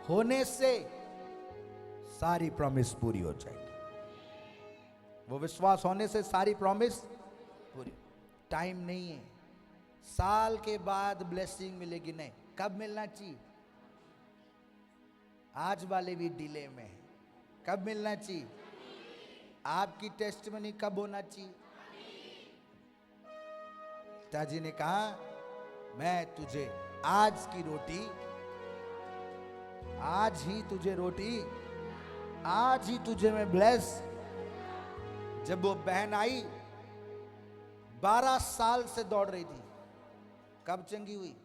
होने से सारी प्रॉमिस पूरी हो जाएगी। वो विश्वास होने से सारी प्रॉमिस पूरी। टाइम नहीं है, साल के बाद ब्लेसिंग मिलेगी, नहीं, कब मिलना चाहिए? आज वाले भी डिले में है, कब मिलना चाहिए? आपकी टेस्टमनी कब होना चाहिए? पिताजी ने कहा मैं तुझे आज की रोटी, आज ही तुझे रोटी, आज ही तुझे मैं ब्लेस। जब वो बहन आई 12 साल से दौड़ रही थी, कब चंगी हुई?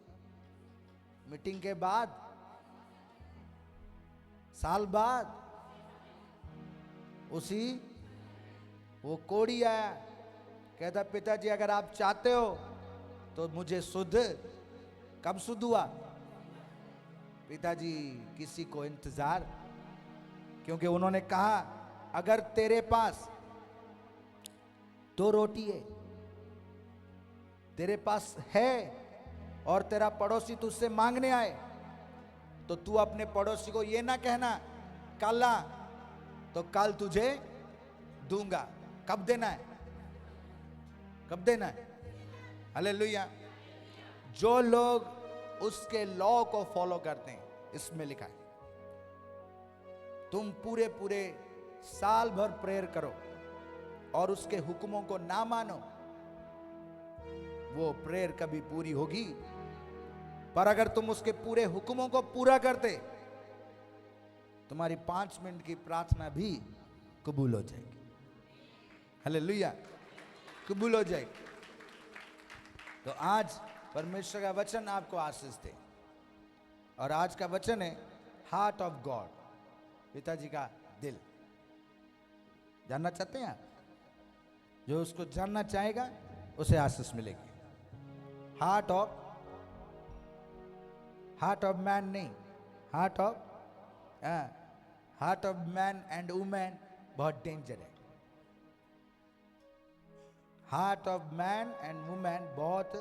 मीटिंग के बाद, साल बाद। उसी वो कोड़ी आया, कहता पिताजी अगर आप चाहते हो तो मुझे शुद्ध। कब शुद्ध हुआ? पिताजी किसी को इंतजार, क्योंकि उन्होंने कहा अगर तेरे पास 2 रोटी है, तेरे पास है, और तेरा पड़ोसी तुझसे मांगने आए, तो तू अपने पड़ोसी को ये ना कहना कल ला, तो कल तुझे दूंगा। कब देना है? कब देना है? हालेलुया। जो लोग उसके लॉ को फॉलो करते हैं, इसमें लिखा है तुम पूरे पूरे साल भर प्रेयर करो और उसके हुक्मों को ना मानो, वो प्रेयर कभी पूरी होगी। पर अगर तुम उसके पूरे हुक्मों को पूरा करते, तुम्हारी 5 मिनट की प्रार्थना भी कबूल हो जाएगी। हालेलुया, कबूल हो जाएगी। तो आज परमेश्वर का वचन आपको आशीष दे, और आज का वचन है हार्ट ऑफ गॉड, पिताजी का दिल। जानना चाहते हैं आप? जो उसको जानना चाहेगा उसे आशीष मिलेगी। हार्ट ऑफ मैन नहीं, heart of man and women बहुत डेंजर है। Heart of man and women बहुत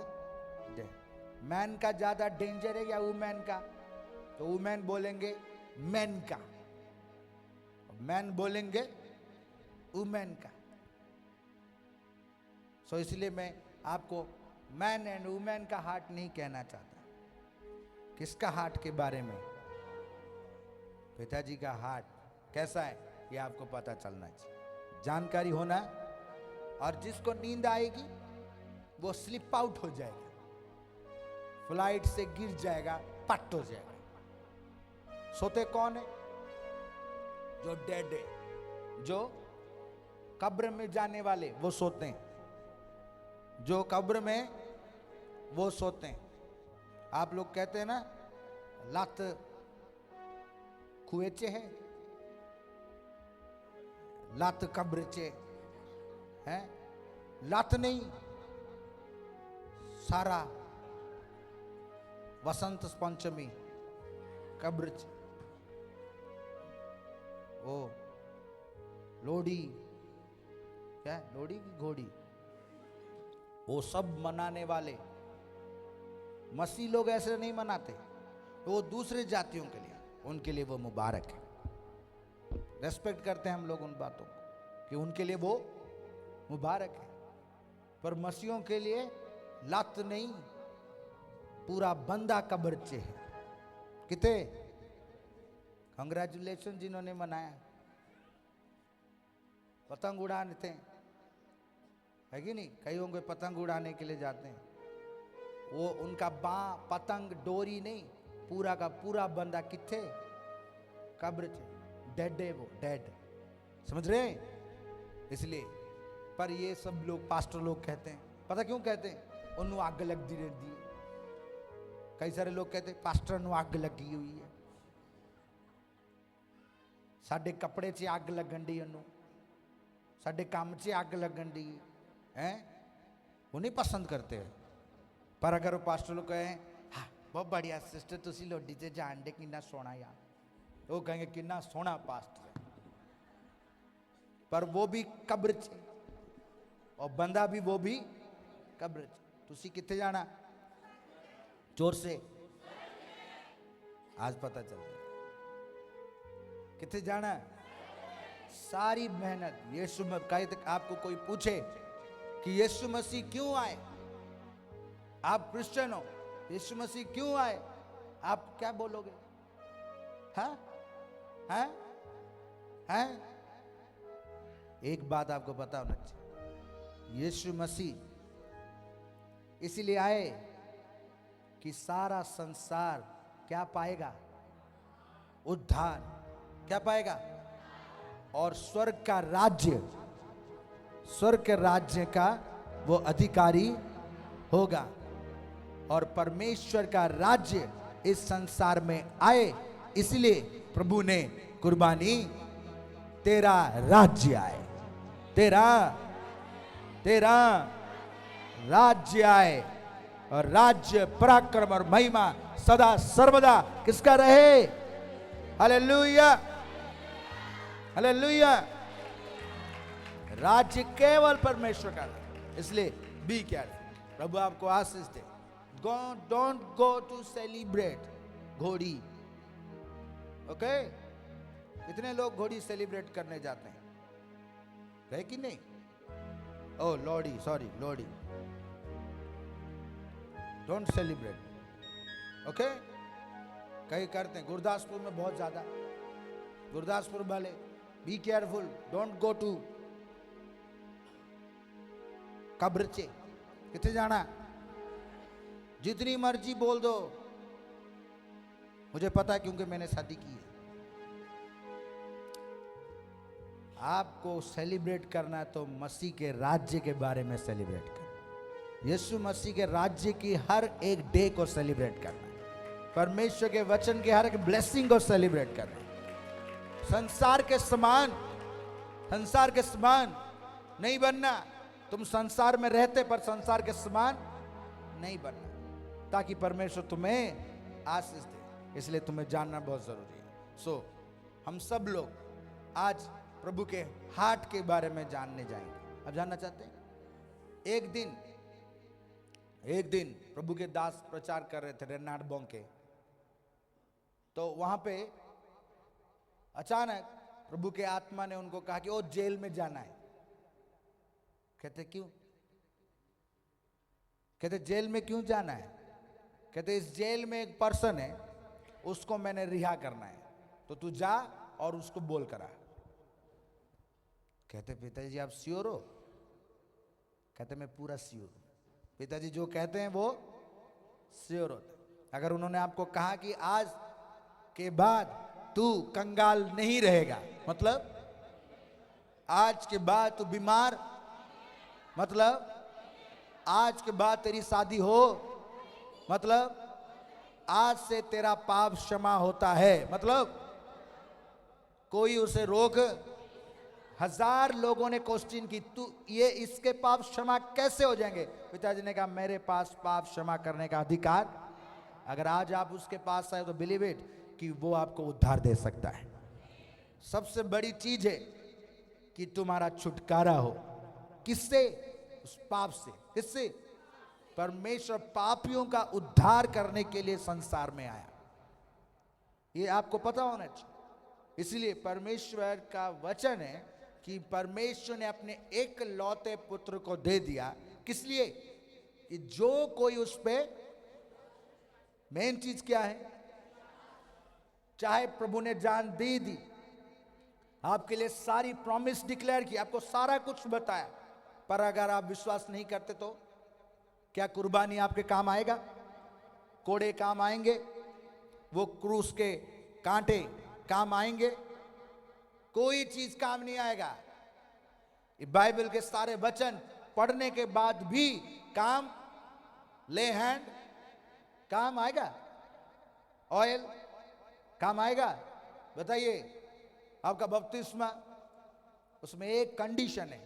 मैन का ज्यादा डेंजर है या वुमेन का? तो वुमेन बोलेंगे मैन का, मैन बोलेंगे वुमेन का। सो इसलिए मैं आपको मैन एंड वुमेन का हार्ट नहीं कहना चाहता। किसका हार्ट के बारे में? पिताजी का हार्ट कैसा है ये आपको पता चलना चाहिए, जानकारी होना। और जिसको नींद आएगी वो स्लिप आउट हो जाएगा, फ्लाइट से गिर जाएगा, पट हो जाएगा। सोते कौन है? जो डेड है, जो कब्र में जाने वाले, वो सोते हैं। जो कब्र में, वो सोते हैं। आप लोग कहते हैं ना लात कुएचे है, लात कब्रचे है, लात नहीं, सारा वसंत पंचमी कब्र, ओ लोहड़ी, क्या लोहड़ी की घोड़ी, वो सब मनाने वाले मसीह लोग ऐसे नहीं मनाते, वो दूसरे जातियों के लिए, उनके लिए वो मुबारक है। रेस्पेक्ट करते हैं हम लोग उन बातों को कि उनके लिए वो मुबारक है। पर मसीहों के लिए लात नहीं, पूरा बंदा कब्रचे है। कितने कंग्रेचुलेशन जिन्होंने मनाया, पतंग उड़ाने थे, है कि नहीं? कई होंगे पतंग उड़ाने के लिए जाते हैं, वो उनका पतंग डोरी नहीं, पूरा का पूरा बंदा किथे कब्र चे, डेड है वो, डेड। समझ रहे हैं? इसलिए पर ये सब लोग, पास्टर लोग कहते हैं, पता क्यों कहते हैं? उन्होंने आग लग दी रहती है। कई सारे लोग कहते हैं पास्टर ਨੂੰ आग लगी हुई है, साडे कपड़े 'ਚ आग लगन दी, ਉਹਨੂੰ साडे काम 'ਚ आग लगन दी है। वो नहीं पसंद करते हैं। पर अगर वो पास्टर लोग कहें हाँ बहुत बढ़िया सिस्टर तुसी लोडी से जान दे कितना सोना यार, वो कहेंगे कितना सोना पास्टर है। पर वो भी कब्र 'ਚ, और बंदा भी वो भी कब्र 'ਚ। तुसी किथे जाना? जोर से आज पता चल गया। कितने जाना है? सारी मेहनत यीशु कहीं तक आपको कोई पूछे कि यीशु मसीह क्यों आए, आप क्रिश्चियन हो, यीशु मसीह क्यों आए, आप क्या बोलोगे? हाँ हाँ हाँ? एक बात आपको पता होना चाहिए, यीशु मसीह इसीलिए आए कि सारा संसार क्या पाएगा? उद्धार। क्या पाएगा? और स्वर्ग का राज्य, स्वर्ग के राज्य का वो अधिकारी होगा। और परमेश्वर का राज्य इस संसार में आए, इसलिए प्रभु ने कुर्बानी, तेरा राज्य आए, तेरा राज्य आए, और राज्य, पराक्रम और महिमा सदा सर्वदा किसका रहे? Hallelujah, hallelujah. राज्य केवल परमेश्वर का। इसलिए बी केयरफुल। प्रभु आपको आशीष दे। डोंट गो टू सेलिब्रेट घोड़ी। ओके? कितने लोग घोड़ी सेलिब्रेट करने जाते हैं? है कि नहीं? ओ Lohri, sorry, Lohri. Don't celebrate. Okay? कई करते हैं, गुरदासपुर में बहुत ज्यादा। गुरदासपुर वाले be careful, don't go to कब्रचे। कितने जाना? जितनी मर्जी बोल दो, मुझे पता है क्योंकि मैंने शादी की है। आपको सेलिब्रेट करना है तो मसीह के राज्य के बारे में सेलिब्रेट करना। यीशु मसीह के राज्य की हर एक डे को सेलिब्रेट करना, परमेश्वर के वचन के हर एक ब्लेसिंग को सेलिब्रेट करना। संसार के समान नहीं बनना। तुम संसार में रहते पर संसार के समान नहीं बनना, ताकि परमेश्वर तुम्हें आशीष दे। इसलिए तुम्हें जानना बहुत जरूरी है। सो हम सब लोग आज प्रभु के हार्ट के बारे में जानने जाएंगे। अब जानना चाहते हैं? एक दिन प्रभु के दास प्रचार कर रहे थे रेनार्ड बोंके। तो वहां पे अचानक प्रभु के आत्मा ने उनको कहा कि वो जेल में जाना है। कहते क्यों? कहते जेल में क्यों जाना है? कहते इस जेल में एक पर्सन है, उसको मैंने रिहा करना है, तो तू जा और उसको बोल करा। कहते पिताजी आप श्योर हो? कहते मैं पूरा श्योर हूं। पिताजी जो कहते हैं वो श्योर होते। अगर उन्होंने आपको कहा कि आज के बाद तू कंगाल नहीं रहेगा, मतलब आज के बाद तू बीमार, मतलब आज के बाद तेरी शादी हो, मतलब आज से तेरा पाप क्षमा होता है, मतलब कोई उसे रोक। हजार लोगों ने क्वेश्चन की, तू ये इसके पाप क्षमा कैसे हो जाएंगे? पिताजी ने कहा मेरे पास पाप क्षमा करने का अधिकार। अगर आज आप उसके पास आए तो बिलीव इट कि वो आपको उद्धार दे सकता है। सबसे बड़ी चीज है कि तुम्हारा छुटकारा हो। किससे? उस पाप से। किससे? परमेश्वर पापियों का उद्धार करने के लिए संसार में आया। ये आपको पता होना चाहिए। इसलिए परमेश्वर का वचन है कि परमेश्वर ने अपने एक लौते पुत्र को दे दिया। किस लिए? कि जो कोई उस पे, मेन चीज क्या है? चाहे प्रभु ने जान दी, आपके लिए सारी प्रॉमिस डिक्लेयर की, आपको सारा कुछ बताया, पर अगर आप विश्वास नहीं करते तो क्या कुर्बानी आपके काम आएगा? कोड़े काम आएंगे? वो क्रूस के कांटे काम आएंगे? कोई चीज काम नहीं आएगा। बाइबल के सारे वचन पढ़ने के बाद भी काम, ले हैंड काम आएगा? ऑयल काम आएगा? बताइए। आपका बपतिस्मा, उसमें एक कंडीशन है,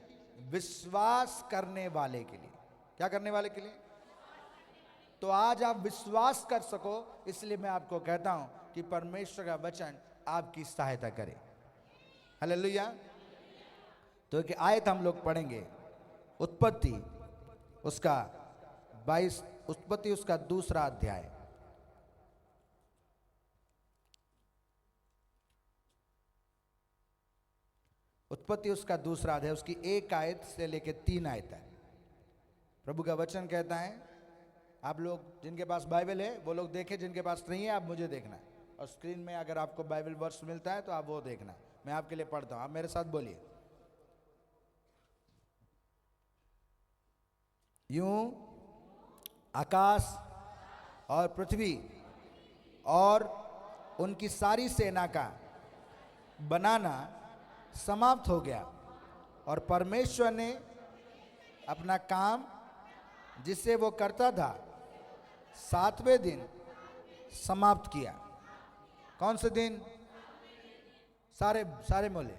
विश्वास करने वाले के लिए। क्या करने वाले के लिए? तो आज आप विश्वास कर सको, इसलिए मैं आपको कहता हूं कि परमेश्वर का वचन आपकी सहायता करे। हालेलुया। तो एक आयत हम लोग पढ़ेंगे, उत्पत्ति उसका 22, उत्पत्ति उसका 2 अध्याय। उत्पत्ति उसका दूसरा अध्याय, उसकी 1 आयत से लेकर 3 आयत है। प्रभु का वचन कहता है, आप लोग जिनके पास बाइबल है वो लोग देखें, जिनके पास नहीं है आप मुझे देखना, और स्क्रीन में अगर आपको बाइबल वर्स मिलता है तो आप वो देखना, मैं आपके लिए पढ़ता हूं, आप मेरे साथ बोलिए। यूं आकाश और पृथ्वी और उनकी सारी सेना का बनाना समाप्त हो गया, और परमेश्वर ने अपना काम जिसे वो करता था 7वें दिन समाप्त किया। कौन से दिन? सारे मोले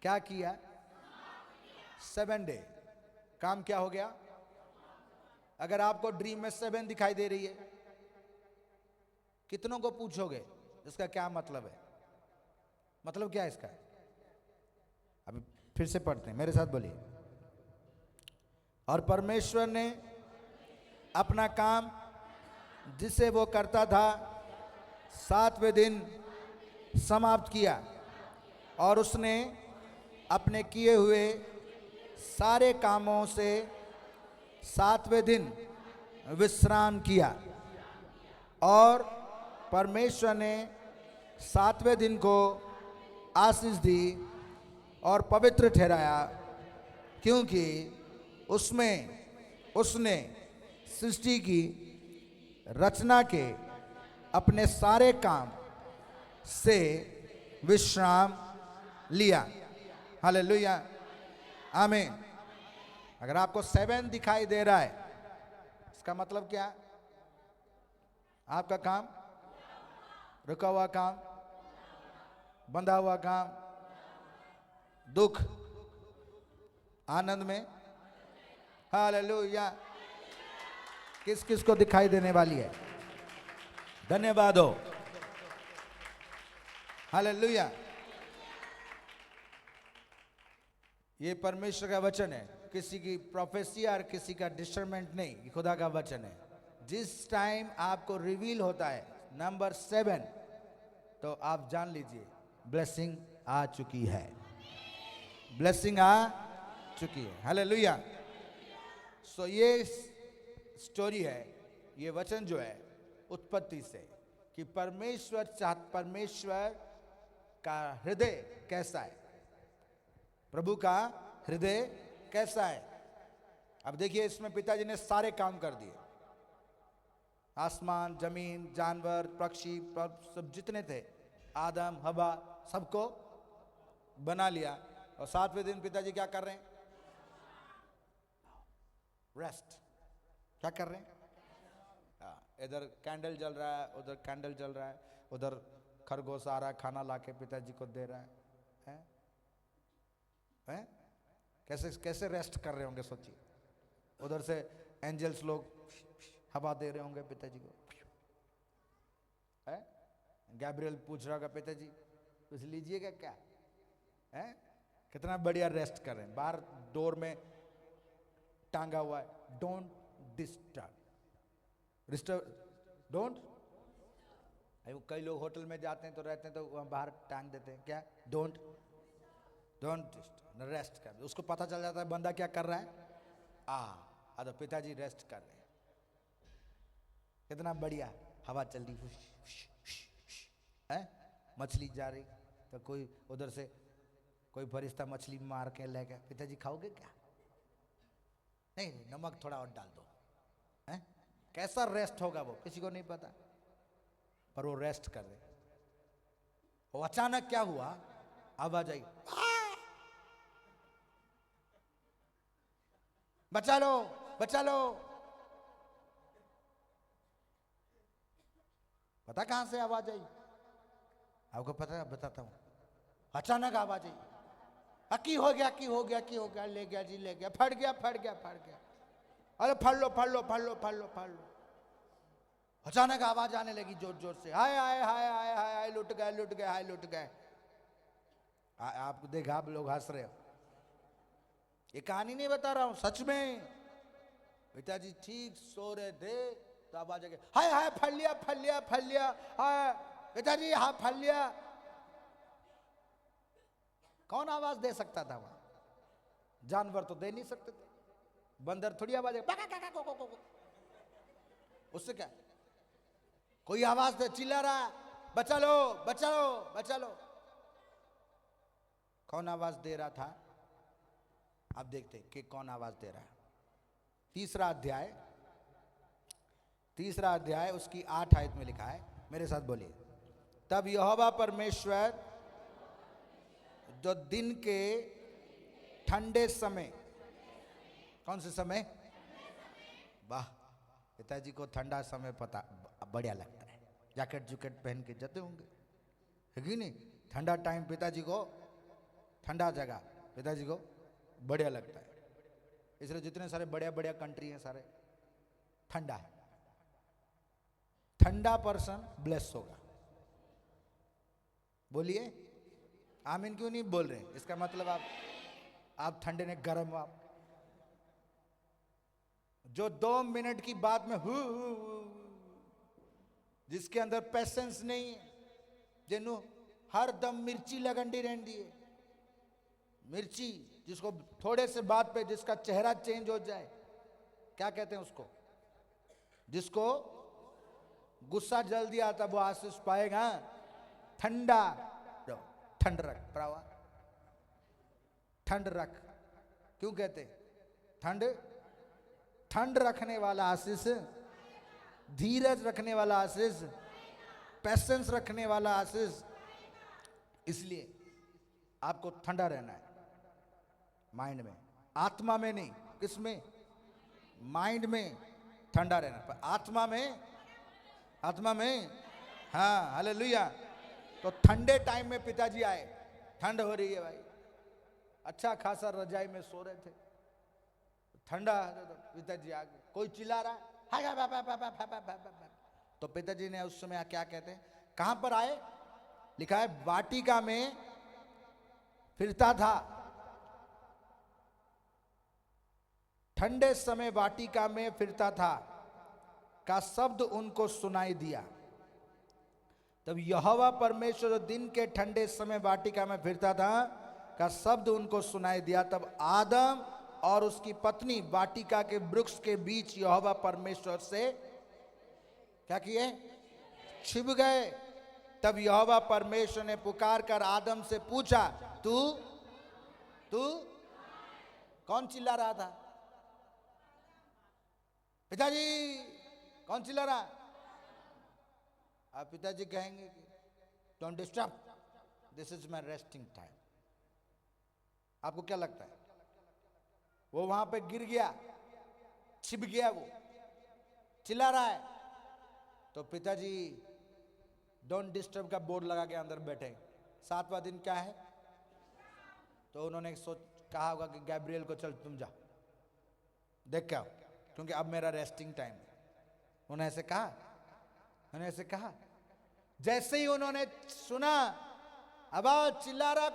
क्या किया? 7 डे। काम क्या हो गया? अगर आपको ड्रीम में 7 दिखाई दे रही है, कितनों को पूछोगे इसका क्या मतलब है? मतलब क्या है इसका? अभी फिर से पढ़ते हैं, मेरे साथ बोलिए। और परमेश्वर ने अपना काम जिसे वो करता था 7वें दिन समाप्त किया, और उसने अपने किए हुए सारे कामों से 7वें दिन विश्राम किया। और परमेश्वर ने 7वें दिन को आशीष दी और पवित्र ठहराया, क्योंकि उसमें उसने सृष्टि की रचना के अपने सारे काम से विश्राम लिया। हालेलुया, आमीन। अगर आपको 7 दिखाई दे रहा है, इसका मतलब क्या? आपका काम, रुका हुआ काम, बंधा हुआ काम, दुख, आनंद में। हालेलुया। किस किस को दिखाई देने वाली है? धन्यवाद हो। हालेलुया। ये परमेश्वर का वचन है, किसी की प्रोफेसी और किसी का डिस्टरमेंट नहीं, ये खुदा का वचन है। जिस टाइम आपको रिवील होता है नंबर 7, तो आप जान लीजिए ब्लेसिंग आ चुकी है, ब्लेसिंग आ चुकी है। हालेलुया। सो ये स्टोरी है, ये वचन जो है उत्पत्ति से, कि परमेश्वर का हृदय कैसा है, प्रभु का हृदय कैसा है। अब देखिए, इसमें पिताजी ने सारे काम कर दिए, आसमान, जमीन, जानवर, पक्षी, सब जितने थे, आदम, हवा, सबको बना लिया। और 7वें दिन पिताजी क्या कर रहे हैं? रेस्ट। क्या कर रहे हैं? इधर कैंडल जल रहा है, उधर कैंडल जल रहा है, उधर खरगोश आ रहा है, खाना लाके पिताजी को दे रहा है, हैं? कैसे कैसे रेस्ट कर रहे होंगे सोचिए। उधर से एंजल्स लोग हवा दे रहे होंगे पिताजी को, है? गैब्रियल पूछ रहा होगा, पिताजी कुछ लीजिएगा क्या? है? कितना बढ़िया रेस्ट कर रहे हैं। बाहर डोर में टांगा हुआ है, डोंट डिस्टर्ब, डोंट। कई लोग होटल में जाते हैं तो रहते हैं तो वहाँ बाहर टांग देते हैं, क्या? डोंट डिस्टर्ब, रेस्ट कर। उसको पता चल जाता है बंदा क्या कर रहा है। तो पिताजी रेस्ट कर रहे हैं। कितना बढ़िया हवा चल रही है, मछली जा रही, तो कोई उधर से कोई फरिश्ता मछली मार के ले गया, पिताजी खाओगे क्या? नहीं, नमक थोड़ा और डाल दो, है? कैसा रेस्ट होगा वो किसी को नहीं पता, पर वो रेस्ट कर रहे। वो अचानक क्या हुआ? आवाज आई, बचा लो, बचा लो। पता कहां से आवाज आई? आपको पता है? बताता हूं। अचानक आवाज आई, की हो गया, की हो गया, की हो गया, ले गया जी, ले गया, फट गया, फट गया, फट गया। अरे फड़ लो, फड़ लो, फड़ लो, फड़ लो, फड़ लो। अचानक आवाज आने लगी जोर जोर से, हाय हाय हाय हाय हाय हाय, लुट गए, लुट गए, हाय लुट गए। आपको देखा, आप लोग हंस रहे हो, ये कहानी नहीं बता रहा हूं, सच में। पिताजी ठीक सो रहे थे तो आवाज आ गई, हाय हाय, फड़ लिया, फड़ लिया, फड़ लिया, हाय पिताजी, हाँ फड़ लिया। कौन आवाज दे सकता था वहां? जानवर तो दे नहीं सकते थे। बंदर थोड़ी आवाज उससे क्या? कोई आवाज दे, चिल्ला रहा, बचा लो बचा लो बचा लो। कौन आवाज दे रहा था? अब देखते कि कौन आवाज दे रहा है। तीसरा अध्याय उसकी 8 आयत में लिखा है, मेरे साथ बोलिए। तब यहोवा परमेश्वर जो दिन के ठंडे समय, कौन से समय? वाह, पिताजी को ठंडा समय पता, बढ़िया लगता है। जैकेट जूकेट पहन के जाते होंगे, है कि नहीं? ठंडा टाइम पिताजी को, ठंडा जगह पिताजी को बढ़िया लगता है। इसलिए जितने सारे बढ़िया बढ़िया कंट्री हैं सारे ठंडा है। ठंडा पर्सन ब्लेस होगा। बोलिए आमीन। क्यों नहीं बोल रहे? इसका मतलब आप ठंडे ने गर्म हो। आप जो 2 मिनट की बात में जिसके अंदर पेशेंस नहीं है, जिन्हों हर दम मिर्ची लगंडी रहती है, मिर्ची, जिसको थोड़े से बात पे जिसका चेहरा चेंज हो जाए, क्या कहते हैं उसको? जिसको गुस्सा जल्दी आता, वो आशीष पाएगा ठंडा। ठंड रख प्रावा, ठंड रख। क्यों कहते ठंड? ठंड रखने वाला आशीष, धीरज रखने वाला आशीष, पेशेंस रखने वाला आशीष। इसलिए आपको ठंडा रहना है, माइंड में, आत्मा में नहीं। किसमें? माइंड में ठंडा रहना, पर आत्मा में हाँ, हालेलुया। तो ठंडे टाइम में पिताजी आए, ठंड हो रही है भाई, अच्छा खासा रजाई में सो रहे थे, ठंडा, तो पिताजी आ गए। कोई चिल्ला रहा है, तो पिताजी ने उस समय क्या कहते हैं, कहां पर आए? लिखा है वाटिका में फिरता था। ठंडे समय वाटिका में फिरता था का शब्द उनको सुनाई दिया। तब यहोवा परमेश्वर जो दिन के ठंडे समय वाटिका में फिरता था का शब्द उनको सुनाई दिया। तब आदम और उसकी पत्नी वाटिका के वृक्ष के बीच यहोवा परमेश्वर से क्या किए? छिप गए। तब यहोवा परमेश्वर ने पुकार कर आदम से पूछा, तू कौन चिल्ला रहा था? पिताजी कौन चिल्ला रहा? आप पिताजी कहेंगे कि don't disturb, this is my resting time. आपको क्या लगता है? वो वहां पे गिर गया, छिप गया, वो चिल्ला रहा है, तो पिताजी डोंट डिस्टर्ब का बोर्ड लगा के अंदर बैठे। 7वां दिन क्या है? तो उन्होंने कहा होगा कि गैब्रियल को चल तुम जा देख के आओ, क्योंकि अब मेरा रेस्टिंग टाइम है। उन्होंने ऐसे कहा। जैसे ही उन्होंने सुना आवाज, चिल्ला रहा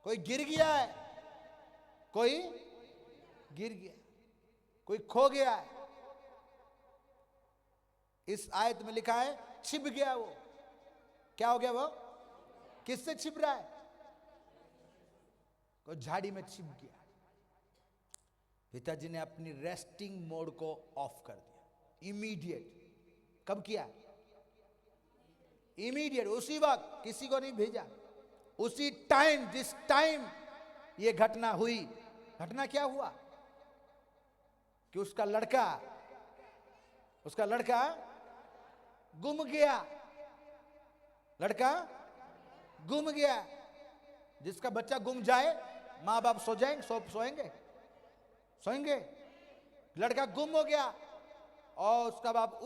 कोई गिर गया है, कोई खो गया है। इस आयत में लिखा है छिप गया। वो क्या हो गया? वो किससे छिप रहा है? कोई झाड़ी में छिप गया। पिताजी ने अपनी रेस्टिंग मोड को ऑफ कर दिया, इमीडिएट। कब किया? इमीडिएट, उसी वक्त, किसी को नहीं भेजा, उसी टाइम, जिस टाइम ये घटना हुई। घटना क्या हुआ कि उसका लड़का गुम गया। लड़का गुम गया। जिसका बच्चा गुम जाए, माँ बाप सोएंगे। लड़का गुम हो गया और उसका बाप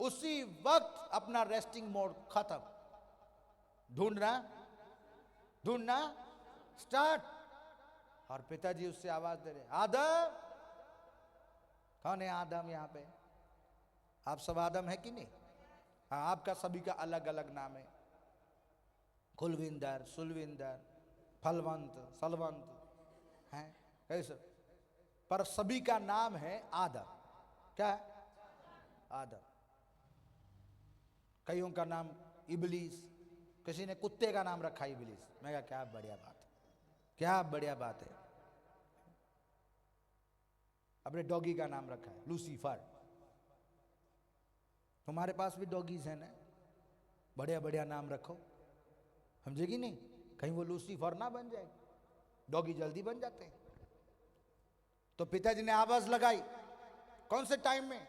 उसी वक्त अपना रेस्टिंग मोड खत्म, ढूंढना स्टार्ट। और पिताजी उससे आवाज दे रहे, आदम। कौन है आदम? यहां पे आप सब आदम है कि नहीं? हाँ, आपका सभी का अलग अलग नाम है, कुलविंदर, सुलविंदर, फलवंत, सलवंत है कैसे, पर सभी का नाम है आदम। क्या है? आदम। कईयों का नाम इबलीस, किसी ने कुत्ते का नाम रखा इब्लीस। मैं कहा क्या बढ़िया बात है, क्या बढ़िया बात है। अपने डॉगी का नाम रखा है लूसीफर। तुम्हारे पास भी डॉगीज हैं ना, बढ़िया बढ़िया नाम रखो, समझेगी नहीं, कहीं वो लूसीफर ना बन जाए। डॉगी जल्दी बन जाते हैं। तो पिताजी ने आवाज लगाई, कौन से टाइम में,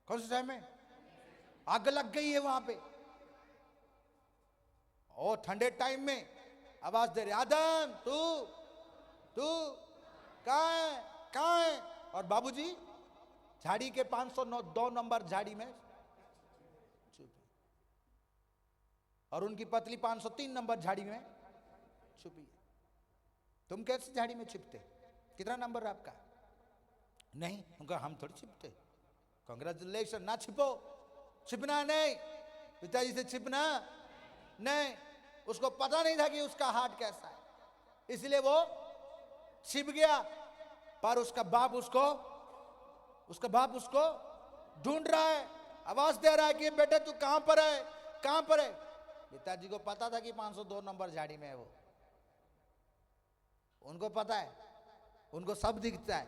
कौन से टाइम में? आग लग गई है वहां पे, और ठंडे टाइम में आवाज दे रहे, आदम तू तू कहां है, कहां है? और बाबूजी झाड़ी के 502 नंबर झाड़ी में छुपे, और उनकी पतली 503 नंबर झाड़ी में छुपी है। तुम कैसे झाड़ी में छिपते? कितना नंबर है आपका? नहीं, उनका हम थोड़ी छिपते। कांग्रेचुलेशन, ना छिपो, छिपना नहीं, पिताजी से छिपना नहीं। उसको पता नहीं था कि उसका हार्ट कैसा है, इसलिए वो छिप गया। पर उसका बाप उसको ढूंढ रहा है, आवाज दे रहा है कि बेटा तू कहां पर है, कहां पर है? पिताजी को पता था कि 502 नंबर झाड़ी में है वो, उनको पता है, उनको सब दिखता है।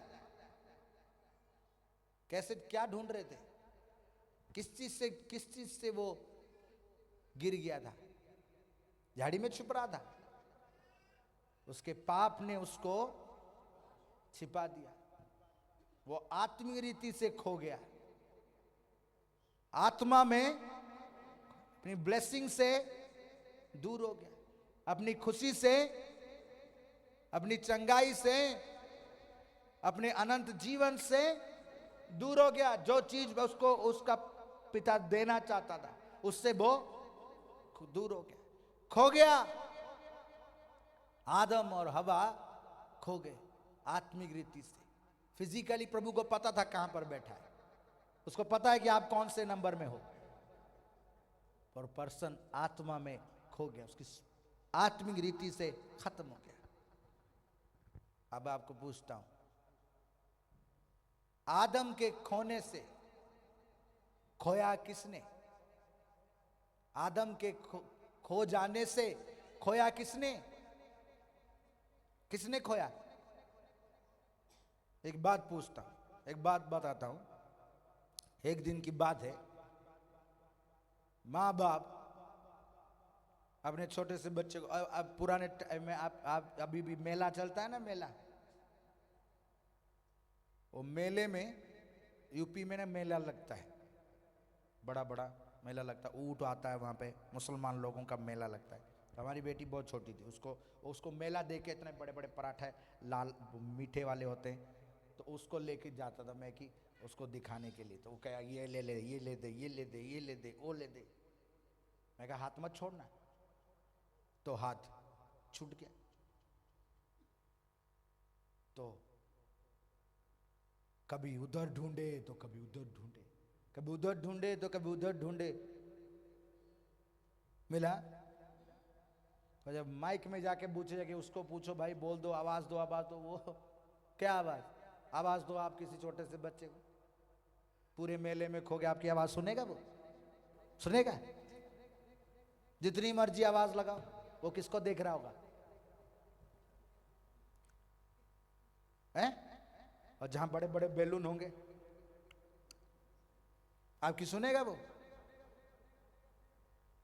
कैसे, क्या ढूंढ रहे थे? किस चीज से वो गिर गया था, झाड़ी में छुप रहा था। उसके पाप ने उसको छिपा दिया, वो आत्मिक रीति से खो गया, आत्मा में अपनी ब्लेसिंग से दूर हो गया, अपनी खुशी से, अपनी चंगाई से, अपने अनंत जीवन से दूर हो गया। जो चीज उसको उसका पिता देना चाहता था, उससे वो दूर हो गया, खो गया। आदम और हवा खो गए आत्मिक रीति से। फिजिकली प्रभु को पता था कहां पर बैठा है, उसको पता है कि आप कौन से नंबर में हो, पर पर्सन आत्मा में खो गया, उसकी आत्मिक रीति से खत्म हो गया। अब आपको पूछता हूं, आदम के खोने से खोया किसने? आदम के खो जाने से खोया किसने? किसने खोया? एक बात पूछता हूं, एक बात बताता हूं। एक दिन की बात है, माँ बाप अपने छोटे से बच्चे को, अब पुराने टाइम में आप अभी भी मेला चलता है ना, मेला, वो मेले में, यूपी में ना मेला लगता है, बड़ा बड़ा मेला लगता है, ऊंट आता है वहाँ पे, मुसलमान लोगों का मेला लगता है। तो हमारी बेटी बहुत छोटी थी, उसको मेला देख के, इतने बड़े बड़े पराठे लाल मीठे वाले होते हैं, तो उसको लेके जाता था मैं कि उसको दिखाने के लिए। तो वो कहा ये ले ले, ये ले दे, ये ले दे, ये ले दे, वो ले दे। मैं कहा हाथ मत छोड़ना, तो हाथ छूट गया। तो कभी उधर ढूंढे तो कभी उधर ढूंढे, कभी उधर ढूंढे तो कभी उधर ढूंढे, मिला। तो जब माइक में जाके पूछे कि उसको पूछो भाई, बोल दो, आवाज दो, आवाज दो, वो क्या आवाज, आवाज दो आप किसी छोटे से बच्चे को, पूरे मेले में खो गया, आपकी आवाज सुनेगा? वो सुनेगा? जितनी मर्जी आवाज लगाओ, वो किसको देख रहा होगा? हैं? और जहां बड़े बड़े बैलून होंगे, आपकी सुनेगा? वो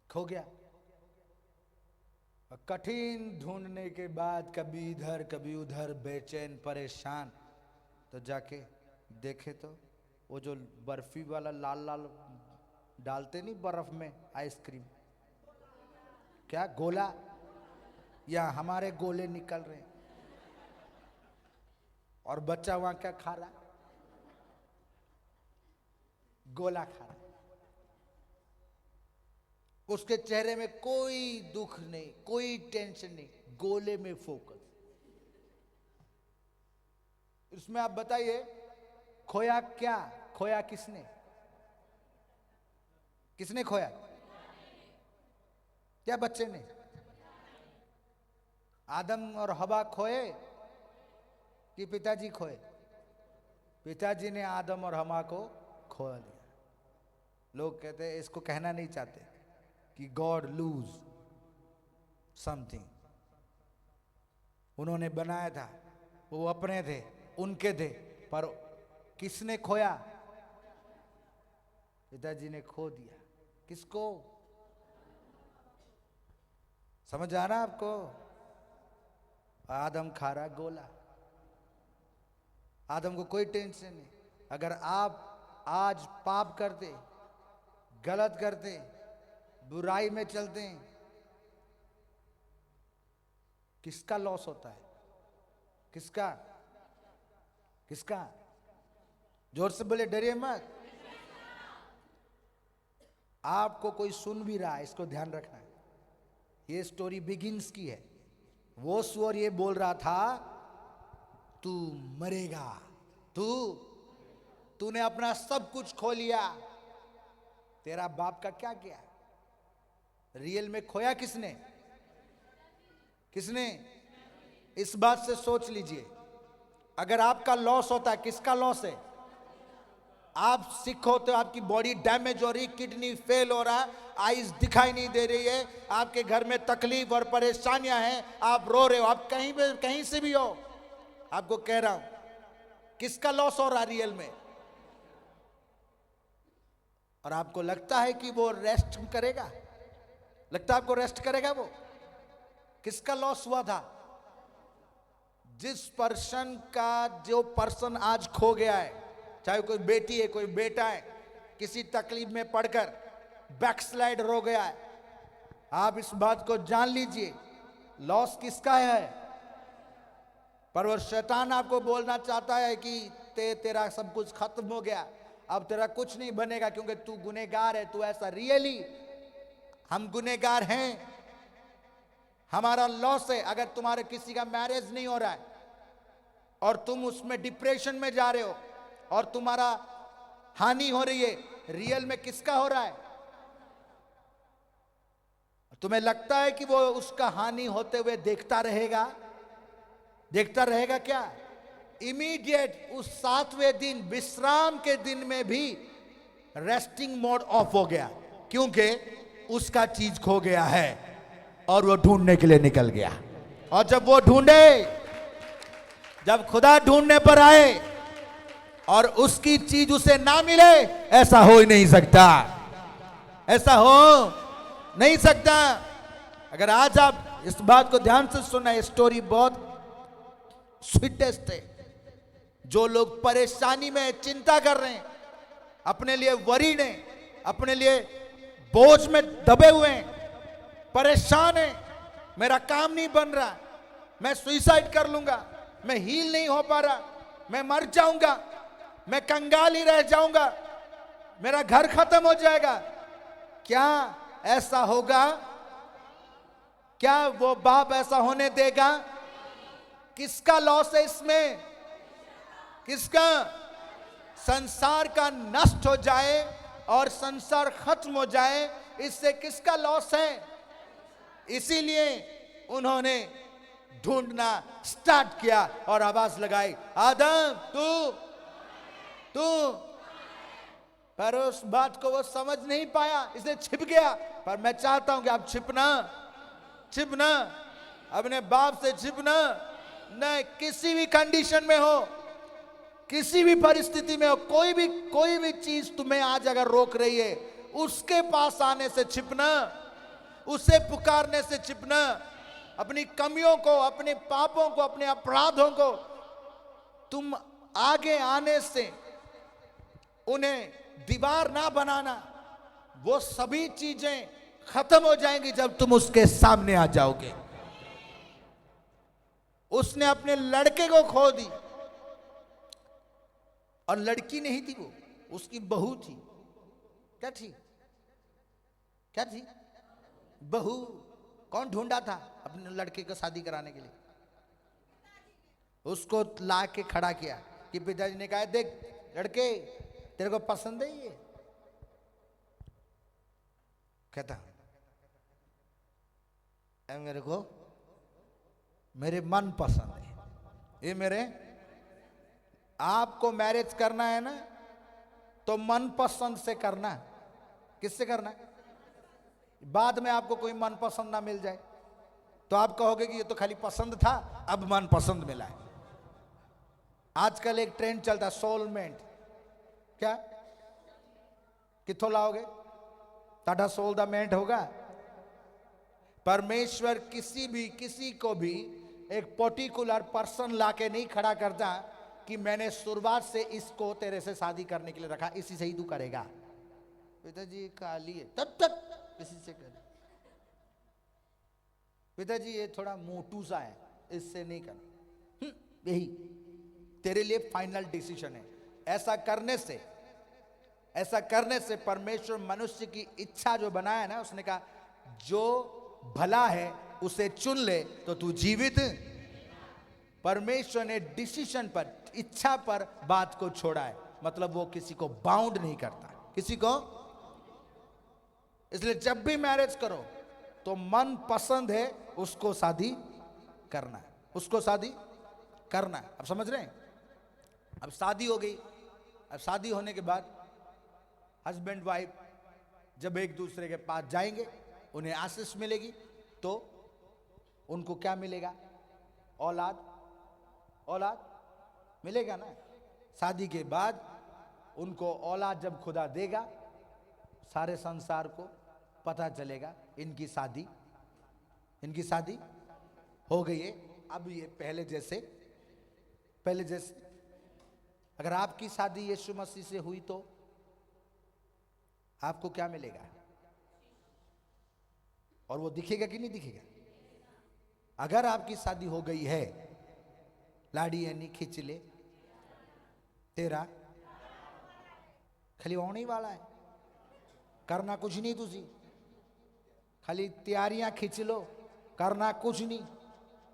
खो गया। और कठिन ढूंढने के बाद कभी इधर कभी उधर, बेचैन परेशान, तो जाके देखे तो वो जो बर्फी वाला लाल लाल डालते नहीं बर्फ में, आइसक्रीम, क्या गोला, या हमारे गोले निकल रहे हैं, और बच्चा वहां क्या खा रहा? गोला खा रहा। उसके चेहरे में कोई दुख नहीं, कोई टेंशन नहीं, गोले में फोकस। इसमें आप बताइए, खोया क्या? खोया किसने? किसने खोया? क्या बच्चे ने? आदम और हवा खोए कि पिताजी खोए? पिताजी ने आदम और हवा को खो दिया। लोग कहते हैं, इसको कहना नहीं चाहते, कि गॉड लूज समथिंग। उन्होंने बनाया था, वो अपने थे, उनके थे, पर किसने खोया? पिताजी ने खो दिया। किसको? समझ आ रहा आपको? आदम खा रहा गोला। आदम को कोई टेंशन नहीं। अगर आप आज पाप करते, गलत करते, बुराई में चलते, किसका लॉस होता है? किसका? किसका? जोर से बोले, डरिए मत। आपको कोई सुन भी रहा है, इसको ध्यान रखना है। ये स्टोरी बिगिंस की है। वो सुअर ये बोल रहा था, तू मरेगा, तूने अपना सब कुछ खो लिया। तेरा बाप का क्या किया? रियल में खोया किसने? किसने? इस बात से सोच लीजिए, अगर आपका लॉस होता है, किसका लॉस है? आप सिक होते हो, आपकी बॉडी डैमेज हो रही, किडनी फेल हो रहा, आईज दिखाई नहीं दे रही है, आपके घर में तकलीफ और परेशानियां हैं, आप रो रहे हो, आप कहीं से भी हो, आपको कह रहा हूं, किसका लॉस हो रहा रियल में? और आपको लगता है कि वो रेस्ट करेगा? लगता है आपको रेस्ट करेगा वो? किसका लॉस हुआ था? जिस पर्सन का, जो पर्सन आज खो गया है, चाहे कोई बेटी है, कोई बेटा है, किसी तकलीफ में पड़कर बैकस्लाइड हो गया है, आप इस बात को जान लीजिए, लॉस किसका है? पर वो शैतान आपको बोलना चाहता है कि तेरा सब कुछ खत्म हो गया, अब तेरा कुछ नहीं बनेगा क्योंकि तू गुनहगार है, तू ऐसा। रियली हम गुनहगार हैं, हमारा लॉस है। अगर तुम्हारे किसी का मैरिज नहीं हो रहा है और तुम उसमें डिप्रेशन में जा रहे हो और तुम्हारा हानि हो रही है, रियल में किसका हो रहा है? तुम्हें लगता है कि वो उसका हानि होते हुए देखता रहेगा? देखता रहेगा क्या? इमीडिएट उस 7वें दिन, विश्राम के दिन में भी रेस्टिंग मोड ऑफ हो गया, क्योंकि उसका चीज खो गया है और वो ढूंढने के लिए निकल गया। और जब वो ढूंढे, जब खुदा ढूंढने पर आए और उसकी चीज उसे ना मिले, ऐसा हो ही नहीं सकता, ऐसा हो नहीं सकता। अगर आज आप इस बात को ध्यान से सुना, स्टोरी बहुत स्वीटेस्ट है। जो लोग परेशानी में, चिंता कर रहे हैं, अपने लिए वरीड हैं, अपने लिए बोझ में दबे हुए हैं, परेशान हैं, मेरा काम नहीं बन रहा, मैं सुसाइड कर लूंगा, मैं हील नहीं हो पा रहा, मैं मर जाऊंगा, मैं कंगाल ही रह जाऊंगा, मेरा घर खत्म हो जाएगा, क्या ऐसा होगा? क्या वो बाप ऐसा होने देगा? किसका लॉस है इसमें? किसका? संसार का नष्ट हो जाए और संसार खत्म हो जाए, इससे किसका लॉस है? इसीलिए उन्होंने ढूंढना स्टार्ट किया और आवाज लगाई, आदम तू। पर उस बात को वो समझ नहीं पाया, इसलिए छिप गया। पर मैं चाहता हूं कि आप छिपना, अपने बाप से छिपना नहीं। किसी भी कंडीशन में हो, किसी भी परिस्थिति में हो, कोई भी चीज तुम्हें आज अगर रोक रही है, उसके पास आने से छिपना, उसे पुकारने से छिपना, अपनी कमियों को, अपने पापों को, अपने अपराधों को तुम आगे आने से उन्हें दीवार ना बनाना। वो सभी चीजें खत्म हो जाएंगी जब तुम उसके सामने आ जाओगे। उसने अपने लड़के को खो दी, और लड़की नहीं थी वो, उसकी बहू थी। क्या थी? बहू। कौन ढूंढा था अपने लड़के को शादी कराने के लिए? उसको ला के खड़ा किया कि पिताजी ने कहा, देख लड़के, तेरे को पसंद है ये? कहता, मेरे को मेरे मन पसंद है ये। मेरे आपको मैरिज करना है ना, तो मन पसंद से करना। किससे करना? बाद में आपको कोई मनपसंद ना मिल जाए तो आप कहोगे कि ये तो खाली पसंद था, अब मनपसंद मिला है। आजकल एक ट्रेंड चलता है सोलमेंट। क्या किथों लाओगे? ताड़ा सोल दा मेंट होगा। परमेश्वर किसी को भी एक पर्टिकुलर पर्सन लाके नहीं खड़ा करता कि मैंने शुरुआत से इसको तेरे से शादी करने के लिए रखा, इसी से ही तू करेगा। पिताजी काली है तब तक इसी से कर। पिताजी ये थोड़ा मोटू सा है, इससे नहीं करना। यही तेरे लिए फाइनल डिसीजन है। ऐसा करने से परमेश्वर मनुष्य की इच्छा जो बनाया ना, उसने कहा जो भला है उसे चुन ले तो तू जीवित। परमेश्वर ने डिसीजन पर, इच्छा पर बात को छोड़ा है, मतलब वो किसी को बाउंड नहीं करता, किसी को। इसलिए जब भी मैरिज करो तो मन पसंद है उसको शादी करना है, उसको शादी करना है। अब समझ रहे हैं? अब शादी हो गई। अब शादी होने के बाद हस्बैंड वाइफ जब एक दूसरे के पास जाएंगे, उन्हें आशीष मिलेगी, तो उनको क्या मिलेगा? औलाद। औलाद मिलेगा ना। शादी के बाद उनको औलाद जब खुदा देगा, सारे संसार को पता चलेगा इनकी शादी हो गई है। अब ये पहले जैसे अगर आपकी शादी यीशु मसीह से हुई तो आपको क्या मिलेगा? और वो दिखेगा कि नहीं दिखेगा? अगर आपकी शादी हो गई है, लाड़ी यानी खींच ले तेरा खाली होने ही वाला है, करना कुछ नहीं, तुझी खाली तैयारियां खींच लो, करना कुछ नहीं।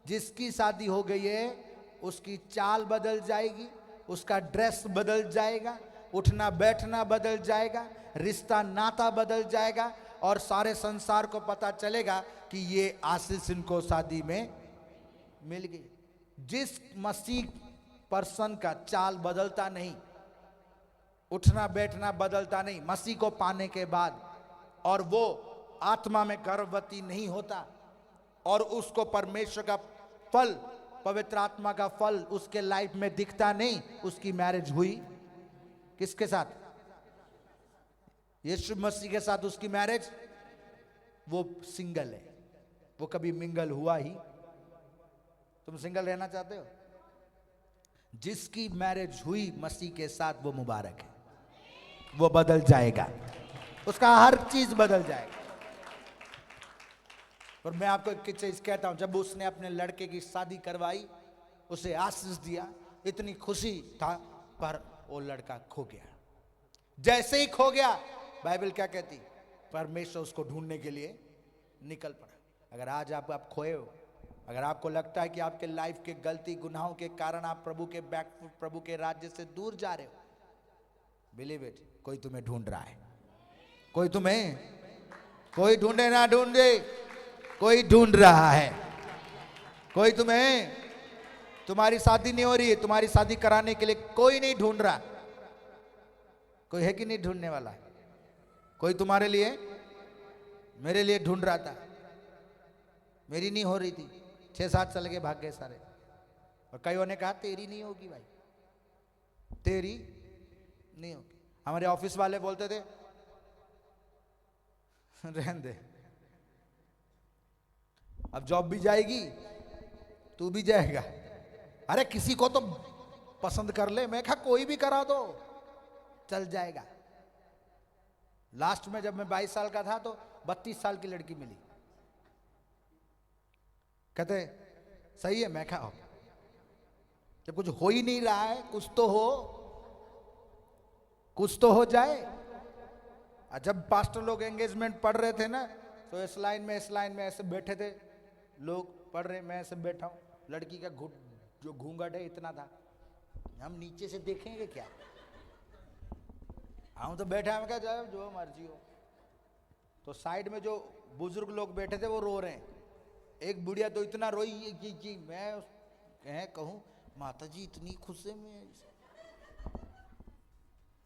जिसकी शादी हो गई है उसकी चाल बदल जाएगी, उसका ड्रेस बदल जाएगा, उठना बैठना बदल जाएगा, रिश्ता नाता बदल जाएगा, और सारे संसार को पता चलेगा कि ये आशीष इनको शादी में मिल गई। जिस मसीह पर्सन का चाल बदलता नहीं, उठना बैठना बदलता नहीं मसीह को पाने के बाद, और वो आत्मा में गर्भवती नहीं होता, और उसको परमेश्वर का फल, पवित्र आत्मा का फल उसके लाइफ में दिखता नहीं, उसकी मैरिज हुई किसके साथ? यीशु मसीह के साथ उसकी मैरिज। वो सिंगल है, वो कभी मिंगल हुआ ही। तुम सिंगल रहना चाहते हो? जिसकी मैरिज हुई मसीह के साथ वो मुबारक है, वो बदल जाएगा, उसका हर चीज बदल जाएगा। और मैं आपको एक चीज कहता हूं, जब उसने अपने लड़के की शादी करवाई, उसे आशीष दिया, इतनी खुशी था, पर वो लड़का खो गया। जैसे ही खो गया, बाइबल क्या कहती? परमेश्वर उसको ढूंढने के लिए निकल पड़ा। अगर आज आप खोए हो, अगर आपको लगता है कि आपके लाइफ के गलती गुनाहों के कारण आप प्रभु के राज्य से दूर जा रहे हो, बिलीव इट, कोई तुम्हें ढूंढ रहा है। कोई ढूंढे ना ढूंढे, कोई ढूंढ रहा है। कोई तुम्हारी शादी नहीं हो रही है, तुम्हारी शादी कराने के लिए कोई नहीं ढूंढ रहा। कोई है कि नहीं ढूंढने वाला? कोई तुम्हारे लिए, मेरे लिए ढूंढ रहा था। मेरी नहीं हो रही थी, 6-7 साल के भाग गए सारे। और कईयों ने कहा तेरी नहीं होगी भाई, तेरी नहीं होगी। हमारे ऑफिस वाले बोलते थे रहने दे, अब जॉब भी जाएगी, तू भी जाएगा, अरे किसी को तो पसंद कर ले। मैं कहा कोई भी करा दो, चल जाएगा। लास्ट में जब मैं 22 साल का था तो 32 साल की लड़की मिली। कहते सही है। मैं कहा जब कुछ हो ही नहीं रहा है, कुछ तो हो जाए। जब पास्टर लोग एंगेजमेंट पढ़ रहे थे ना, तो इस लाइन में ऐसे बैठे थे लोग, पढ़ रहे, मैं ऐसे बैठा हूं, लड़की का जो घूंघट है इतना था, हम नीचे से देखेंगे क्या? हम तो बैठे, हम क्या जाए जो मर्जी हो। तो साइड में जो बुजुर्ग लोग बैठे थे वो रो रहे हैं। एक बुढ़िया तो इतना रोई कि मैं कहूं माता जी इतनी खुशी में।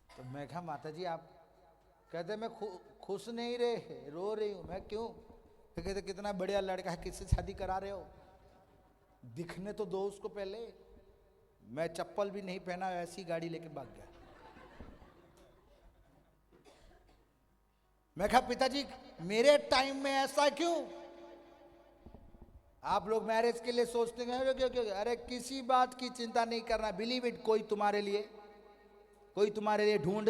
तो मैं कहा माता जी आप कहते मैं खुश नहीं रहे, रो रही हूं। मैं क्यों? फिर कहते कितना बढ़िया लड़का है, किससे शादी करा रहे हो? दिखने तो दो उसको पहले। मैं चप्पल भी नहीं पहना, ऐसी गाड़ी लेके भाग गया। मैं कहा पिताजी मेरे टाइम में ऐसा क्यों? आप लोग मैरिज के लिए सोचते हैं क्यों? अरे किसी बात की चिंता नहीं करना, बिलीव इट। कोई तुम्हारे लिए ढूंढ,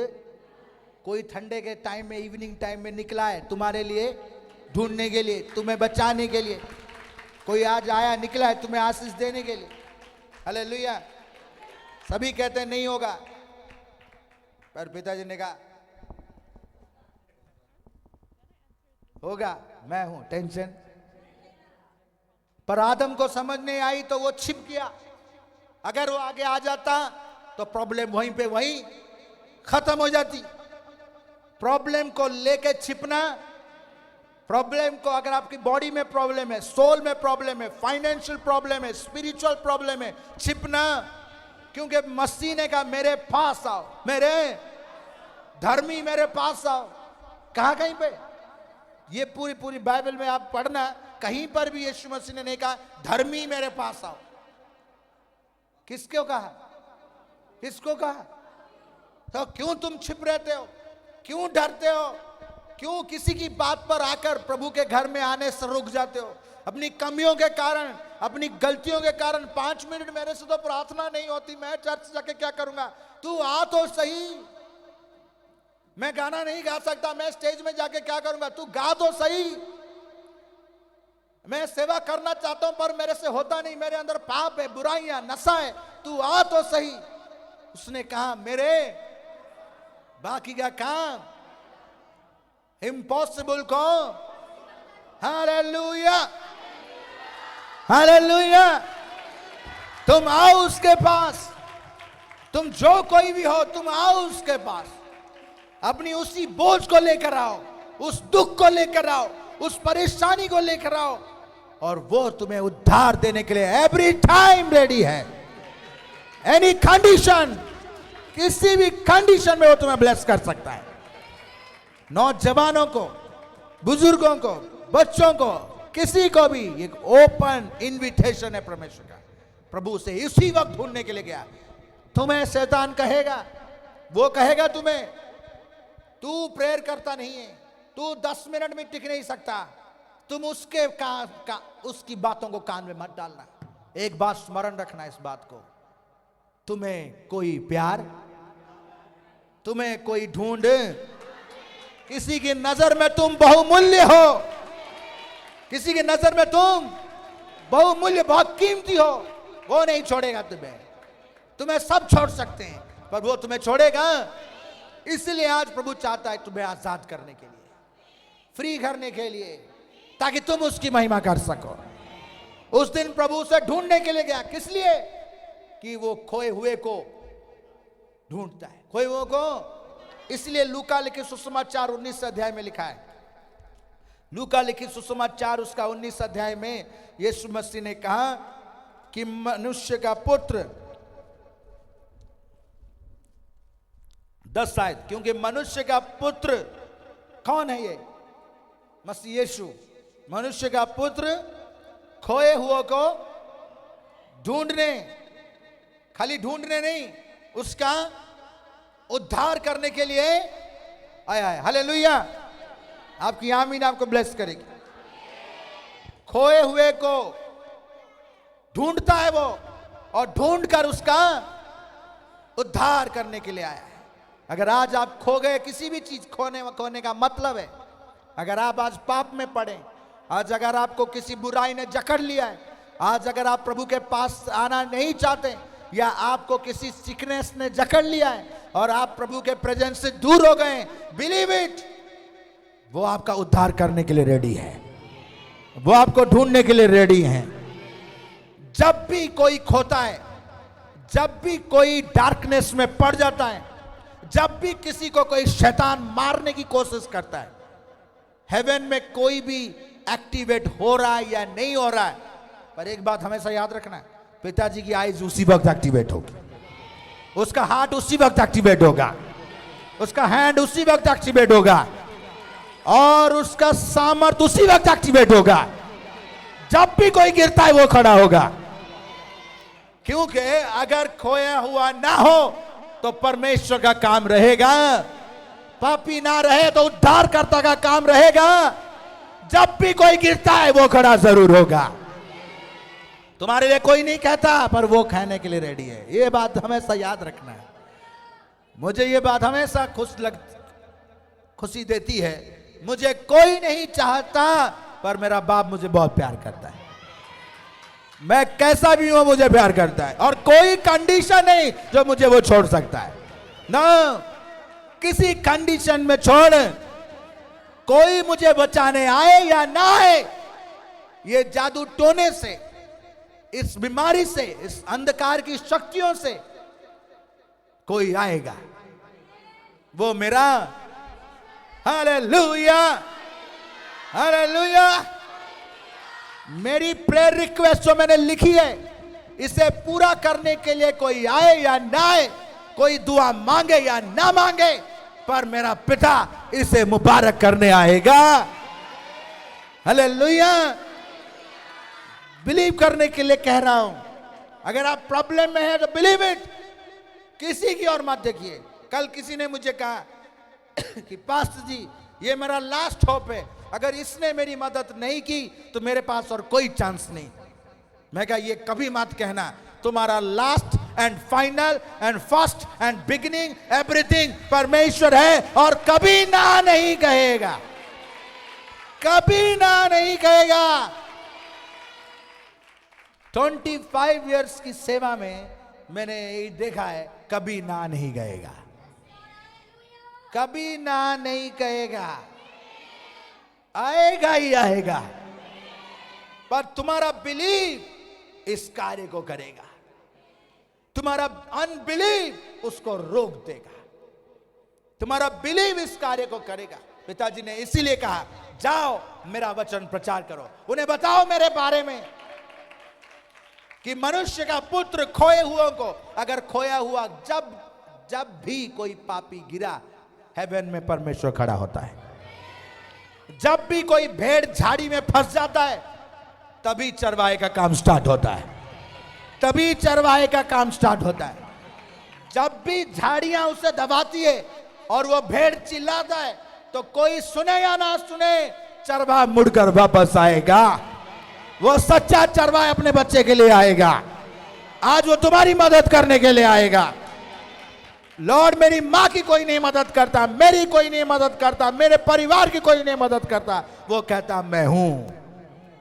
कोई ठंडे के टाइम में, इवनिंग टाइम में निकला है तुम्हारे लिए ढूंढने के लिए, तुम्हें बचाने के लिए। कोई आज आया निकला है तुम्हें आशीष देने के लिए। हालेलुया। सभी कहते हैं नहीं होगा, पर पिताजी ने कहा होगा, मैं हूं, टेंशन। पर आदम को समझ नहीं आई तो वो छिप गया। अगर वो आगे आ जाता तो प्रॉब्लम वहीं पे वहीं खत्म हो जाती। प्रॉब्लम को लेके छिपना, प्रॉब्लम को, अगर आपकी बॉडी में प्रॉब्लम है, सोल में प्रॉब्लम है, फाइनेंशियल प्रॉब्लम है, स्पिरिचुअल प्रॉब्लम है, छिपना। क्योंकि मसीह ने कहा मेरे पास आओ, मेरे धर्मी मेरे पास आओ। कहां? कहीं पे ये पूरी बाइबल में आप पढ़ना, कहीं पर भी यीशु मसीह ने नहीं कहा धर्मी मेरे पास आओ। किसको कहा? किसको कहा? तो क्यों तुम छिप रहते हो? क्यों डरते हो? क्यों किसी की बात पर आकर प्रभु के घर में आने से रुक जाते हो? अपनी कमियों के कारण, अपनी गलतियों के कारण 5 मिनट मेरे से तो प्रार्थना नहीं होती, मैं चर्च जाके क्या करूंगा? तू आ तो सही। मैं गाना नहीं गा सकता, मैं स्टेज में जाके क्या करूंगा? तू गा तो सही। मैं सेवा करना चाहता हूं पर मेरे से होता नहीं, मेरे अंदर पाप है, बुराइयां, नशा है, तू आ तो सही। उसने कहा मेरे बाकी का काम इम्पॉसिबल को। Hallelujah, hallelujah. तुम आओ उसके पास, तुम जो कोई भी हो, तुम आओ उसके पास। अपनी उसी बोझ को लेकर आओ, उस दुख को लेकर आओ, उस परेशानी को लेकर आओ, और वो तुम्हें उद्धार देने के लिए एवरी टाइम रेडी है। एनी कंडीशन, किसी भी कंडीशन में वो तुम्हें ब्लेस कर सकता है। नौजवानों को, बुजुर्गों को, बच्चों को, किसी को भी एक ओपन इनविटेशन है परमेश्वर का। प्रभु से इसी वक्त ढूंढने के लिए गया। तुम्हें शैतान कहेगा, वो कहेगा तुम्हें तू प्रेयर करता नहीं है, तू 10 मिनट में टिक नहीं सकता, तुम उसके उसकी बातों को कान में मत डालना। एक बात स्मरण रखना इस बात को, तुम्हें कोई प्यार, तुम्हें कोई ढूंढ, किसी की नजर में तुम बहुमूल्य हो, किसी की नजर में तुम बहुमूल्य, बहुत कीमती हो। वो नहीं छोड़ेगा तुम्हें। तुम्हें सब छोड़ सकते हैं पर वो तुम्हें छोड़ेगा। इसलिए आज प्रभु चाहता है तुम्हें आजाद करने के लिए, फ्री करने के लिए, ताकि तुम उसकी महिमा कर सको। उस दिन प्रभु से ढूंढने के लिए गया। किस लिए? कि वो खोए हुए को ढूंढता है, खोए हुए को। इसलिए लूका लिखित सुसमाचार 19 अध्याय में लिखा है, लूका लिखित सुसमाचार उसका 19 अध्याय में यीशु मसीह ने कहा कि मनुष्य का पुत्र 10 शायद, क्योंकि मनुष्य का पुत्र कौन है? ये मसीह यीशु, मनुष्य का पुत्र खोए हुए को ढूंढने, खाली ढूंढने नहीं, उसका उद्धार करने के लिए आया है। हालेलुया। आपकी आमीन आपको ब्लेस करेगी। खोए हुए को ढूंढता है वो, और ढूंढकर उसका उद्धार करने के लिए आया है। अगर आज आप खो गए, किसी भी चीज खोने का मतलब है, अगर आप आज पाप में पड़े, आज अगर आपको किसी बुराई ने जकड़ लिया है, आज अगर आप प्रभु के पास आना नहीं चाहते, या आपको किसी सिकनेस ने जकड़ लिया है और आप प्रभु के प्रेजेंस से दूर हो गए, बिलीव इट, वो आपका उद्धार करने के लिए रेडी है, वो आपको ढूंढने के लिए रेडी है। जब भी कोई खोता है, जब भी कोई डार्कनेस में पड़ जाता है, जब भी किसी को कोई शैतान मारने की कोशिश करता है, हेवन में कोई भी एक्टिवेट हो रहा है या नहीं हो रहा है, पर एक बात हमेशा याद रखना है, पिताजी की आईज उसी वक्त एक्टिवेट होगी, उसका हार्ट उसी वक्त एक्टिवेट होगा। उसका हैंड उसी वक्त एक्टिवेट होगा और उसका सामर्थ्य उसी वक्त एक्टिवेट होगा। जब भी कोई गिरता है वो खड़ा होगा, क्योंकि अगर खोया हुआ ना हो तो परमेश्वर का काम रहेगा, पापी ना रहे तो उद्धारकर्ता का काम रहेगा। जब भी कोई गिरता है वो खड़ा जरूर होगा। तुम्हारे लिए कोई नहीं कहता, पर वो कहने के लिए रेडी है। ये बात हमेशा याद रखना है। मुझे ये बात हमेशा खुशी देती है। मुझे कोई नहीं चाहता, पर मेरा बाप मुझे बहुत प्यार करता है। मैं कैसा भी हूं मुझे प्यार करता है, और कोई कंडीशन नहीं जो मुझे वो छोड़ सकता है ना। किसी कंडीशन में छोड़, कोई मुझे बचाने आए या ना आए, ये जादू टोने से, इस बीमारी से, इस अंधकार की शक्तियों से कोई आएगा, वो मेरा हालेलुया हालेलुया। मेरी प्रेयर रिक्वेस्ट जो मैंने लिखी है, इसे पूरा करने के लिए कोई आए या ना आए, कोई दुआ मांगे या ना मांगे, पर मेरा पिता इसे मुबारक करने आएगा। हालेलुया। बिलीव करने के लिए कह रहा हूं। अगर आप प्रॉब्लम में हैं तो बिलीव इट, किसी की और मत देखिए। कल किसी ने मुझे कहा कि पास्टर जी, ये मेरा लास्ट होप है, अगर इसने मेरी मदद नहीं की तो मेरे पास और कोई चांस नहीं। मैं कहा ये कभी मत कहना, तुम्हारा last and final and first and beginning everything परमेश्वर है, और कभी ना नहीं कहेगा, कभी ना नहीं कहेगा। 25 इयर्स की सेवा में मैंने यही देखा है, कभी ना नहीं कहेगा, कभी ना नहीं कहेगा, आएगा ही आएगा। पर तुम्हारा बिलीव इस कार्य को करेगा, तुम्हारा अनबिलीव उसको रोक देगा। तुम्हारा बिलीव इस कार्य को करेगा। पिताजी ने इसीलिए कहा, जाओ मेरा वचन प्रचार करो, उन्हें बताओ मेरे बारे में कि मनुष्य का पुत्र खोए हुओं को, अगर खोया हुआ जब भी कोई पापी गिरा, हेवन में परमेश्वर खड़ा होता है। जब भी कोई भेड़ झाड़ी में फंस जाता है, तभी चरवाहे का काम स्टार्ट होता है, तभी चरवाहे का काम स्टार्ट होता है। जब भी झाड़ियां उसे दबाती है और वो भेड़ चिल्लाता है, तो कोई सुने या ना सुने, चरवाहा मुड़कर वापस आएगा। वो सच्चा चरवाहा अपने बच्चे के लिए आएगा। आज वो तुम्हारी मदद करने के लिए आएगा। लॉर्ड, मेरी मां की कोई नहीं मदद करता, मेरी कोई नहीं मदद करता, मेरे परिवार की कोई नहीं मदद करता। वो कहता मैं हूं,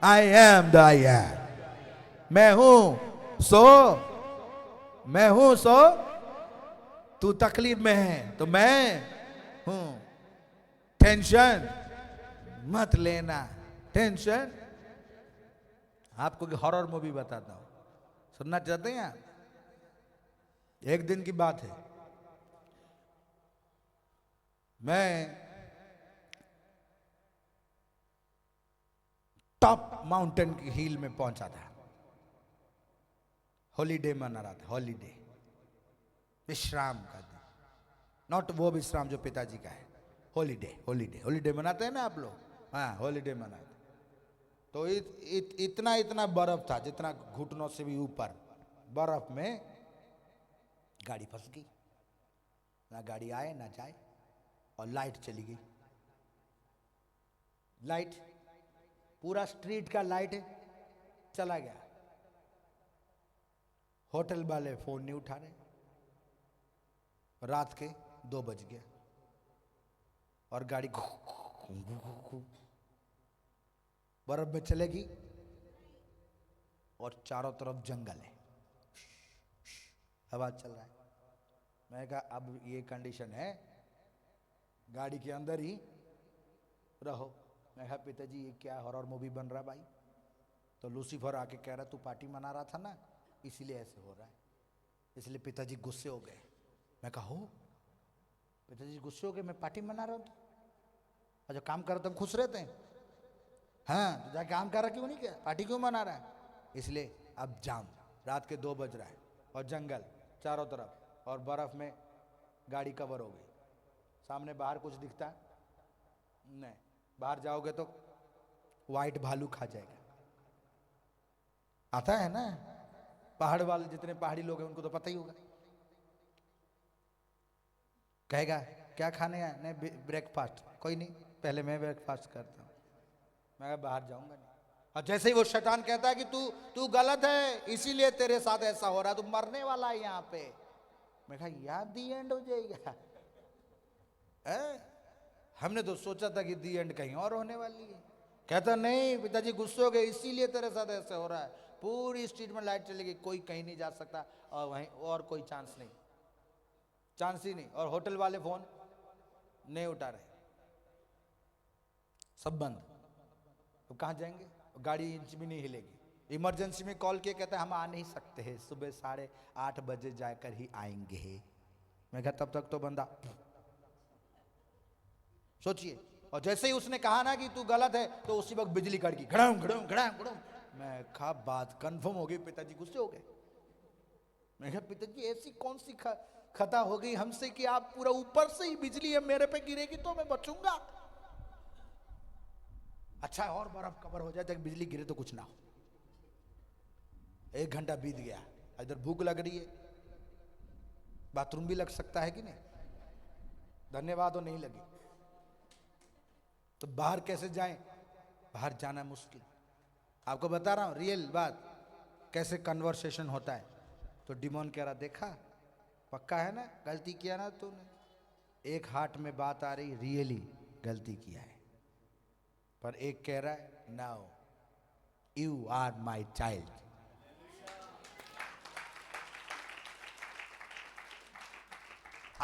I am the I am. मैं हूं सो तू तकलीफ में है तो मैं हूं। टेंशन मत लेना, टेंशन। आपको हॉरर मूवी बताता हूं, सुनना चाहते हैं आप? एक दिन की बात है, मैं टॉप माउंटेन की हिल में पहुंचा था। हॉलीडे मना रहा था, हॉलीडे, विश्राम का दिन। नॉट वो विश्राम जो पिताजी का है, हॉलीडे। हॉलीडे मनाते हैं ना आप लोग? हाँ, हॉलीडे मनाते। तो इतना बर्फ था, जितना घुटनों से भी ऊपर बर्फ में गाड़ी फंस गई। ना गाड़ी आए ना जाए, और लाइट चली गई। लाइट, पूरा स्ट्रीट का लाइट है, चला गया। होटल वाले फोन नहीं उठा रहे। रात के 2 बज गए और गाड़ी बर्फ में चलेगी और चारों तरफ जंगल है, हवा चल रहा है। मैं कहा अब ये कंडीशन है, गाड़ी के अंदर ही रहो। मैं कहा पिताजी ये क्या हॉरर मूवी बन रहा भाई? तो लूसीफर आके कह रहा तू पार्टी मना रहा था ना, इसीलिए ऐसे हो रहा है। इसलिए पिताजी गुस्से हो गए। मैं कहा हो पिताजी गुस्से हो गए, मैं पार्टी मना रहा हूँ तो? जो काम कर रहे तुम खुश रहते हैं? हाँ, तो जाके काम कर रहा क्यों नहीं, क्या पार्टी क्यों मना रहा है? इसलिए अब जाम, रात के 2 बज रहा है और जंगल चारों तरफ और बर्फ में गाड़ी कवर हो गई। सामने बाहर कुछ दिखता है? नहीं। बाहर जाओगे तो व्हाइट भालू खा जाएगा। आता है ना, पहाड़ वाले जितने पहाड़ी लोग हैं उनको तो पता ही होगा। कहेगा क्या खाने आए? नहीं ब्रेकफास्ट। कोई नहीं, पहले मैं ब्रेकफास्ट करता हूँ, मैं बाहर जाऊंगा नहीं। और जैसे ही वो शैतान कहता है कि तू गलत है, इसीलिए तेरे साथ ऐसा हो रहा है, तू मरने वाला है यहाँ पे, मैं कहा यार दी एंड हो जाएगा। हमने तो सोचा था कि दी एंड कहीं और होने वाली है। कहता नहीं पिताजी गुस्से हो गए, इसीलिए तेरे साथ ऐसा हो रहा है। पूरी स्ट्रीट में लाइट चलेगी, कोई कहीं नहीं जा सकता, और वहीं और कोई चांस नहीं, चांस ही नहीं। और होटल वाले फोन नहीं उठा रहे, सब बंद। तो कहाँ जाएंगे? गाड़ी इंच भी नहीं हिलेगी। इमरजेंसी में कॉल किया, कहता है हम आ नहीं सकते हैं, सुबह 8:30 बजे जाकर ही आएंगे। मैं कहा तब तक तो बंदा, सोचिए। और जैसे ही उसने कहा ना कि तू गलत है, तो उसी वक्त बिजली कड़की, घड़म घड़म घड़म घड़म। मैं कहा बात कंफर्म हो गई। पिताजी गुस्से हो गए। मैं कहा पिताजी ऐसी कौन सी खता हो गई हमसे कि आप पूरा ऊपर से ही बिजली है मेरे पे गिरेगी तो मैं बचूंगा? अच्छा और बर्फ कवर हो जाए, बिजली गिरे तो कुछ ना हो। 1 घंटा बीत गया, इधर भूख लग रही है, बाथरूम भी लग सकता है कि नहीं? धन्यवाद, हो नहीं लगी तो बाहर कैसे जाएं? बाहर जाना मुश्किल। आपको बता रहा हूं रियल बात, कैसे कन्वर्सेशन होता है। तो डिमोन कह रहा देखा, पक्का है ना, गलती किया ना तूने। एक हार्ट में बात आ रही, रियली गलती किया है, पर एक कह रहा है now you are my child.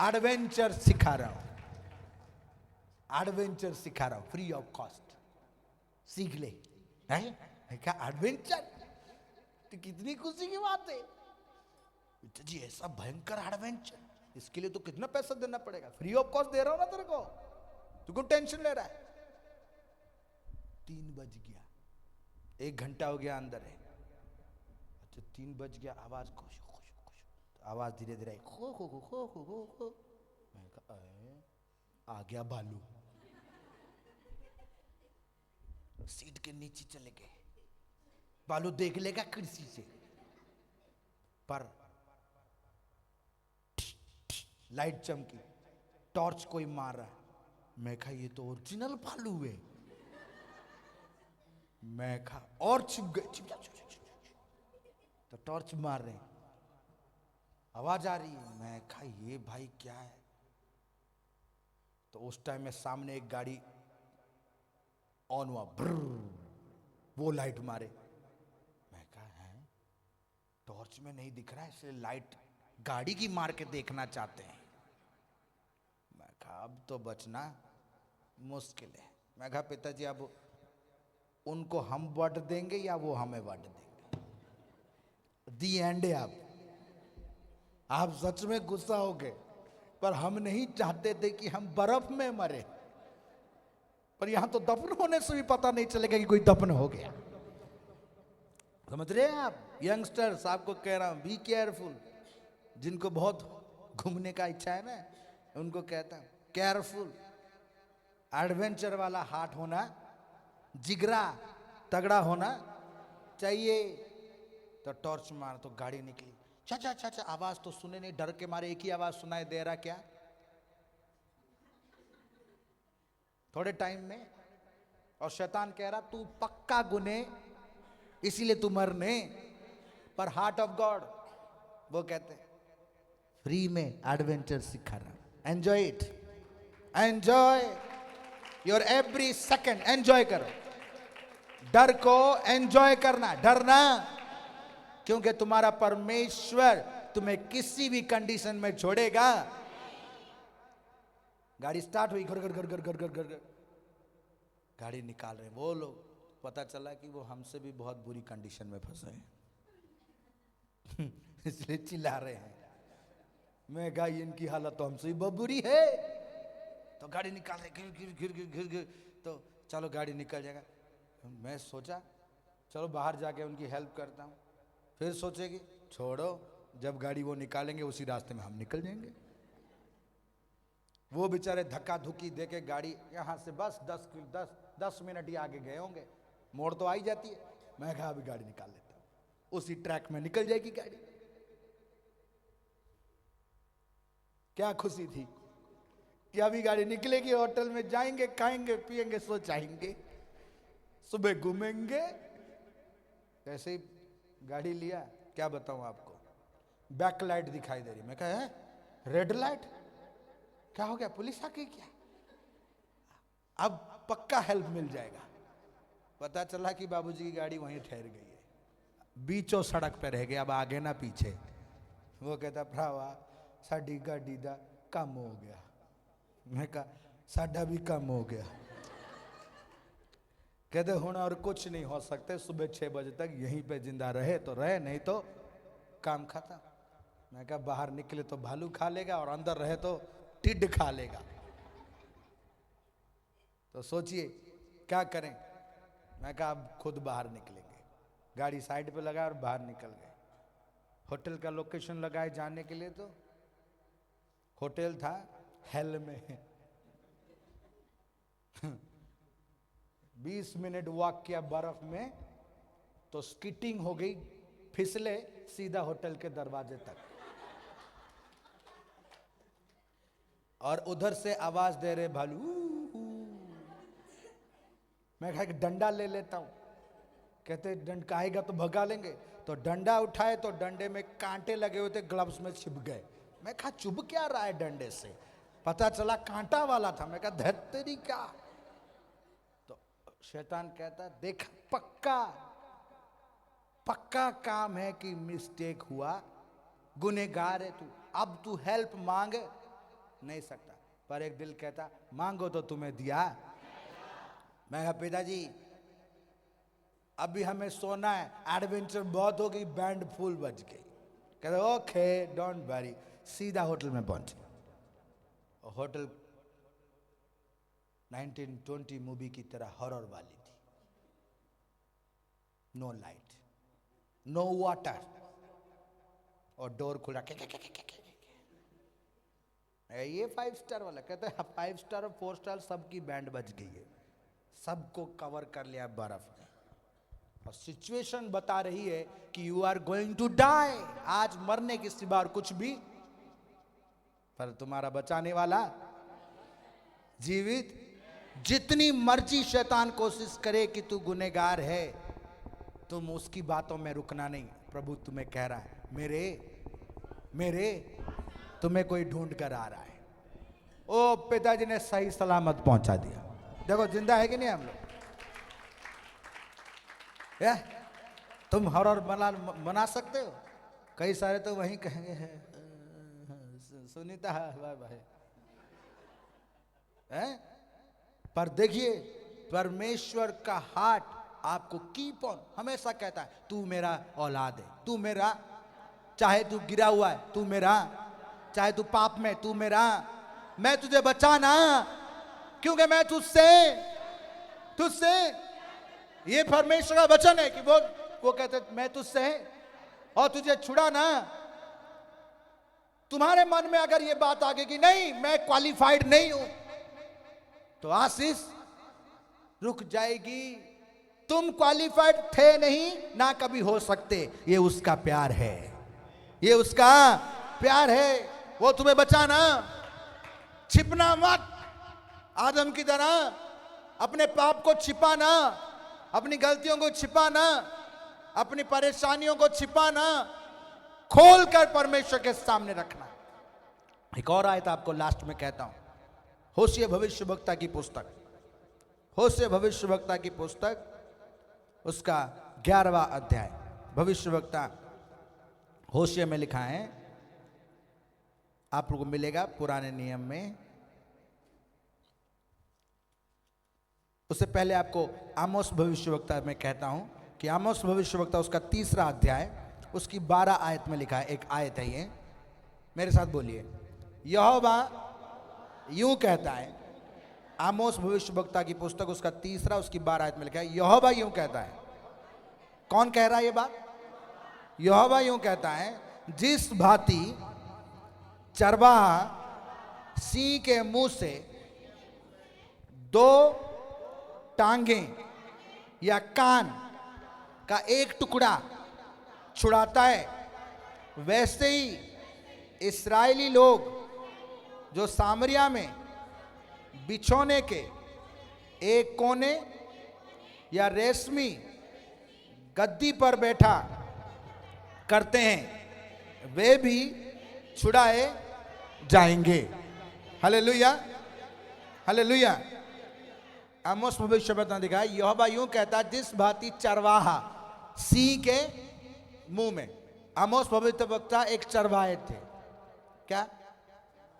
Adventure सिखा रहा हूं, एडवेंचर सिखा रहा हूं, फ्री ऑफ कॉस्ट, सीख ले। क्या एडवेंचर? तो कितनी खुशी की बात है जी, ऐसा भयंकर एडवेंचर, इसके लिए तो कितना पैसा देना पड़ेगा? फ्री ऑफ कॉस्ट दे रहा हूं ना तेरे को, तू क्यों टेंशन ले रहा है? 3 बज गया, 1 घंटा हो गया अंदर है। अच्छा 3 बज गया, आवाज खुश खुश खुश, आवाज धीरे धीरे खो खो खो खो खो खो खो। मैं कहा आ गया भालू। सीट के नीचे चले गए, भालू देख लेगा कुर्सी से, पर लाइट चमकी, टॉर्च कोई मार रहा। मैं कहा ये तो ओरिजिनल भालू है। मैं कहा और छिप गए, छिप जा, तो टॉर्च मार रहे, आवाज आ रही है। मैं कहा ये भाई क्या है? तो उस टाइम में सामने एक गाड़ी ऑन हुआ, वो लाइट मारे। मैं कहा है टॉर्च में नहीं दिख रहा है, इसलिए लाइट गाड़ी की मार के देखना चाहते हैं। मैं कहा अब तो बचना मुश्किल है। मैं कहा पिताजी अब उनको हम वट देंगे या वो हमें वट देंगे? दी एंड है। आप सच में गुस्सा हो गए, पर हम नहीं चाहते थे कि हम बर्फ में मरे, पर यहां तो दफन होने से भी पता नहीं चलेगा कि कोई दफन हो गया। समझ रहे हैं आप यंगस्टर्स? आपको कह रहा हूं बी केयरफुल। जिनको बहुत घूमने का इच्छा है ना, उनको कहता हूं केयरफुल। एडवेंचर वाला हार्ट होना, जिगरा तगड़ा होना चाहिए। तो टॉर्च मार, तो गाड़ी निकली, चाचा चाचा, आवाज तो सुने नहीं, डर के मारे एक ही आवाज सुनाई दे रहा, क्या? थोड़े टाइम में। और शैतान कह रहा तू पक्का गुने, इसीलिए तू मरने। पर हार्ट ऑफ गॉड वो कहते हैं फ्री में एडवेंचर सिखा रहा, enjoy it, enjoy your every second, enjoy करो। डर को एंजॉय करना, डरना, क्योंकि तुम्हारा परमेश्वर तुम्हें किसी भी कंडीशन में छोड़ेगा। गाड़ी स्टार्ट हुई, घर घर घर घर घर घर घर घर, गाड़ी निकाल रहे वो लोग। पता चला कि वो हमसे भी बहुत बुरी कंडीशन में फंसे हैं इसलिए चिल्ला रहे हैं। मैं कहा इनकी हालत तो हमसे भी बहुत बुरी है। तो गाड़ी निकाल रहे, घिर घिर घिर घिर घिर घिर, तो चलो गाड़ी निकल जाएगा। मैं सोचा चलो बाहर जाके उनकी हेल्प करता हूँ। फिर सोचेगी छोड़ो, जब गाड़ी वो निकालेंगे उसी रास्ते में हम निकल जाएंगे। वो बेचारे धक्का धुक्की दे के गाड़ी यहाँ से बस 10 मिनट ही आगे गए होंगे, मोड़ तो आई जाती है। मैं कहा अभी गाड़ी निकाल लेता हूँ, उसी ट्रैक में निकल जाएगी गाड़ी। क्या खुशी थी कि अभी गाड़ी निकलेगी, होटल में जाएंगे, खाएंगे पिएंगे, सो जाएंगे, सुबह घूमेंगे। ऐसे ही गाड़ी लिया, क्या बताऊं आपको, बैक लाइट दिखाई दे रही। मैं कहा है रेड लाइट, क्या हो गया, पुलिस आ गई क्या? अब पक्का हेल्प मिल जाएगा। पता चला कि बाबूजी की गाड़ी वहीं ठहर गई है, बीचों सड़क पे रह गया, अब आगे ना पीछे। वो कहता भरावा साडी गाड़ी दा कम हो गया। मैं कहा साडा भी कम हो गया। कहते हुण और कुछ नहीं हो सकते, सुबह 6 बजे तक यहीं पे जिंदा रहे तो रहे, नहीं तो काम खत्म। मैं कहा बाहर निकले तो भालू खा लेगा और अंदर रहे तो टिड्ड खा लेगा। तो सोचिए क्या करें। मैं कहा अब खुद बाहर निकलेंगे। गाड़ी साइड पे लगा और बाहर निकल गए। होटल का लोकेशन लगाए जाने के लिए, तो होटल था हेल में। 20 मिनट वॉक किया बर्फ में तो स्कीटिंग हो गई, फिसले सीधा होटल के दरवाजे तक। और उधर से आवाज दे रहे भालू। मैं कहा कि डंडा ले लेता हूं। कहते डंड आएगा तो भगा लेंगे। तो डंडा उठाए तो डंडे में कांटे लगे हुए थे, ग्लव्स में छिप गए। मैं कहा चुभ क्या रहा है डंडे से? पता चला कांटा वाला था। मैं कहा धरती का। तो शैतान कहता देख पक्का पक्का काम है कि मिस्टेक हुआ, गुनहगार है तू, अब तू हेल्प मांग नहीं सकता। पर एक दिल कहता मांगो तो तुम्हें दिया। मैं कहा पिताजी अभी हमें सोना है, एडवेंचर बहुत हो गई, बैंड फुल बज गई। कहते ओके डोंट वरी। सीधा होटल में पहुंचे। होटल 1920 मूवी की तरह हॉरर वाली थी। नो लाइट, नो वाटर, और डोर खुला। ये 5 स्टार वाला। कहते हैं 5 स्टार और 4 स्टार सबकी बैंड बज गई है, सबको कवर कर लिया बर्फ ने। और सिचुएशन बता रही है कि you are going to die, आज मरने के सिवा और कुछ भी, पर तुम्हारा बचाने वाला जीवित। जितनी मर्जी शैतान कोशिश करे कि तू गुनहगार है, तुम उसकी बातों में रुकना नहीं। प्रभु तुम्हें कह रहा है मेरे तुम्हें कोई ढूंढ कर आ रहा है। ओ पिताजी ने सही सलामत पहुंचा दिया। देखो जिंदा है कि नहीं हम लोग? तुम हॉरर बना सकते हो। कई सारे तो वहीं कहेंगे सुनीता भाई है। पर देखिए परमेश्वर का हार्ट आपको कीप ऑन हमेशा कहता है तू मेरा औलाद है, तू मेरा, चाहे तू गिरा हुआ है तू मेरा, चाहे तू पाप में तू मेरा, मैं तुझे बचाना क्योंकि मैं तुझसे ये परमेश्वर का वचन है कि वो कहते मैं तुझसे और तुझे छुड़ाना। तुम्हारे मन में अगर ये बात आ गई कि नहीं मैं क्वालिफाइड नहीं हूं, तो आशीष रुक जाएगी। तुम क्वालिफाइड थे नहीं, ना कभी हो सकते। ये उसका प्यार है, ये उसका प्यार है। वो तुम्हें बचाना। छिपना मत आदम की तरह, अपने पाप को छिपाना, अपनी गलतियों को छिपाना, अपनी परेशानियों को छिपाना, खोलकर परमेश्वर के सामने रखना। एक और आयत आपको लास्ट में कहता हूं, होशिया भविष्यवक्ता की पुस्तक, होशिया भविष्यवक्ता की पुस्तक उसका 11वां अध्याय। भविष्यवक्ता होशिया में लिखा है, आप लोगों को मिलेगा पुराने नियम में। उससे पहले आपको आमोस भविष्यवक्ता में कहता हूं कि आमोस भविष्यवक्ता उसका 3रा अध्याय उसकी 12 आयत में लिखा है। एक आयत है ये, मेरे साथ बोलिए, यहोवा यूं कहता है। आमोस भविष्यवक्ता की पुस्तक उसका 3रा उसकी 12 आयत में लिखा है, यहोवा यूं कहता है। कौन कह रहा है ये बात? यहोवा यूं कहता है, जिस भांति चरवाहा सिंह के मुंह से दो टांगे या कान का एक टुकड़ा छुड़ाता है, वैसे ही इस्राएली लोग जो सामरिया में बिछोने के एक कोने या रेशमी गद्दी पर बैठा करते हैं, वे भी छुड़ाए जाएंगे। Hallelujah, hallelujah. आमोस भविष्यवक्ता ने दिखा, यहोवा यूं कहता, जिस भांति चरवाहा सिंह के मुंह में। आमोस भविष्यवक्ता एक चरवाहे थे। क्या?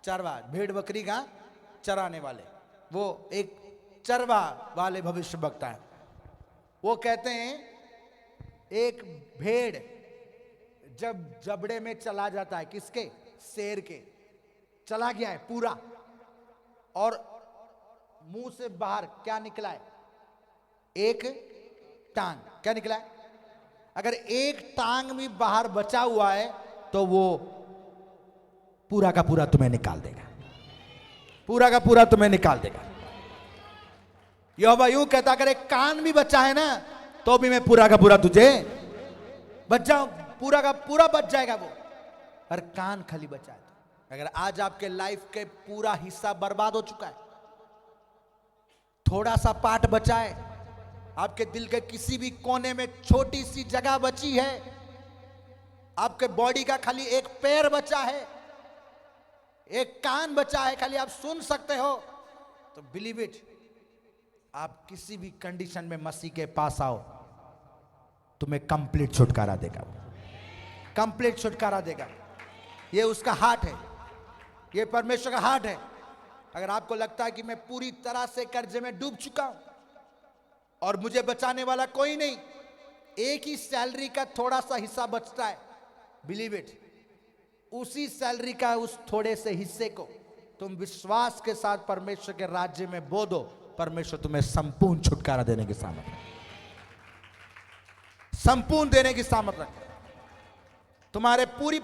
चरवाहा, भेड़ बकरी का चराने वाले, वो एक चरवा वाले भविष्यवक्ता है। वो कहते हैं एक भेड़ जब जबड़े में चला जाता है, किसके? शेर के, चला गया है पूरा, और मुंह से बाहर क्या निकला है? एक टांग। क्या निकला है? अगर एक टांग भी बाहर बचा हुआ है तो वो पूरा का पूरा तुम्हें निकाल देगा, पूरा का पूरा तुम्हें निकाल देगा। यहोवा यूं कहता, अगर एक कान भी बचा है ना तो भी मैं पूरा का पूरा तुझे बच जाऊं, पूरा का पूरा बच जाएगा वो। अगर कान खाली बचा है तो। अगर आज आपके लाइफ के पूरा हिस्सा बर्बाद हो चुका है, थोड़ा सा पार्ट बचा है, आपके दिल के किसी भी कोने में छोटी सी जगह बची है, आपके बॉडी का खाली एक पैर बचा है, एक कान बचा है, खाली आप सुन सकते हो, तो बिलीव इट, आप किसी भी कंडीशन में मसीह के पास आओ, तुम्हें कंप्लीट छुटकारा देगा, कंप्लीट छुटकारा देगा। ये उसका हार्ट है, ये परमेश्वर का हार्ट है। अगर आपको लगता है कि मैं पूरी तरह से कर्जे में डूब चुका हूं और मुझे बचाने वाला कोई नहीं, एक ही सैलरी का थोड़ा सा हिस्सा बचता है, बिलीव इट, उसी सैलरी का उस थोड़े से हिस्से को तुम विश्वास के साथ परमेश्वर के राज्य में बो दो, परमेश्वर तुम्हें संपूर्ण छुटकारा देने की सामर्थ्य, संपूर्ण देने की सामर्थ्य रखता है। तुम्हारे पूरी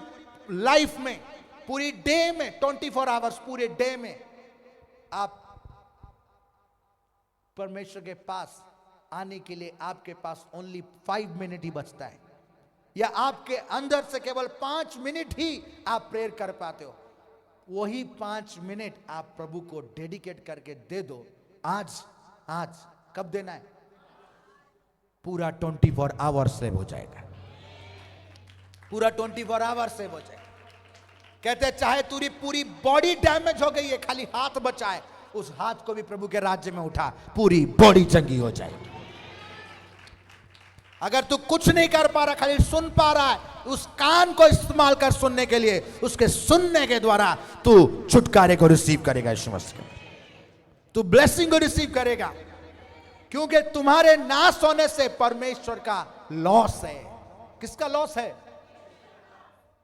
लाइफ में, पूरी डे में, 24 आवर्स पूरे डे में आप परमेश्वर के पास आने के लिए आपके पास ओनली 5 मिनट ही बचता है, या आपके अंदर से केवल 5 मिनट ही आप प्रेयर कर पाते हो। वही 5 मिनट आप प्रभु को डेडिकेट करके दे दो। आज कब देना है? पूरा 24 आवर सेव हो जाएगा, पूरा 24 आवर सेव हो जाएगा। कहते हैं चाहे तेरी पूरी बॉडी डैमेज हो गई है, खाली हाथ बचा है, उस हाथ को भी प्रभु के राज्य में उठा, पूरी बॉडी चंगी हो जाएगी। अगर तू कुछ नहीं कर पा रहा, खाली सुन पा रहा है, उस कान को इस्तेमाल कर सुनने के लिए, उसके सुनने के द्वारा तू छुटकारे को रिसीव करेगा। यीशु मसीह, तू ब्लेसिंग को रिसीव करेगा, क्योंकि तुम्हारे नाश होने से परमेश्वर का लॉस है। किसका लॉस है?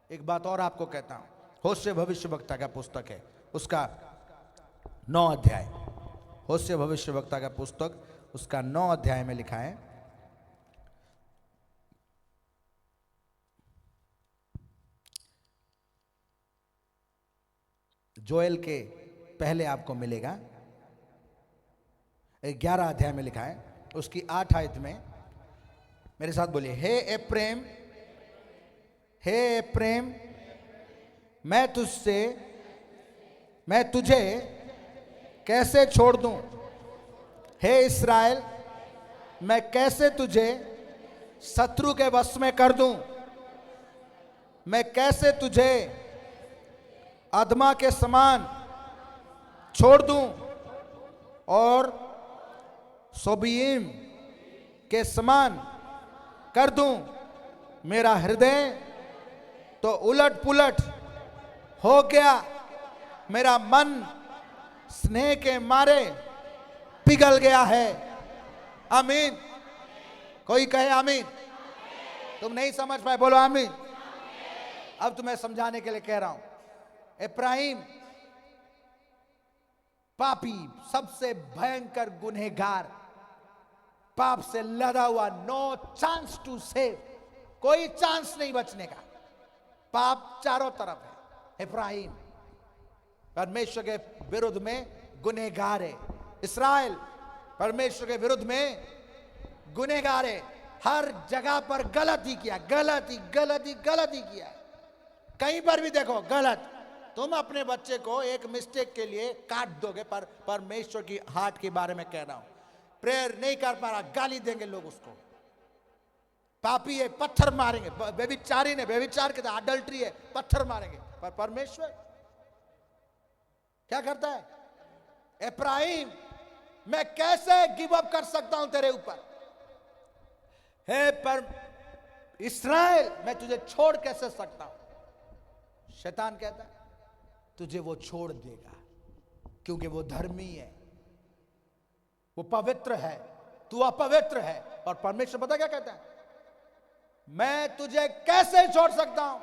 एक बात और आपको कहता हूं, होशे भविष्यवक्ता का पुस्तक है, उसका 9 अध्याय, होशे भविष्यवक्ता का पुस्तक उसका 9 अध्याय में लिखा है, जोएल के पहले आपको मिलेगा, 11 अध्याय में लिखा है, उसकी 8 आयत में, मेरे साथ बोलिए, हे एप्रेम, हे एप्रेम, मैं तुझे कैसे छोड़ दूं? हे इस्राएल, मैं कैसे तुझे शत्रु के वश में कर दूं? मैं कैसे तुझे अधमा के समान छोड़ दूं और सोबीम के समान कर दूं? मेरा हृदय तो उलट पुलट हो गया, मेरा मन स्नेह के मारे पिघल गया है। आमीन। कोई कहे आमीन। तुम नहीं समझ पाए, बोलो आमीन। अब तुम्हें समझाने के लिए कह रहा हूं, इब्राहिम पापी, सबसे भयंकर गुनहगार, पाप से लदा हुआ, नो चांस टू सेव, कोई चांस नहीं बचने का, पाप चारों तरफ है। इब्राहिम परमेश्वर के विरुद्ध में गुनहगार है। इस्राएल परमेश्वर के विरुद्ध में गुनहगार है। हर जगह पर गलती किया, गलती किया। कहीं पर भी देखो गलत। तुम अपने बच्चे को एक मिस्टेक के लिए काट दोगे, पर परमेश्वर की हार्ट के बारे में कह रहा हूं, प्रेयर नहीं कर पा रहा, गाली देंगे लोग उसको, पापी है, पत्थर मारेंगे, व्यभिचारी ने व्यभिचार के अडल्ट्री है, पत्थर मारेंगे। पर परमेश्वर क्या करता है? इब्राहिम, मैं कैसे गिव अप कर सकता हूं तेरे ऊपर? हे पर इस्राएल, मैं तुझे छोड़ कैसे सकता हूं? शैतान कहता है तुझे वो छोड़ देगा, क्योंकि वो धर्मी है, वो पवित्र है, तू अपवित्र है। और परमेश्वर पता क्या कहता है? मैं तुझे कैसे छोड़ सकता हूं?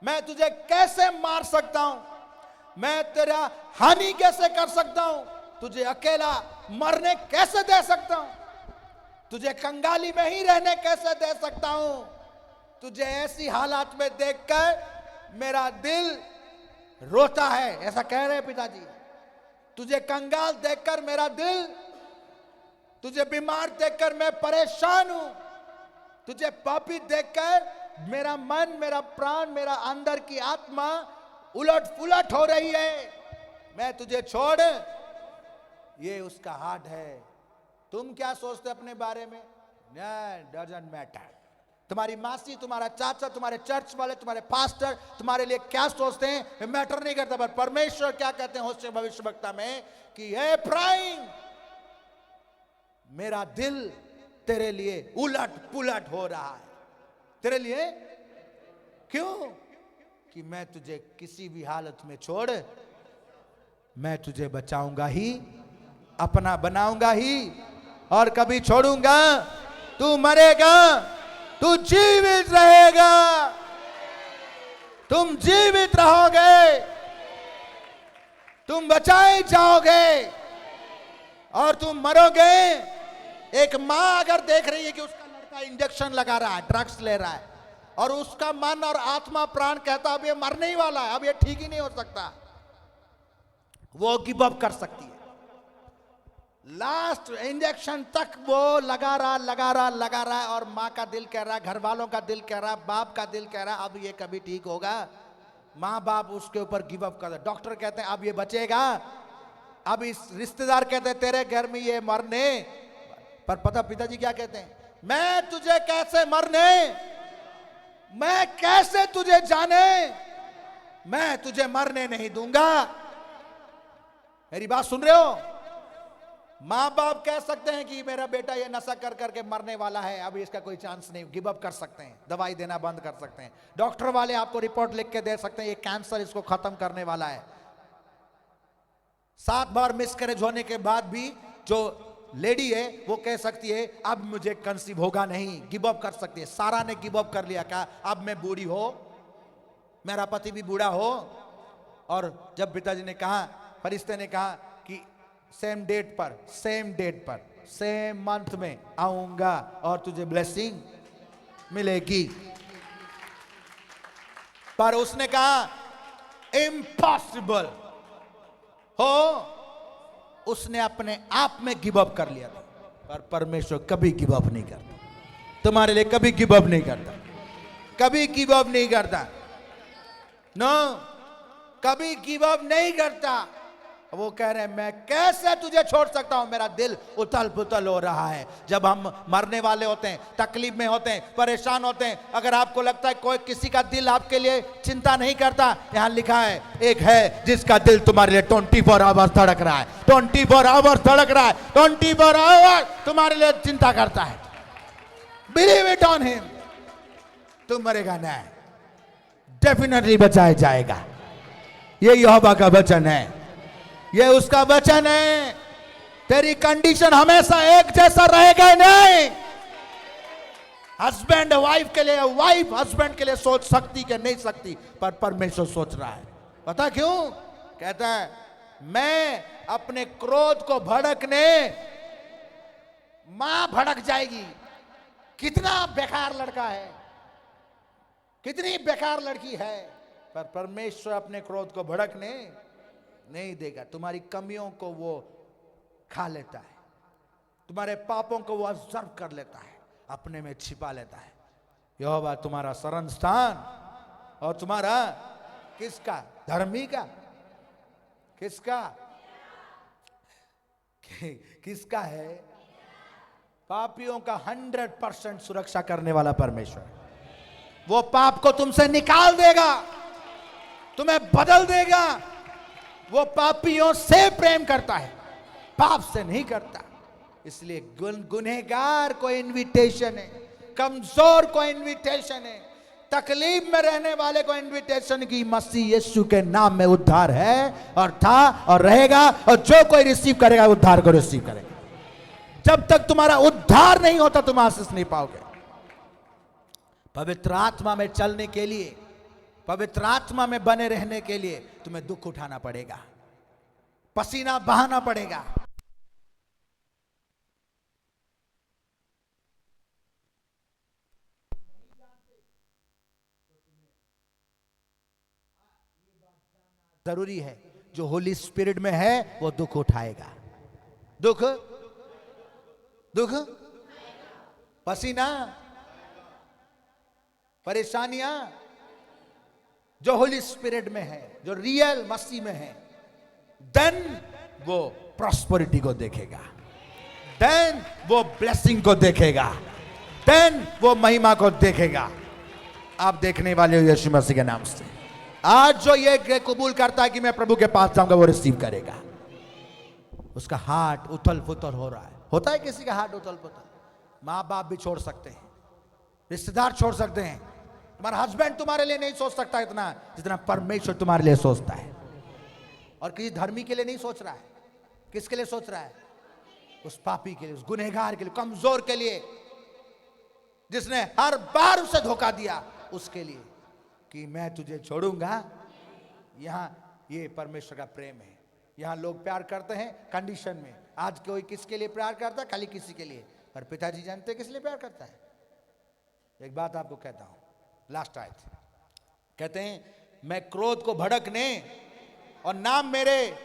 मैं तुझे कैसे मार सकता हूं? मैं तेरा हानि कैसे कर सकता हूं? तुझे अकेला मरने कैसे दे सकता हूं? तुझे कंगाली में ही रहने कैसे दे सकता हूं? तुझे ऐसी हालात में देखकर मेरा दिल रोता है, ऐसा कह रहे हैं पिताजी। तुझे कंगाल देखकर मेरा दिल, तुझे बीमार देखकर मैं परेशान हूं, तुझे पापी देखकर मेरा मन, मेरा प्राण, मेरा अंदर की आत्मा उलट पुलट हो रही है। मैं तुझे छोड़, ये उसका हार्ट है। तुम क्या सोचते अपने बारे में? Doesn't matter. तुम्हारी मासी, तुम्हारा चाचा, तुम्हारे चर्च वाले, तुम्हारे पास्टर तुम्हारे लिए क्या सोचते हैं, मैटर नहीं करता। पर परमेश्वर क्या कहते हैं होशे भविष्यवक्ता में कि हे इब्राहिम, मेरा दिल तेरे लिए उलट पुलट हो रहा है। तेरे लिए क्यों? कि मैं तुझे किसी भी हालत में छोड़, मैं तुझे बचाऊंगा ही, अपना बनाऊंगा ही, और कभी छोड़ूंगा? तू मरेगा, तू जीवित रहेगा, तुम जीवित रहोगे, तुम बचाए जाओगे और तुम मरोगे। एक मां अगर देख रही है कि उसका लड़का इंजेक्शन लगा रहा है, ड्रग्स ले रहा है, और उसका मन और आत्मा प्राण कहता अब ये मरने ही वाला है, अब ये ठीक ही नहीं हो सकता, वो गिव अप कर सकती है। लास्ट इंजेक्शन तक वो लगा रहा है, और माँ का दिल कह रहा है, घर वालों का दिल कह रहा है, बाप का दिल कह रहा है अब ये कभी ठीक होगा। माँ बाप उसके ऊपर गिव अप कर रहे, डॉक्टर कहते हैं अब ये बचेगा, अब इस रिश्तेदार कहते हैं तेरे घर में ये मरने। पर पता पिताजी क्या कहते हैं? मैं तुझे कैसे मरने, मैं कैसे तुझे जाने, मैं तुझे मरने नहीं दूंगा। मेरी बात सुन रहे हो? माँ बाप कह सकते हैं कि मेरा बेटा ये नशा कर करके मरने वाला है, अभी इसका कोई चांस नहीं, गिव अप कर सकते हैं, दवाई देना बंद कर सकते हैं। डॉक्टर वाले आपको रिपोर्ट लिख के दे सकते हैं ये कैंसर इसको खत्म करने वाला है। 7 बार मिसकैरेज होने के बाद भी जो लेडी है वो कह सकती है अब मुझे कंसीव होगा नहीं, गिव अप कर सकती है। सारा ने गिव अप कर लिया, कहा अब मैं बूढ़ी हो, मेरा पति भी बूढ़ा हो। और जब पिताजी ने कहा, फरिश्ते ने कहा कि सेम डेट पर, सेम मंथ में आऊंगा और तुझे ब्लेसिंग मिलेगी, पर उसने कहा इम्पॉसिबल हो, उसने अपने आप में गिव अप कर लिया था। पर परमेश्वर कभी गिव अप नहीं करता, तुम्हारे लिए कभी गिव अप नहीं करता, कभी गिव अप नहीं करता, नो, कभी गिव अप नहीं करता। वो कह रहे हैं मैं कैसे तुझे छोड़ सकता हूं, मेरा दिल उथल पुथल हो रहा है। जब हम मरने वाले होते हैं, तकलीफ में होते हैं, परेशान होते हैं, अगर आपको लगता है कोई किसी का दिल आपके लिए चिंता नहीं करता, यहां लिखा है एक है जिसका दिल तुम्हारे लिए 24 आवर्स धड़क रहा है, 24 आवर्स धड़क रहा है, 24 आवर्स तुम्हारे लिए चिंता करता है। Believe it on him. तुम मरेगा नहीं, डेफिनेटली बचाया जाएगा। ये यहोवा का वचन है, ये उसका वचन है। तेरी कंडीशन हमेशा एक जैसा रहेगा नहीं। हस्बैंड वाइफ के लिए, वाइफ हस्बैंड के लिए सोच सकती कि नहीं सकती, पर परमेश्वर सोच रहा है। पता क्यों? कहता है मैं अपने क्रोध को भड़कने, मां भड़क जाएगी। कितना बेकार लड़का है, कितनी बेकार लड़की है, पर परमेश्वर अपने क्रोध को भड़कने नहीं देगा। तुम्हारी कमियों को वो खा लेता है, तुम्हारे पापों को वो ऑब्जर्व कर लेता है, अपने में छिपा लेता है। यहोवा तुम्हारा शरण स्थान और तुम्हारा किसका? धर्मी का। किसका? किसका है? पापियों का 100% सुरक्षा करने वाला परमेश्वर। वो पाप को तुमसे निकाल देगा, तुम्हें बदल देगा। वो पापियों से प्रेम करता है, पाप से नहीं करता। इसलिए गुनहगार को इनविटेशन है, कमजोर को इनविटेशन है, तकलीफ में रहने वाले को इनविटेशन की मसीह यीशु के नाम में उद्धार है और था और रहेगा। और जो कोई रिसीव करेगा उद्धार को रिसीव करेगा। जब तक तुम्हारा उद्धार नहीं होता तुम आशीष नहीं पाओगे। पवित्र आत्मा में चलने के लिए, पवित्र आत्मा में बने रहने के लिए तुम्हें दुख उठाना पड़ेगा, पसीना बहाना पड़ेगा। जरूरी है, जो होली स्पिरिट में है वो दुख उठाएगा। दुख, दुख, पसीना, परेशानियां, जो होली स्पिरिट में है, जो रियल मसीह में है, देन वो प्रॉस्पेरिटी को देखेगा, देन वो ब्लेसिंग को देखेगा, देन वो महिमा को देखेगा। आप देखने वाले हो यीशु मसीह के नाम से। आज जो ये कबूल करता है कि मैं प्रभु के पास जाऊंगा, वो रिसीव करेगा। उसका हार्ट उथल पुथल हो रहा है। होता है किसी का हार्ट उथल पुथल? माँ बाप भी छोड़ सकते हैं, रिश्तेदार छोड़ सकते हैं, तुम्हारा हस्बैंड तुम्हारे लिए नहीं सोच सकता इतना जितना परमेश्वर तुम्हारे लिए सोचता है। और किसी धर्मी के लिए नहीं सोच रहा है। किसके लिए सोच रहा है? उस पापी के लिए, उस गुनहगार के लिए, कमजोर के लिए, जिसने हर बार उसे धोखा दिया, उसके लिए कि मैं तुझे छोड़ूंगा। यहां ये परमेश्वर का प्रेम है। यहां लोग प्यार करते हैं कंडीशन में। आज कोई किसके लिए प्यार करता है? खाली किसी के लिए। पर पिताजी जानते हैं किस लिए प्यार करता है। एक बात आपको कहता हूं, लास्ट आयत कहते हैं, मैं क्रोध को भड़कने और नाम मेरे,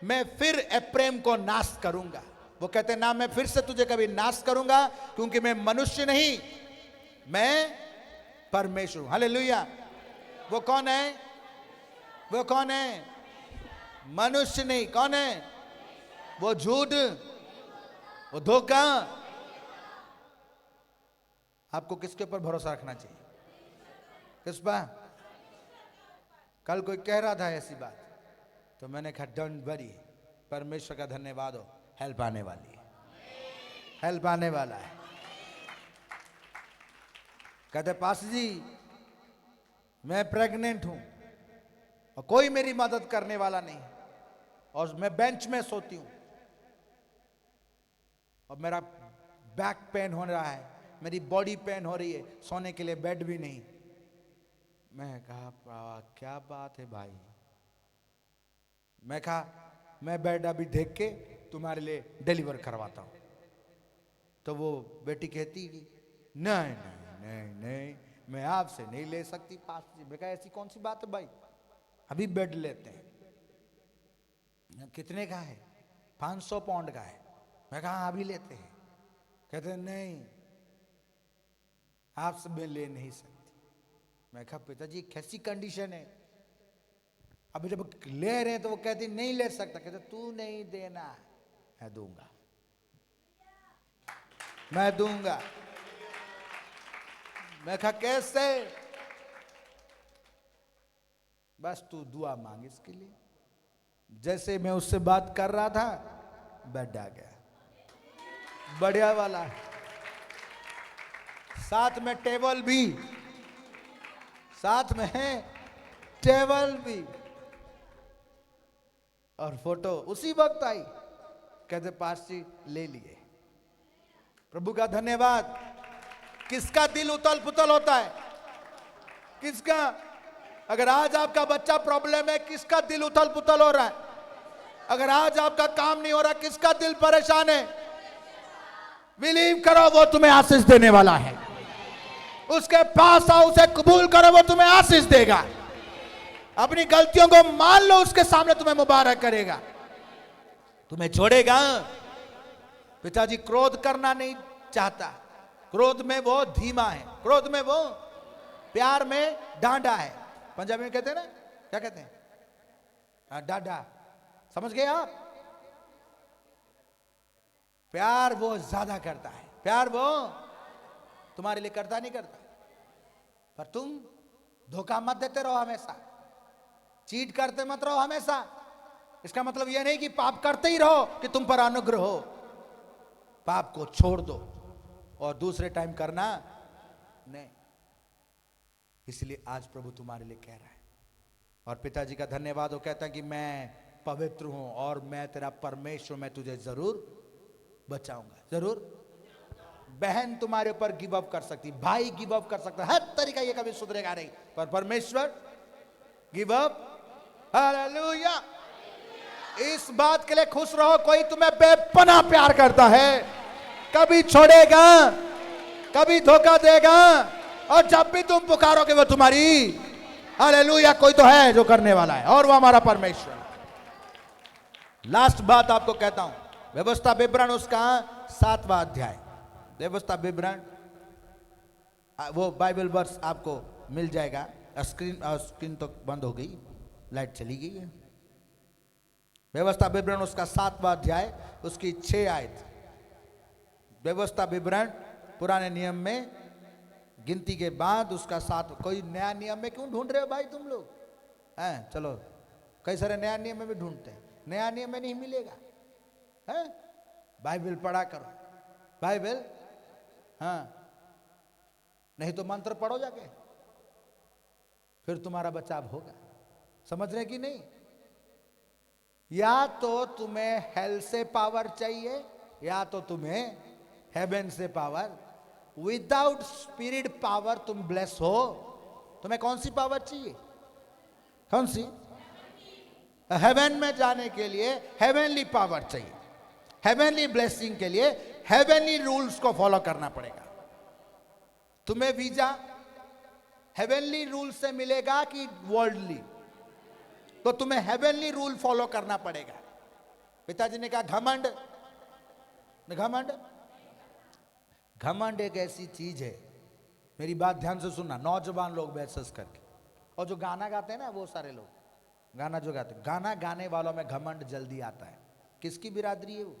मैं फिर एप्रेम को नाश करूंगा। वो कहते हैं ना, मैं फिर से तुझे कभी नाश करूंगा, क्योंकि मैं मनुष्य नहीं, मैं परमेश्वर हूं। हालेलुया। वो कौन है? वो कौन है? मनुष्य नहीं। कौन है? वो झूठ, वो धोखा। आपको किसके ऊपर भरोसा रखना चाहिए? किस पर? कल कोई कह रहा था ऐसी बात, तो मैंने कहा डोंट वरी, परमेश्वर का धन्यवाद हो, हेल्प आने वाली है, हेल्प आने वाला है। कहते पास जी मैं प्रेग्नेंट हूं और कोई मेरी मदद करने वाला नहीं, और मैं बेंच में सोती हूं और मेरा बैक पेन हो रहा है, मेरी बॉडी पेन हो रही है, सोने के लिए बेड भी नहीं। मैं कहा क्या बात है भाई। मैं कहा मैं बेड अभी देख के तुम्हारे लिए डिलीवर करवाता हूं। तो वो बेटी कहती कि नहीं नहीं नहीं नहीं, मैं आपसे नहीं ले सकती पास जी। मैं कहा ऐसी कौन सी बात है भाई, अभी बेड लेते हैं। कितने का है? 500 पाउंड का है। मैं कहा अभी लेते हैं। कहते नहीं, आपसे मैं ले नहीं सकती। मैं कहा पिताजी कैसी कंडीशन है? अभी जब ले रहे हैं तो वो कहती नहीं ले सकता। कहते तू नहीं देना, मैं दूंगा, मैं दूंगा। मैं कहा कैसे? बस तू दुआ मांग इसके लिए। जैसे मैं उससे बात कर रहा था, बेड आ गया, बढ़िया वाला, साथ में टेबल भी, साथ में है टेबल भी, और फोटो उसी वक्त आई। कहते पास जी ले लिए। प्रभु का धन्यवाद। किसका दिल उतल पुतल होता है? किसका? अगर आज आपका बच्चा प्रॉब्लम है, किसका दिल उथल पुथल हो रहा है? अगर आज आपका काम नहीं हो रहा, किसका दिल परेशान है? बिलीव करो, वो तुम्हें आशीष देने वाला है। उसके पास आओ, उसे कबूल करो, वो तुम्हें आशीष देगा। अपनी गलतियों को मान लो, उसके सामने तुम्हें मुबारक करेगा, तुम्हें छोड़ेगा। पिताजी क्रोध करना नहीं चाहता, क्रोध में वो धीमा है, क्रोध में वो प्यार में डांडा है। पंजाबी में कहते हैं ना, क्या कहते हैं, डांडा, समझ गए आप? प्यार वो ज्यादा करता है, प्यार वो तुम्हारे लिए करता नहीं करता, पर तुम धोखा मत देते रहो हमेशा, चीट करते मत रहो हमेशा। इसका मतलब यह नहीं कि पाप करते ही रहो कि तुम पर अनुग्रह हो, पाप को छोड़ दो और दूसरे टाइम करना नहीं। इसलिए आज प्रभु तुम्हारे लिए कह रहा है, और पिताजी का धन्यवाद, वो कहता है कि मैं पवित्र हूं और मैं तेरा परमेश्वर, मैं तुझे जरूर बचाऊंगा, जरूर। बहन तुम्हारे ऊपर गिव अप कर सकती, भाई गिव अप कर सकता, हर तरीका ये कभी सुधरेगा नहीं, पर परमेश्वर गिव अप। हालेलुया। इस बात के लिए खुश रहो, कोई तुम्हें बेपनाह प्यार करता है, कभी छोड़ेगा, कभी धोखा देगा, और जब भी तुम पुकारोगे वो तुम्हारी, हालेलुया, कोई तो है जो करने वाला है, और वो हमारा परमेश्वर। लास्ट बात आपको कहता हूं, व्यवस्था विवरण उसका 7वां अध्याय, व्यवस्था विवरण, वो बाइबल वर्स आपको मिल जाएगा। स्क्रीन तो बंद हो गई, लाइट चली गई है। व्यवस्था विवरण उसका 7वां अध्याय, उसकी 6 आयत। व्यवस्था विवरण पुराने नियम में गिनती के बाद उसका 7। कोई नया नियम में क्यों ढूंढ रहे हो भाई तुम लोग? हैं, चलो कई सारे नया नियम में भी ढूंढते हैं, नया नियम में नहीं मिलेगा। हैं, बाइबल पढ़ा करो, बाइबल, हाँ, नहीं तो मंत्र पढ़ो जाके, फिर तुम्हारा बचाव होगा। समझ रहे कि नहीं? या तो तुम्हें हेल से पावर चाहिए, या तो तुम्हें हेवन से पावर। विदाउट स्पिरिट पावर तुम ब्लेस हो। तुम्हें कौन सी पावर चाहिए? कौन सी? हेवन में जाने के लिए हेवनली पावर चाहिए, हेवनली ब्लेसिंग के लिए हेवनली रूल्स को फॉलो करना पड़ेगा। तुम्हें वीजा हेवनली रूल से मिलेगा कि वर्ल्डली? तो तुम्हें हेवनली रूल फॉलो करना पड़ेगा। पिताजी ने कहा घमंड, घमंड, घमंड एक ऐसी चीज है, मेरी बात ध्यान से सुनना, नौजवान लोग बैठस करके, और जो गाना गाते हैं ना, वो सारे लोग गाना जो गाते हैं, गाना गाने वालों में घमंड जल्दी आता है। किसकी बिरादरी है वो?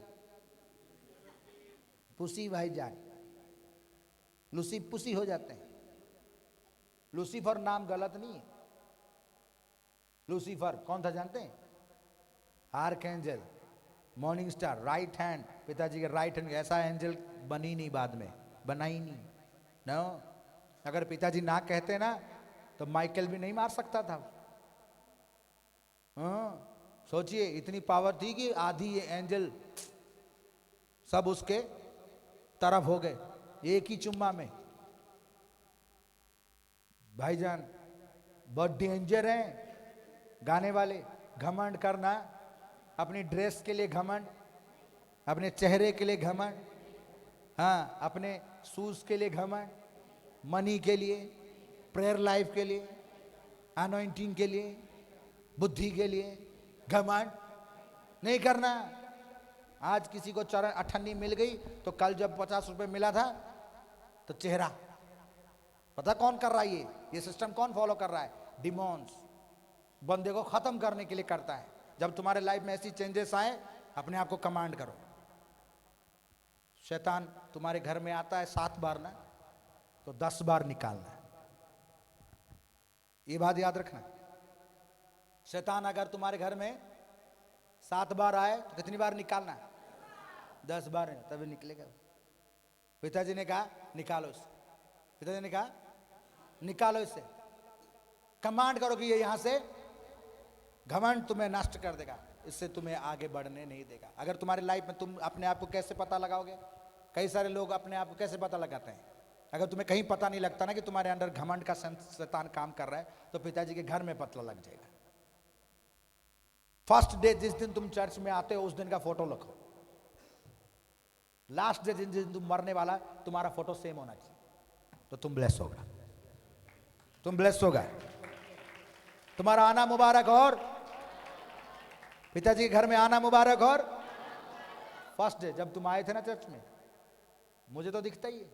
पुसी भाईजान, लूसी पुसी हो जाते हैं। लूसीफर नाम गलत नहीं है। लूसीफर कौन था जानते हैं? Archangel, morning star, right hand, पिताजी के राइट हैंड। ऐसा एंजल बनी नहीं, बाद में बना ही नहीं। नो, अगर पिताजी ना कहते ना तो माइकल भी नहीं मार सकता था। हाँ, सोचिए, इतनी पावर थी कि आधी ये एंजल सब उसके तरफ हो गए एक ही चुम्मा में। भाईजान बहुत डेंजर हैं गाने वाले। घमंड करना, अपनी ड्रेस के लिए घमंड, अपने चेहरे के लिए घमंड, हाँ, अपने शूज के लिए घमंड, मनी के लिए, प्रेयर लाइफ के लिए, अनॉइंटिंग के लिए, बुद्धि के लिए घमंड नहीं करना। आज किसी को चरण अठन्नी मिल गई तो कल जब 50 रुपए मिला था तो चेहरा, पता कौन कर रहा है? ये सिस्टम कौन फॉलो कर रहा है? डिमोन्स। बंदे को खत्म करने के लिए करता है। जब तुम्हारे लाइफ में ऐसी चेंजेस आए, अपने आप को कमांड करो। शैतान तुम्हारे घर में आता है 7 बार ना, तो 10 बार निकालना है। ये बात याद रखना। शैतान अगर तुम्हारे घर में 7 बार आए तो कितनी बार निकालना है? 10 बार, तभी निकलेगा। पिताजी ने कहा निकालो इसे, पिताजी ने कहा निकालो इसे, कमांड करो कि ये यहां से, घमंड तुम्हें नष्ट कर देगा, इससे तुम्हें आगे बढ़ने नहीं देगा। अगर तुम्हारी लाइफ में, तुम अपने आप को कैसे पता लगाओगे? कई सारे लोग अपने आप को कैसे पता लगाते हैं? अगर तुम्हें कहीं पता नहीं लगता ना कि तुम्हारे अंदर घमंड का शैतान काम कर रहा है, तो पिताजी के घर में पता लग जाएगा। फर्स्ट डे जिस दिन तुम चर्च में आते हो उस दिन का फोटो रखो। लास्ट डे जिस दिन तुम मरने वाला, तुम्हारा फोटो सेम होना चाहिए, तो तुम ब्लेस होगा, तुम ब्लेस होगा। तुम्हारा आना मुबारक और पिताजी के घर में आना मुबारक और फर्स्ट डे जब तुम आए थे ना चर्च में, मुझे तो दिखता ही है,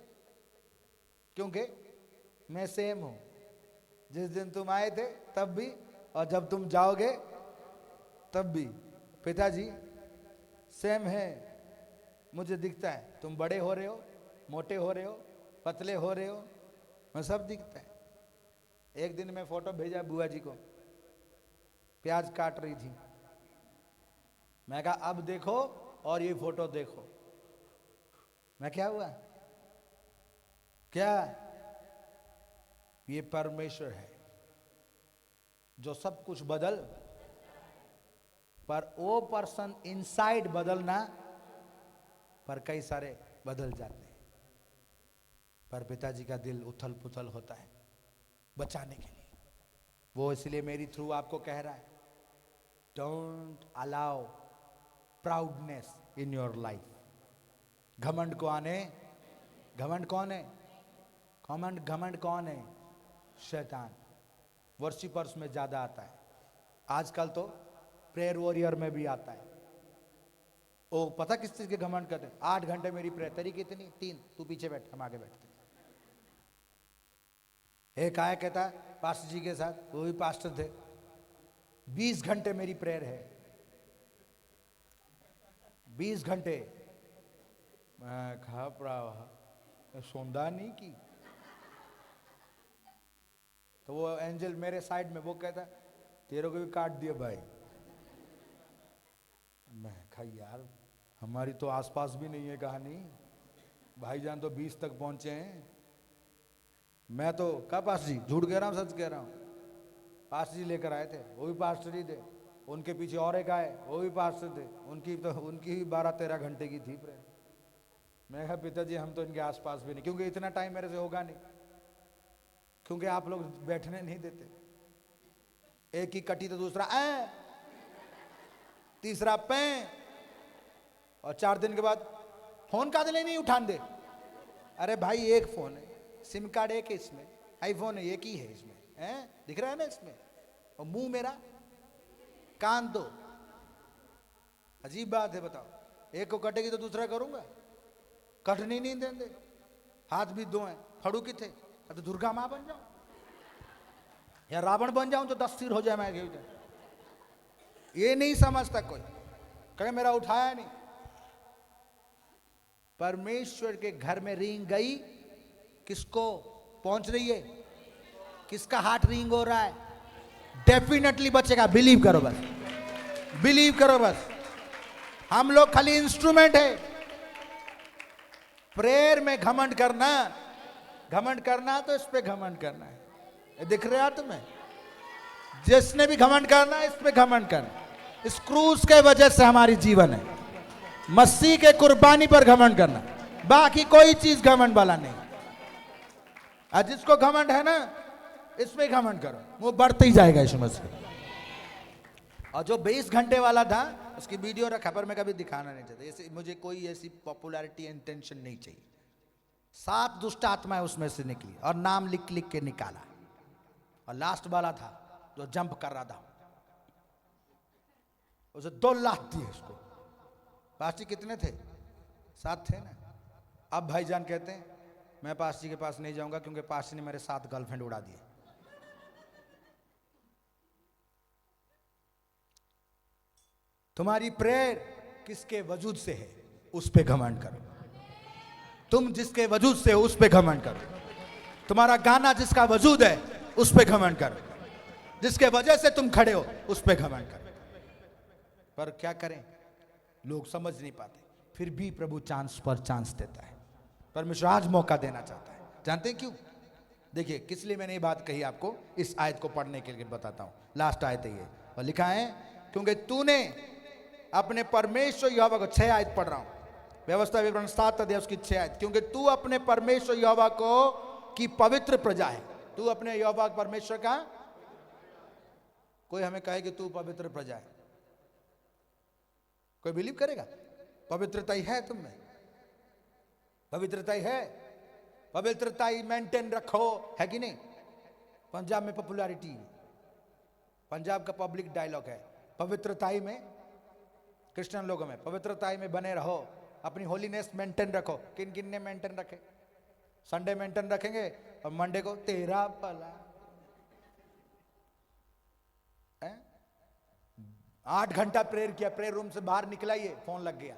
क्योंकि मैं सेम हूं। जिस दिन तुम आए थे तब भी और जब तुम जाओगे तब भी पिताजी सेम है, मुझे दिखता है। तुम बड़े हो रहे हो, मोटे हो रहे हो, पतले हो रहे हो, मैं सब दिखता है। एक दिन मैं फोटो भेजा बुआ जी को, प्याज काट रही थी, मैं कहा अब देखो और ये फोटो देखो। मैं क्या हुआ, क्या ये परमेश्वर है जो सब कुछ बदल, पर वो पर्सन इनसाइड बदलना, पर कई सारे बदल जाते हैं। पर पिताजी का दिल उथल पुथल होता है बचाने के लिए। वो इसलिए मेरी थ्रू आपको कह रहा है, don't allow proudness in your life. घमंड को आने, घमंड कौन है? घमंड कौन है? शैतान। वर्शिपर्स में ज्यादा आता है आजकल, तो प्रेयर वॉरियर में भी आता है। ओ पता किस चीज के घमंड करते हैं? 8 घंटे मेरी प्रेयर, तेरी कितनी? 3, तू पीछे बैठ, हम आगे बैठते। एक आया कहता पास्टर जी के साथ, वो भी पास्टर थे, 20 घंटे मेरी प्रेयर है, 20 घंटे। मैं खा पड़ा सौंदा नहीं की। तो वो एंजल मेरे साइड में, वो कहता तेरे को भी काट दिया भाई। मैं कहा यार हमारी तो आसपास भी नहीं है कहानी, भाईजान तो 20 तक पहुंचे हैं। मैं तो कहा पास्टर जी, झूठ कह रहा हूँ सच कह रहा हूँ, पास्टर जी लेकर आए थे, वो भी पास्टर ही थे, उनके पीछे और एक आए, वो भी पास्टर थे, उनकी ही 12-13 घंटे की थी प्रेयर। मैं कहा पिताजी हम तो इनके आसपास भी नहीं, क्योंकि इतना टाइम मेरे से होगा नहीं, क्योंकि आप लोग बैठने नहीं देते। एक ही कटी तो दूसरा तीसरा पे, और 4 दिन के बाद फोन का दिले नहीं उठान दे। अरे भाई एक फोन है, सिम कार्ड एक है इसमें, आईफोन है एक ही है इसमें, दिख रहा है ना इसमें, और मुंह मेरा, कान दो। अजीब बात है, बताओ। एक को कटेगी तो दूसरा करूंगा? कटनी नहीं देंगे। हाथ भी 2 हैं, फड़ू किथे? अब तो दुर्गा मां बन जाऊं या रावण बन जाऊं तो 10 सिर हो जाए मैं। ये नहीं समझता कोई, कहे मेरा उठाया नहीं। परमेश्वर के घर में रिंग गई, किसको पहुंच रही है? किसका हार्ट रिंग हो रहा है? डेफिनेटली बचेगा, बिलीव करो बस, बिलीव करो बस। हम लोग खाली इंस्ट्रूमेंट है। प्रेयर में घमंड करना तो इस पे घमंड करना है। दिख रहा है तुम्हें? जिसने भी घमंड करना है इस पे घमंड करना। इस क्रूस के वजह से हमारी जीवन है, मसीह के कुर्बानी पर घमंड करना, बाकी कोई चीज घमंड वाला नहीं। और जिसको घमंड है ना, इस पे घमंड करो, वो बढ़ते ही जाएगा इस मसीह। और जो 20 घंटे वाला था उसकी वीडियो रखा, पर मैं कभी दिखाना नहीं चाहता, ऐसे मुझे कोई ऐसी पॉपुलैरिटी इंटेंशन नहीं चाहिए। 7 दुष्ट आत्माएं उसमें से निकली और नाम लिख लिख के निकाला। और लास्ट वाला था जो जंप कर रहा था, उसे 2 लाख दिए उसको। पास्टर कितने थे? 7 थे ना। अब भाईजान कहते हैं मैं पास्टर के पास नहीं जाऊंगा क्योंकि पास्टर ने मेरे 7 गर्लफ्रेंड उड़ा दिए। तुम्हारी प्रेयर किसके वजूद से है उस पे घमंड करो। तुम जिसके वजूद से हो उस पे घमंड करो। तुम्हारा गाना जिसका वजूद है उस पे घमंड करो। जिसके वजह से तुम खड़े हो उस पे घमंड करो। पर क्या करें, लोग समझ नहीं पाते, फिर भी प्रभु चांस पर चांस देता है। परमेश्वर आज मौका देना चाहता है। जानते हैं क्यों? देखिए किस लिए मैंने ये बात कही आपको, इस आयत को पढ़ने के लिए बताता हूं। लास्ट आयत है ये, और लिखा है क्योंकि तूने अपने परमेश्वर यहोवा को, 6 आयत पढ़ रहा हूं, व्यवस्था विवरण 7 अध्याय उसकी 6 आयत। क्योंकि तू अपने परमेश्वर यहोवा को की पवित्र प्रजा है। तू अपने यहोवा परमेश्वर का, कोई हमें कहे कि तू पवित्र प्रजा है, कोई बिलीव करेगा? पवित्रता ही है तुम में, पवित्रता ही है, पवित्रता ही मेंटेन रखो, है कि नहीं? पंजाब में पॉपुलैरिटी, पंजाब का पब्लिक डायलॉग है, पवित्रताई में, क्रिश्चियन लोगों में, पवित्रताई में बने रहो, अपनी होलीनेस मेंटेन रखो। किन किन ने मेंटेन रखे? संडे मेंटेन रखेंगे और मंडे को तेरा भला। 8 घंटा प्रेयर किया, प्रेयर रूम से बाहर निकला, ये फोन लग गया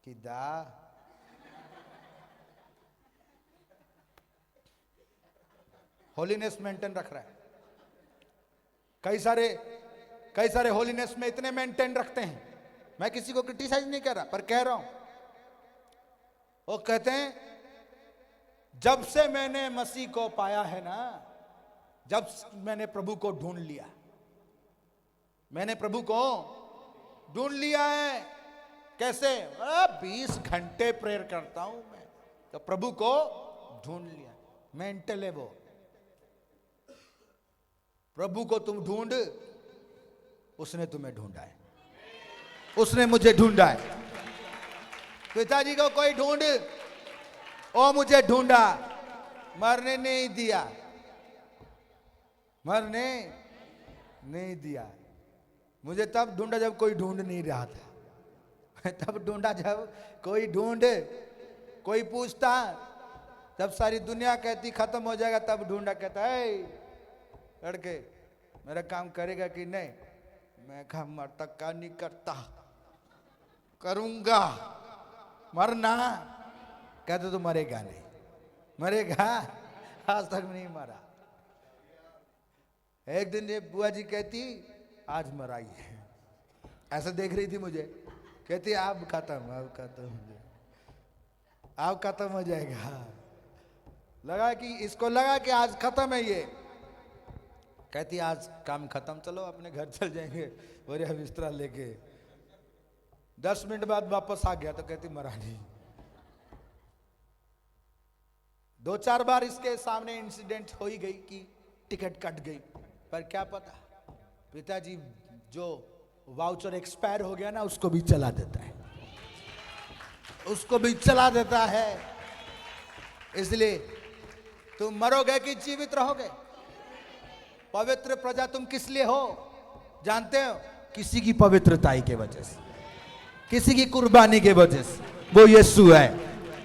कि होलीनेस मेंटेन रख रहा है। कई सारे होलीनेस में इतने मेंटेन रखते हैं, मैं किसी को क्रिटिसाइज नहीं कर रहा, पर कह रहा हूं, वो कहते हैं जब से मैंने मसीह को पाया है ना, जब मैंने प्रभु को ढूंढ लिया, मैंने प्रभु को ढूंढ लिया है। कैसे? 20 घंटे प्रेयर करता हूं मैं, तो प्रभु को ढूंढ लिया। मेंटल है वो। प्रभु को तुम ढूंढ, उसने तुम्हें ढूंढा है, उसने मुझे ढूंढा है। पिताजी को कोई ढूंढ, ओ मुझे ढूंढा, मरने नहीं दिया, मरने नहीं दिया। मुझे तब ढूंढा जब कोई ढूंढ नहीं रहा था, तब ढूंढा जब कोई ढूंढ, कोई पूछता, जब सारी दुनिया कहती खत्म हो जाएगा, तब ढूंढा कहता है लड़के मेरा काम करेगा कि नहीं? मैं कहा मरता का नहीं करता, करूंगा, मरना। कहते तो मरेगा नहीं, मरेगा, आज तक नहीं मरा। एक दिन ये बुआ जी कहती आज मराई है, ऐसा देख रही थी मुझे, कहती अब खत्म, अब खत्म, अब खत्म हो जाएगा। लगा कि इसको लगा कि आज खत्म है ये, कहती आज काम खत्म, चलो अपने घर चल जाएंगे बोरिया बिस्तरा लेके। 10 मिनट बाद वापस आ गया तो कहती मरा नहीं। 2-4 बार इसके सामने इंसिडेंट हो ही गई कि टिकट कट गई, पर क्या पता पिताजी जो वाउचर एक्सपायर हो गया ना, उसको भी चला देता है, उसको भी चला देता है। इसलिए तुम मरोगे कि जीवित रहोगे? पवित्र प्रजा तुम किस लिए हो जानते हो? किसी की पवित्रताई के वजह से, किसी की कुर्बानी के वजह से, वो यीशु है।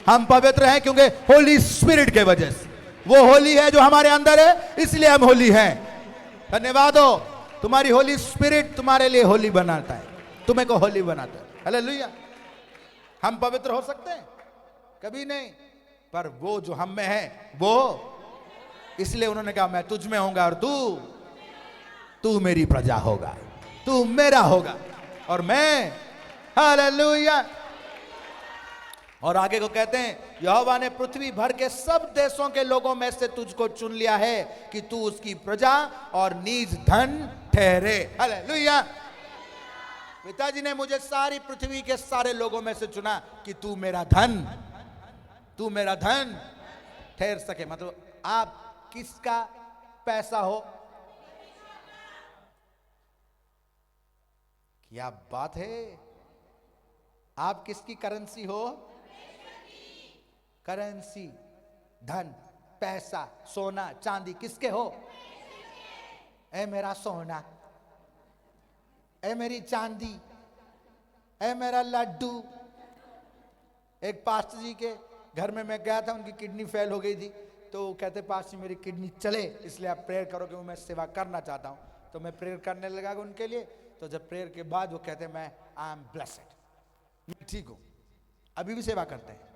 हम पवित्र हैं क्योंकि होली स्पिरिट के वजह से, वो होली है जो हमारे अंदर है, इसलिए हम होली हैं। धन्यवाद हो, तुम्हारी होली स्पिरिट तुम्हारे लिए होली बनाता है, तुम्हें को होली बनाता है। हालेलुया। हम पवित्र हो सकते हैं? कभी नहीं, पर वो जो हम में है वो, इसलिए उन्होंने कहा मैं तुझ में होगा और तू मेरी प्रजा होगा, तू मेरा होगा और मैं। हालेलुया। और आगे को कहते हैं यहोवा ने पृथ्वी भर के सब देशों के लोगों में से तुझको चुन लिया है कि तू उसकी प्रजा और निज धन ठहरे। हालेलुया। पिताजी ने मुझे सारी पृथ्वी के सारे लोगों में से चुना कि तू मेरा धन, तू मेरा धन ठहर सके। मतलब आप किसका पैसा हो? क्या बात है। आप किसकी करेंसी हो? करेंसी, धन, पैसा, सोना, चांदी किसके हो? ए मेरा सोना, ए मेरी चांदी, ए मेरा लड्डू। एक पास्टर जी के घर में मैं गया था, उनकी किडनी फेल हो गई थी, तो कहते पास्टर मेरी किडनी चले, इसलिए आप प्रेयर करो कि मैं सेवा करना चाहता हूं। तो मैं प्रेयर करने लगा उनके लिए। तो जब प्रेयर के बाद वो कहते मैं आई एम ब्लेस्ड, मैं ठीक हूं, अभी भी सेवा करते हैं।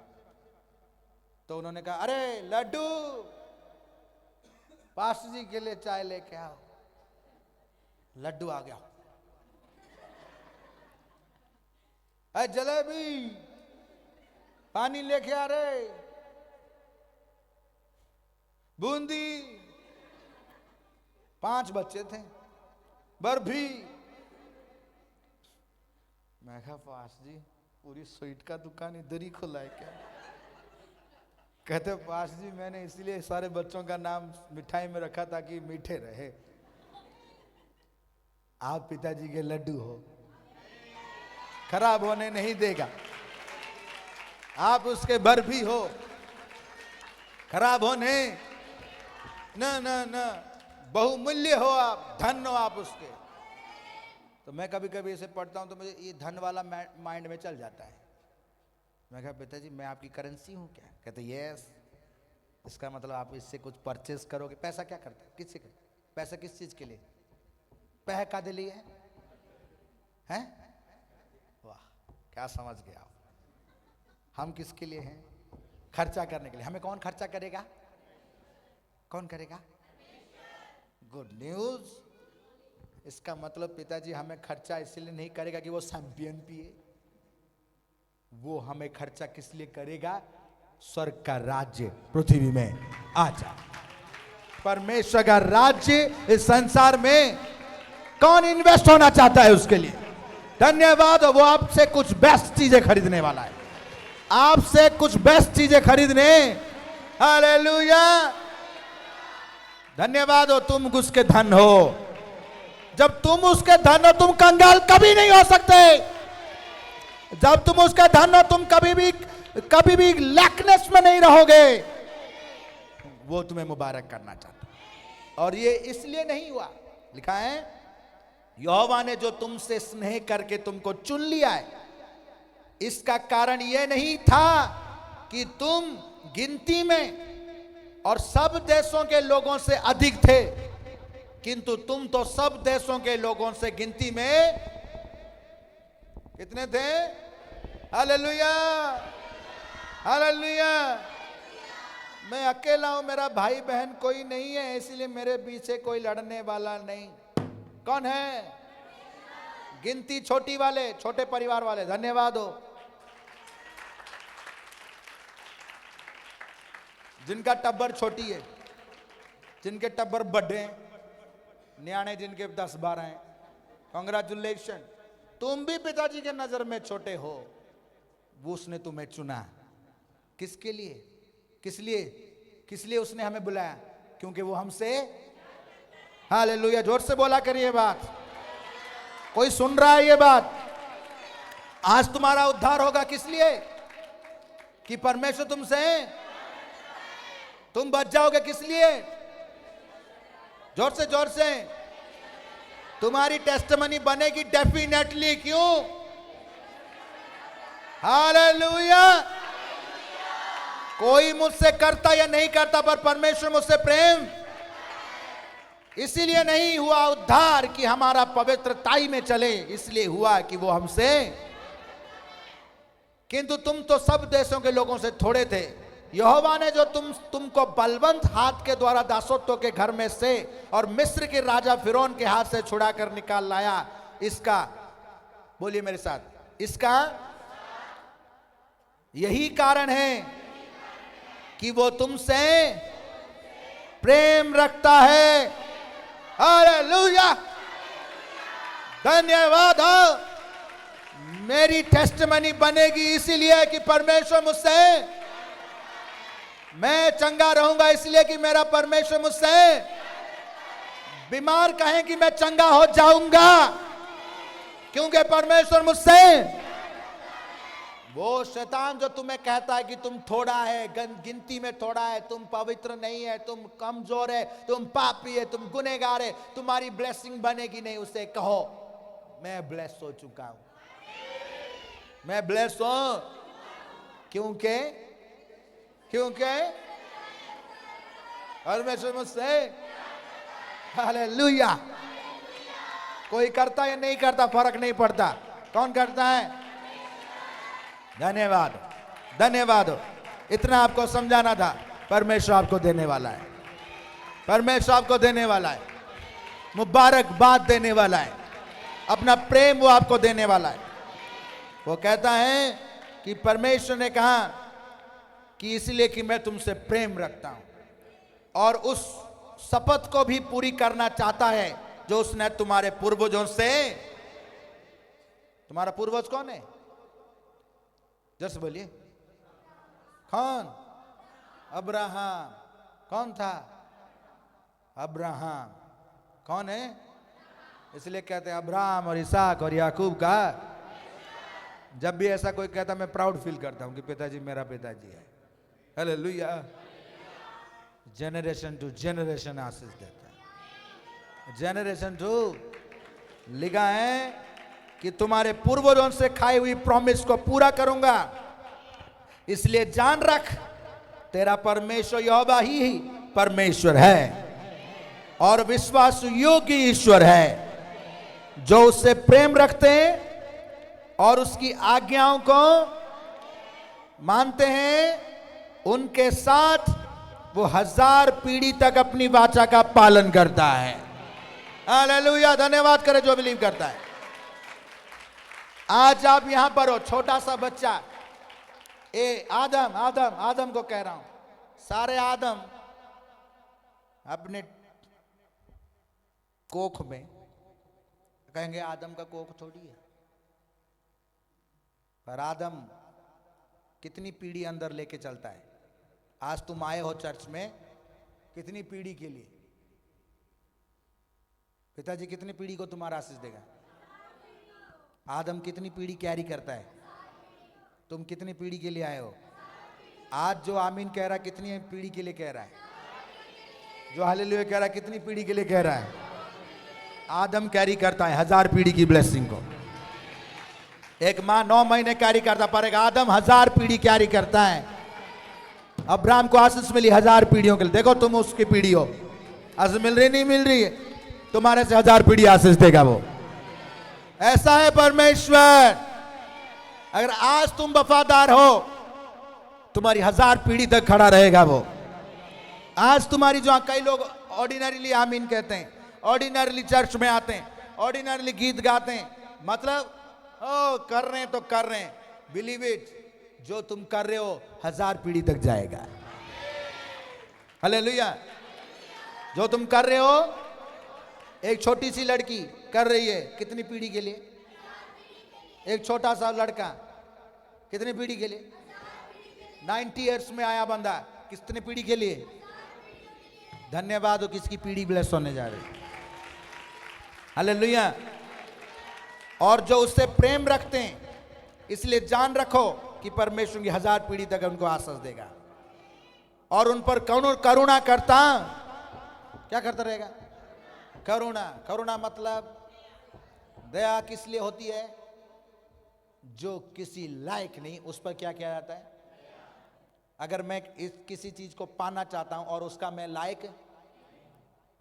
तो उन्होंने कहा अरे लड्डू, पास्टर जी के लिए चाय लेके आओ। लड्डू आ गया। अरे जलेबी, पानी लेके आ रहे, बूंदी, 5 बच्चे थे, बर्फी। मैं कहा पास जी पूरी स्वीट का दुकान इधर ही खुला है क्या? कहते पास जी मैंने इसलिए सारे बच्चों का नाम मिठाई में रखा ताकि मीठे रहे। आप पिताजी के लड्डू हो, खराब होने नहीं देगा। आप उसके बर्फी हो, खराब होने ना ना ना, बहुमूल्य हो आप, धन हो आप उसके। तो मैं कभी कभी इसे पढ़ता हूं तो मुझे ये धन वाला माइंड में चल जाता है। मैं कहा पिताजी मैं आपकी करेंसी हूं क्या? कहते यस। इसका मतलब आप इससे कुछ परचेस करोगे। पैसा क्या करता है? किससे करता? पैसा किस चीज के लिए? पैसा का दे लिए हैं? वाह क्या समझ गया आप। हम किसके लिए हैं? खर्चा करने के लिए। हमें कौन खर्चा करेगा? कौन करेगा? Good news. इसका मतलब पिताजी हमें खर्चा इसलिए नहीं करेगा कि वो शैंपियन पिए। वो हमें खर्चा किस लिए करेगा? स्वर्ग का राज्य पृथ्वी में आ जाए। परमेश्वर का राज्य इस संसार में कौन इन्वेस्ट होना चाहता है उसके लिए? धन्यवाद। वो आपसे कुछ बेस्ट चीजें खरीदने वाला है। आपसे कुछ बेस्ट चीजें खरीदने। हालेलुया। धन्यवाद हो। तुम उसके धन हो। जब तुम उसके धन हो तुम कंगाल कभी नहीं हो सकते। जब तुम उसका धन हो तुम कभी भी लैकनेस में नहीं रहोगे। वो तुम्हें मुबारक करना चाहता है। और ये इसलिए नहीं हुआ, लिखा है यहोवा ने जो तुमसे स्नेह करके तुमको चुन लिया है, इसका कारण यह नहीं था कि तुम गिनती में और सब देशों के लोगों से अधिक थे, किंतु तुम तो सब देशों के लोगों से गिनती में कितने थे? Hallelujah hallelujah. मैं अकेला हूं, मेरा भाई बहन कोई नहीं है, इसलिए मेरे पीछे कोई लड़ने वाला नहीं। कौन है? गिनती छोटी वाले, छोटे परिवार वाले। धन्यवाद हो। जिनका टब्बर छोटी है, जिनके टब्बर बड़े हैं, न्याणे जिनके 10-12 हैं, कांग्रेचुलेशन। तुम भी पिताजी के नजर में छोटे हो। वो उसने तुम्हें चुना। किसके लिए? किस लिए? किस लिए उसने हमें बुलाया? क्योंकि वो हमसे। हालेलुया। जोर से बोला करिए बात। कोई सुन रहा है ये बात? आज तुम्हारा उद्धार होगा किस लिए? कि परमेश्वर तुमसे। तुम बच जाओगे किस लिए? जोर से जोर से। तुम्हारी टेस्टिमनी बनेगी डेफिनेटली। क्यों? हालेलुया। कोई मुझसे करता या नहीं करता, पर परमेश्वर मुझसे प्रेम। इसीलिए नहीं हुआ उद्धार कि हमारा पवित्रताई में चले, इसलिए हुआ कि वो हमसे। किंतु तुम तो सब देशों के लोगों से थोड़े थे। यहोवा ने जो तुमको बलवंत हाथ के द्वारा दासत्व के घर में से और मिस्र के राजा फिरौन के हाथ से छुड़ा कर निकाल लाया, इसका, बोलिए मेरे साथ, इसका यही कारण है कि वो तुमसे प्रेम रखता है। हालेलुया। धन्यवाद हो। मेरी टेस्टिमनी बनेगी इसीलिए कि परमेश्वर मुझसे। मैं चंगा रहूंगा इसलिए कि मेरा परमेश्वर मुझसे। बीमार कहें कि मैं चंगा हो जाऊंगा क्योंकि परमेश्वर मुझसे। वो शैतान जो तुम्हें कहता है कि तुम थोड़ा है, गिनती में थोड़ा है, तुम पवित्र नहीं है, तुम कमजोर है, तुम पापी है, तुम गुनहगार है, तुम्हारी ब्लेसिंग बनेगी नहीं, उसे कहो मैं ब्लेस हो चुका हूं। मैं ब्लेस हूं क्योंकि परमेश्वर मुझसे। हालेलुया। कोई करता या नहीं करता फर्क नहीं पड़ता। कौन करता है? धन्यवाद धन्यवाद। इतना आपको समझाना था। परमेश्वर आपको देने वाला है। परमेश्वर आपको देने वाला है। मुबारकबाद देने वाला है। अपना प्रेम वो आपको देने वाला है। वो कहता है कि परमेश्वर ने कहा कि इसलिए कि मैं तुमसे प्रेम रखता हूं और उस शपथ को भी पूरी करना चाहता है जो उसने तुम्हारे पूर्वजों से। तुम्हारा पूर्वज कौन है? जैसे बोलिए। कौन? अब्राहम। कौन था? अब्राहम। कौन है? इसलिए कहते हैं अब्राहम और इसहाक और याकूब का। जब भी ऐसा कोई कहता मैं प्राउड फील करता हूं कि पिताजी मेरा पिताजी है। हालेलुया। जनरेशन टू जनरेशन आशीष देता है। जनरेशन 2 लिखा है कि तुम्हारे पूर्वजों से खाई हुई प्रॉमिस को पूरा करूंगा, इसलिए जान रख तेरा परमेश्वर यहोवा ही परमेश्वर है और विश्वास योग्य ईश्वर है। जो उससे प्रेम रखते हैं और उसकी आज्ञाओं को मानते हैं उनके साथ वो 1000 पीढ़ी तक अपनी वाचा का पालन करता है। हालेलुया, धन्यवाद करें जो बिलीव करता है। आज आप यहां पर हो, छोटा सा बच्चा, आदम आदम आदम को कह रहा हूं, सारे आदम अपने कोख में कहेंगे आदम का कोख थोड़ी है, पर आदम कितनी पीढ़ी अंदर लेके चलता है। आज तुम आए हो चर्च में कितनी पीढ़ी के लिए, पिताजी कितनी पीढ़ी को तुम्हारा आशीष देगा। आदम कितनी पीढ़ी कैरी करता है, तुम कितनी पीढ़ी के लिए आए हो। आज जो आमीन कह रहा है कितनी पीढ़ी के लिए कह रहा है, जो हालेलुया कह रहा है कितनी पीढ़ी के लिए कह रहा है। आदम कैरी करता है 1000 पीढ़ी की ब्लेसिंग को। एक माँ 9 महीने कैरी करता, पर एक आदम 1000 पीढ़ी कैरी करता है। अब्राहम को आशीष मिली 1000 पीढ़ियों के लिए। देखो तुम उसकी पीढ़ी हो, आशीष मिल रही नहीं मिल रही है, तुम्हारे से 1000 पीढ़ी आशीष देगा वो। ऐसा है परमेश्वर। अगर आज तुम वफादार हो तुम्हारी 1000 पीढ़ी तक खड़ा रहेगा वो। आज तुम्हारी जो कई लोग ऑर्डिनरीली आमीन कहते हैं, ऑर्डिनरीली चर्च में आते हैं, ऑर्डिनरीली गीत गाते हैं, मतलब ओ कर रहे हैं तो कर रहे हैं। बिलीव इट, जो तुम कर रहे हो 1000 पीढ़ी तक जाएगा। हालेलुया। जो तुम कर रहे हो, एक छोटी सी लड़की कर रही है कितनी पीढ़ी के लिए, एक छोटा सा लड़का कितनी पीढ़ी के लिए, 90 ईयर्स में आया बंदा कितने पीढ़ी के लिए। धन्यवाद हो किसकी पीढ़ी ब्लेस होने जा रही है। हालेलुया। और जो उससे प्रेम रखते हैं, इसलिए जान रखो कि परमेश्वर की 1000 पीढ़ी तक उनको आशीष देगा। और उन पर करुणा करता, क्या करता रहेगा, करुणा। करुणा मतलब दया किस लिए होती है, जो किसी लायक नहीं उस पर क्या किया जाता है। अगर मैं किसी चीज को पाना चाहता हूं और उसका मैं लायक,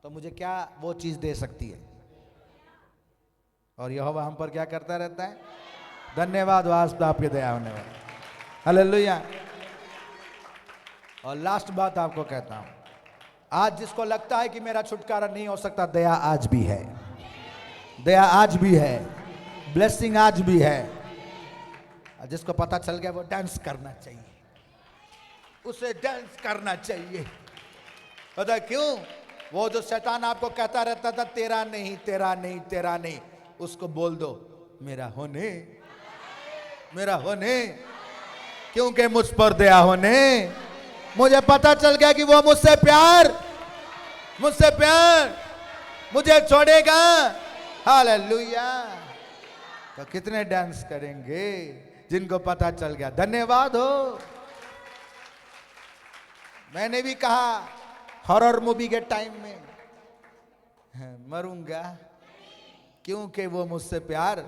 तो मुझे क्या वो चीज दे सकती है। और यहोवा हम पर क्या करता रहता है, धन्यवाद वास्ता आपके दया होने वाला। हालेलुया। और लास्ट बात आपको कहता हूं, आज जिसको लगता है कि मेरा छुटकारा नहीं हो सकता, दया आज भी है, दया आज भी है, ब्लेसिंग आज भी है। जिसको पता चल गया वो डांस करना चाहिए, उसे डांस करना चाहिए। पता क्यों, वो जो शैतान आपको कहता रहता था तेरा नहीं तेरा नहीं तेरा नहीं, उसको बोल दो मेरा होने, मेरा होने, क्योंकि मुझ पर दया होने। मुझे पता चल गया कि वो मुझसे प्यार मुझे छोड़ेगा। हालेलुया। तो कितने डांस करेंगे जिनको पता चल गया। धन्यवाद हो। मैंने भी कहा हॉरर मूवी के टाइम में मरूंगा क्योंकि वो मुझसे प्यार।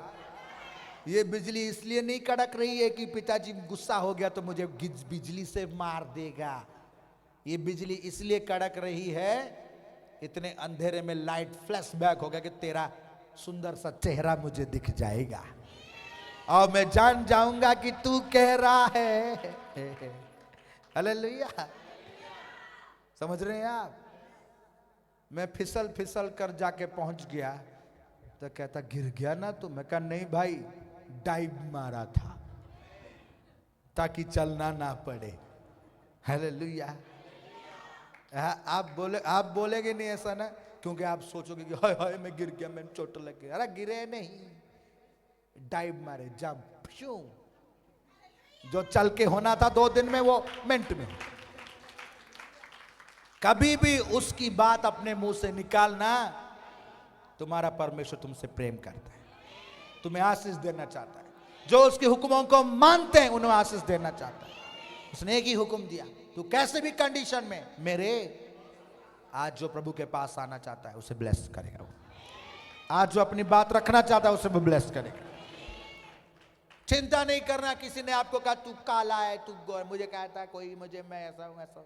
ये बिजली इसलिए नहीं कड़क रही है कि पिताजी गुस्सा हो गया तो मुझे बिजली से मार देगा। ये बिजली इसलिए कड़क रही है, इतने अंधेरे में लाइट फ्लैशबैक हो गया कि तेरा सुंदर सा चेहरा मुझे दिख जाएगा और मैं जान जाऊंगा कि तू कह रहा है। हालेलुया। समझ रहे हैं आप। मैं फिसल फिसल कर जाके पहुंच गया तो कहता गिर गया ना तो मैं कहा नहीं भाई, डाइव मारा था ताकि चलना ना पड़े। हालेलुया। आप बोलेगे नहीं ऐसा ना, क्योंकि आप सोचोगे कि हाय हाय मैं गिर गया, मैं चोट लग गया। अरे गिरे नहीं, डाइव मारे, जंप। जो चल के होना था 2 दिन में वो मिनट में। कभी भी उसकी बात अपने मुंह से निकालना। तुम्हारा परमेश्वर तुमसे प्रेम करता है, तुम्हें आशीष देना चाहता है। जो उसके हुक्मों को मानते हैं उन्हें आशीष देना चाहता है। उसने एक ही हुक्म दिया, तू कैसे भी कंडीशन में मेरे, आज जो प्रभु के पास आना चाहता है उसे ब्लेस करेगा। आज जो अपनी बात रखना चाहता है उसे वो ब्लेस करेगा। चिंता नहीं करना। किसी ने आपको कहा तू काला है, तू मुझे कहता है कोई, मुझे मैं ऐसा हूं ऐसा।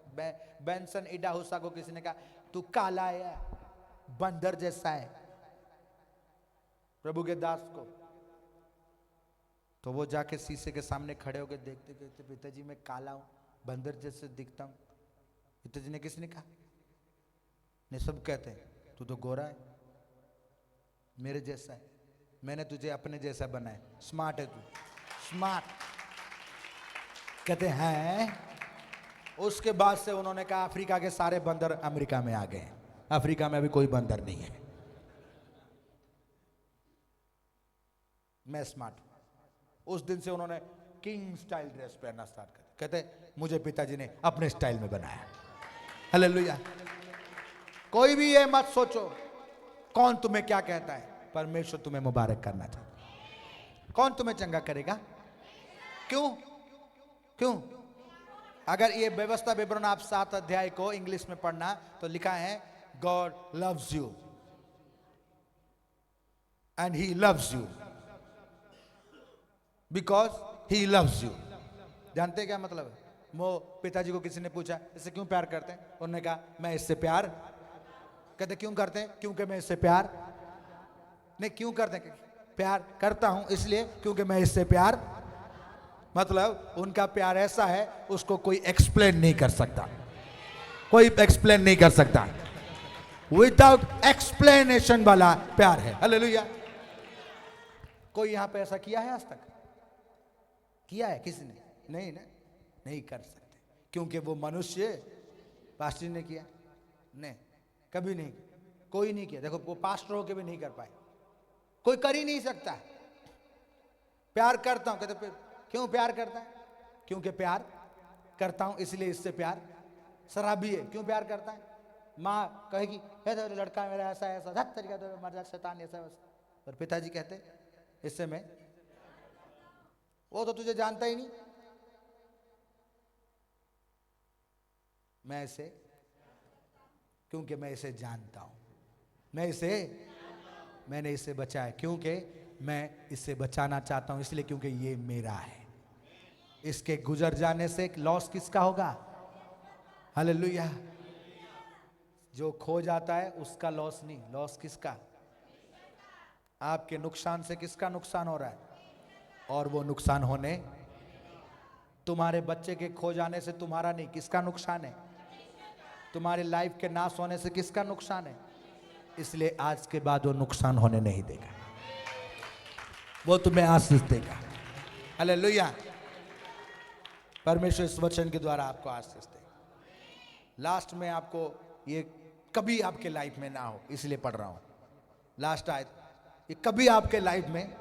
बेंसन इडाहुसा को किसी ने कहा तू काला है, बंदर जैसा है, प्रभु के दास को। तो वो जाके शीशे के सामने खड़े होकर देखते कहते पिताजी मैं काला हूं, बंदर जैसे दिखता हूं। पिताजी ने किसने कहा? ने सब कहते हैं तू तो गोरा है, मेरे जैसा है, मैंने तुझे अपने जैसा बनाया, स्मार्ट है तू, स्मार्ट। कहते हैं उसके बाद से उन्होंने कहा अफ्रीका के सारे बंदर अमेरिका में आ गए, अफ्रीका में अभी कोई बंदर नहीं है, मैं स्मार्ट हूं। उस दिन से उन्होंने किंग स्टाइल ड्रेस पहनना स्टार्ट कर। कहते मुझे पिताजी ने अपने स्टाइल में बनाया। हालेलुया। कोई भी ये मत सोचो कौन तुम्हें क्या कहता है, परमेश्वर तुम्हें मुबारक करना चाहता है। कौन तुम्हें चंगा करेगा? क्यों? क्यों? अगर ये व्यवस्था विवरण आप 7 अध्याय को इंग्लिश में पढ़ना तो लिखा है God loves you and he loves you because he loves you. जानते हैं क्या मतलब है? वो पिताजी को किसी ने पूछा इससे क्यों प्यार करते हैं, उन्होंने कहा मैं इससे प्यार। कहते क्यों करते हैं? क्योंकि मैं इससे प्यार नहीं। क्यों करते हैं? प्यार करता हूं इसलिए क्योंकि मैं इससे प्यार। मतलब उनका प्यार ऐसा है उसको कोई एक्सप्लेन नहीं कर सकता, कोई एक्सप्लेन नहीं कर सकता, विदाउट एक्सप्लेनेशन वाला प्यार है। हालेलुया। कोई यहां पे ऐसा किया है आज तक? किया है किसी ने? नहीं ना, नहीं कर सकते क्योंकि वो मनुष्य। पास्टर ने किया? नहीं, कभी नहीं, कोई नहीं किया। देखो वो पास्टर होके भी नहीं कर पाए, कोई कर ही नहीं सकता। प्यार करता हूं, कहते क्यों प्यार करता है? क्योंकि प्यार करता हूं इसलिए इससे प्यार। शराबी है, क्यों प्यार करता है? माँ कहेगी तो लड़का मेरा ऐसा ऐसा धत तरीका तो मर जा शैतान ऐसा वैसा, और पिताजी कहते इससे मैं, वो तो तुझे जानता ही नहीं, मैं इसे, क्योंकि मैं इसे जानता हूं, मैं इसे, मैंने इसे बचाया क्योंकि मैं इसे बचाना चाहता हूं, इसलिए क्योंकि ये मेरा है। इसके गुजर जाने से लॉस किसका होगा? हालेलुया। जो खो जाता है उसका लॉस नहीं, लॉस किसका? आपके नुकसान से किसका नुकसान हो रहा है? और वो नुकसान होने, तुम्हारे बच्चे के खो जाने से तुम्हारा नहीं, किसका नुकसान है? तुम्हारी लाइफ के नाश होने से किसका नुकसान है? इसलिए आज के बाद वो नुकसान होने नहीं देगा, वो तुम्हें आशीष देगा। हालेलुया। परमेश्वर इस वचन के द्वारा आपको आशीष देगा। लास्ट में आपको ये कभी आपके लाइफ में ना हो इसलिए पढ़ रहा हूं, लास्ट आयत, ये कभी आपके लाइफ में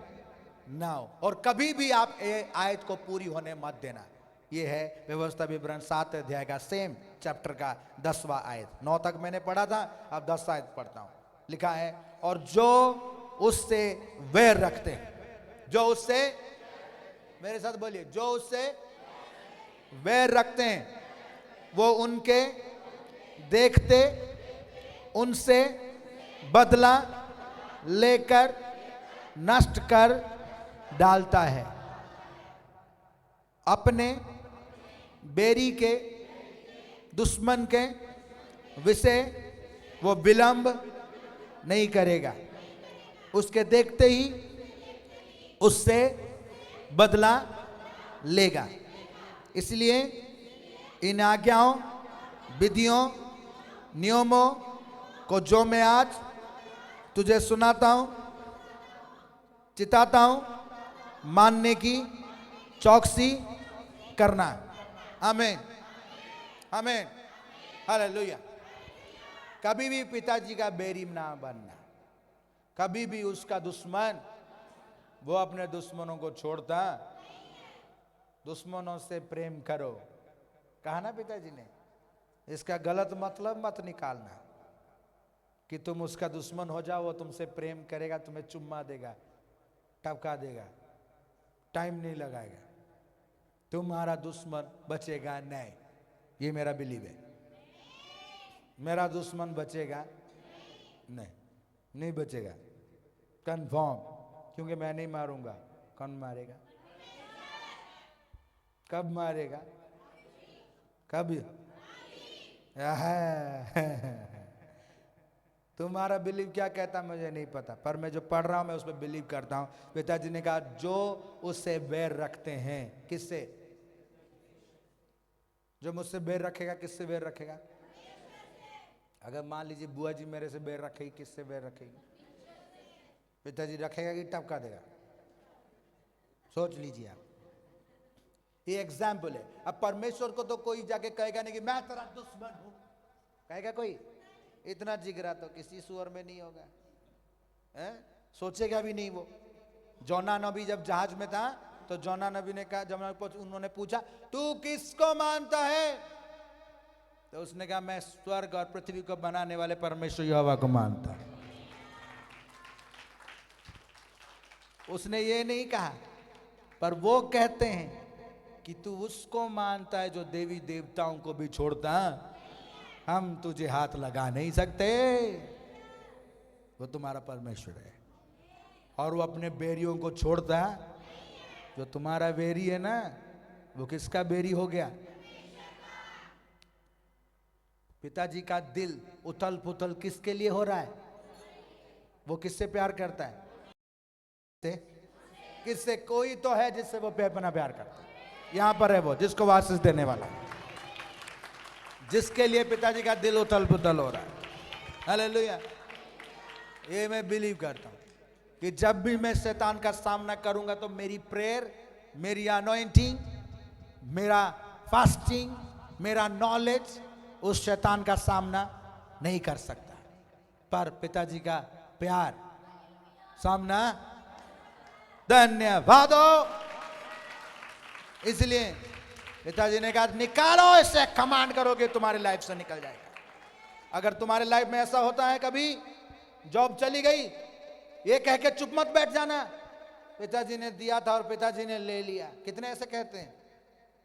ना हो और कभी भी आप ये आयत को पूरी होने मत देना। ये है व्यवस्था विवरण 7 अध्याय का सेम चैप्टर का 10वां आयत। 9 तक मैंने पढ़ा था, अब 10 आयत पढ़ता हूं। लिखा है और जो उससे वैर रखते हैं, जो उससे, मेरे साथ बोलिए, जो उससे वैर रखते हैं वो उनके देखते उनसे बदला लेकर नष्ट कर डालता है। अपने बेरी के दुश्मन के विषय वो विलंब नहीं करेगा, उसके देखते ही उससे बदला लेगा। इसलिए इन आज्ञाओं, विधियों, नियमों को जो मैं आज तुझे सुनाता हूं, चिताता हूं, मानने की चौकसी करना। आमीन, आमीन, हालेलुया। कभी भी पिताजी का बैरी ना बनना, कभी भी उसका दुश्मन। वो अपने दुश्मनों को छोड़ता, दुश्मनों से प्रेम करो, कहा ना पिताजी ने। इसका गलत मतलब मत निकालना कि तुम उसका दुश्मन हो जाओ, वो तुमसे प्रेम करेगा, तुम्हें चुम्मा देगा, टपका देगा, टाइम नहीं लगाएगा, तुम्हारा दुश्मन बचेगा नहीं। ये मेरा बिलीव है, मेरा दुश्मन बचेगा नहीं, नहीं बचेगा। कंफर्म, क्योंकि मैं नहीं मारूंगा। कौन मारेगा? कब मारेगा? कब? तुम्हारा बिलीव क्या कहता मुझे नहीं पता, पर मैं जो पढ़ रहा हूं मैं उस पर बिलीव करता हूं। पिताजी ने कहा जो उससे बैर रखते हैं। किससे? जो मुझसे बैर रखेगा, किससे बैर रखेगा? अगर मान लीजिए बुआ जी मेरे से बैर रखेगी, किससे बैर रखेगी? पिताजी रखेगा कि टपका देगा? सोच लीजिए आप। ये एग्जाम्पल है। अब परमेश्वर को तो कोई जाके कहेगा नहीं कि मैं तेरा दुश्मन हूं, कहेगा कोई? इतना जिगरा तो किसी सुअर में नहीं होगा, है? सोचेगा भी नहीं वो। जोना नबी जब जहाज में था तो जोना नबी ने कहा, जब उन्होंने पूछा तू किसको मानता है, तो उसने कहा मैं स्वर्ग और पृथ्वी को बनाने वाले परमेश्वर यहोवा को मानता हूं। उसने ये नहीं कहा, पर वो कहते हैं कि तू उसको मानता है जो देवी देवताओं को भी छोड़ता, हम तुझे हाथ लगा नहीं सकते। वो तुम्हारा परमेश्वर है। और वो अपने बेरियों को छोड़ता। जो तुम्हारा बेरी है ना, वो किसका बेरी हो गया? पिताजी का दिल उथल पुथल किसके लिए हो रहा है? वो किससे प्यार करता है? किससे? कोई तो है जिससे वो अपना प्यार करता है। यहां पर है वो जिसको आशीष देने वाला है, जिसके लिए पिताजी का दिल उथल पुथल हो रहा है। हालेलुया। ये मैं बिलीव करता हूं कि जब भी मैं शैतान का सामना करूंगा तो मेरी प्रेयर, मेरी अनॉइंटिंग, मेरा फास्टिंग, मेरा नॉलेज उस शैतान का सामना नहीं कर सकता, पर पिताजी का प्यार सामना। धन्यवाद। इसलिए पिताजी ने कहा निकालो इसे, कमांड करोगे तुम्हारी लाइफ से निकल जाएगा। अगर तुम्हारे लाइफ में ऐसा होता है कभी जॉब चली गई, ये कह के चुप मत बैठ जाना, पिताजी ने दिया था और पिताजी ने ले लिया। कितने ऐसे कहते हैं?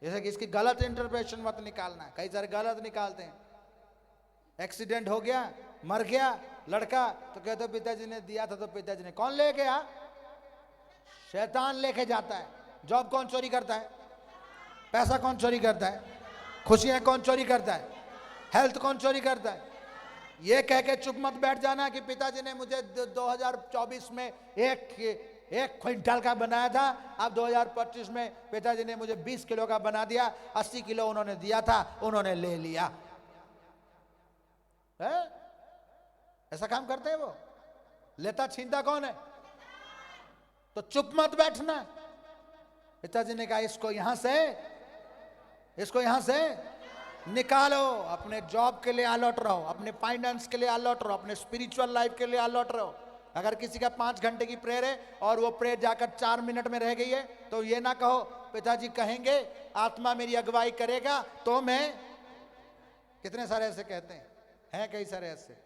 जैसे कि इसकी गलत इंटरप्रिटेशन मत निकालना। कई सारे गलत निकालते हैं। एक्सीडेंट हो गया, मर गया लड़का, तो कहते पिताजी ने दिया था। तो पिताजी ने, कौन ले गया? शैतान लेके जाता है। जॉब कौन चोरी करता है? पैसा कौन चोरी करता है? खुशियां कौन चोरी करता है? हेल्थ कौन चोरी करता है? ये कह के चुप मत बैठ जाना कि पिताजी ने मुझे 2024 में एक क्विंटल का बनाया था, अब 2025 में पिताजी ने मुझे 20 किलो का बना दिया। 80 किलो उन्होंने दिया था, उन्होंने ले लिया। है? ऐसा काम करते हैं वो। लेता छीनता कौन है? तो चुप मत बैठना। पिताजी ने कहा इसको यहां से निकालो। अपने जॉब के लिए अलर्ट रहो, अपने फाइनेंस के लिए अलर्ट रहो, अपने स्पिरिचुअल लाइफ के लिए अलर्ट रहो। अगर किसी का 5 घंटे की प्रेयर है और वो प्रेयर जाकर 4 मिनट में रह गई है, तो ये ना कहो पिताजी कहेंगे आत्मा मेरी अगुवाई करेगा तो मैं। कितने सारे ऐसे कहते हैं कई सारे ऐसे।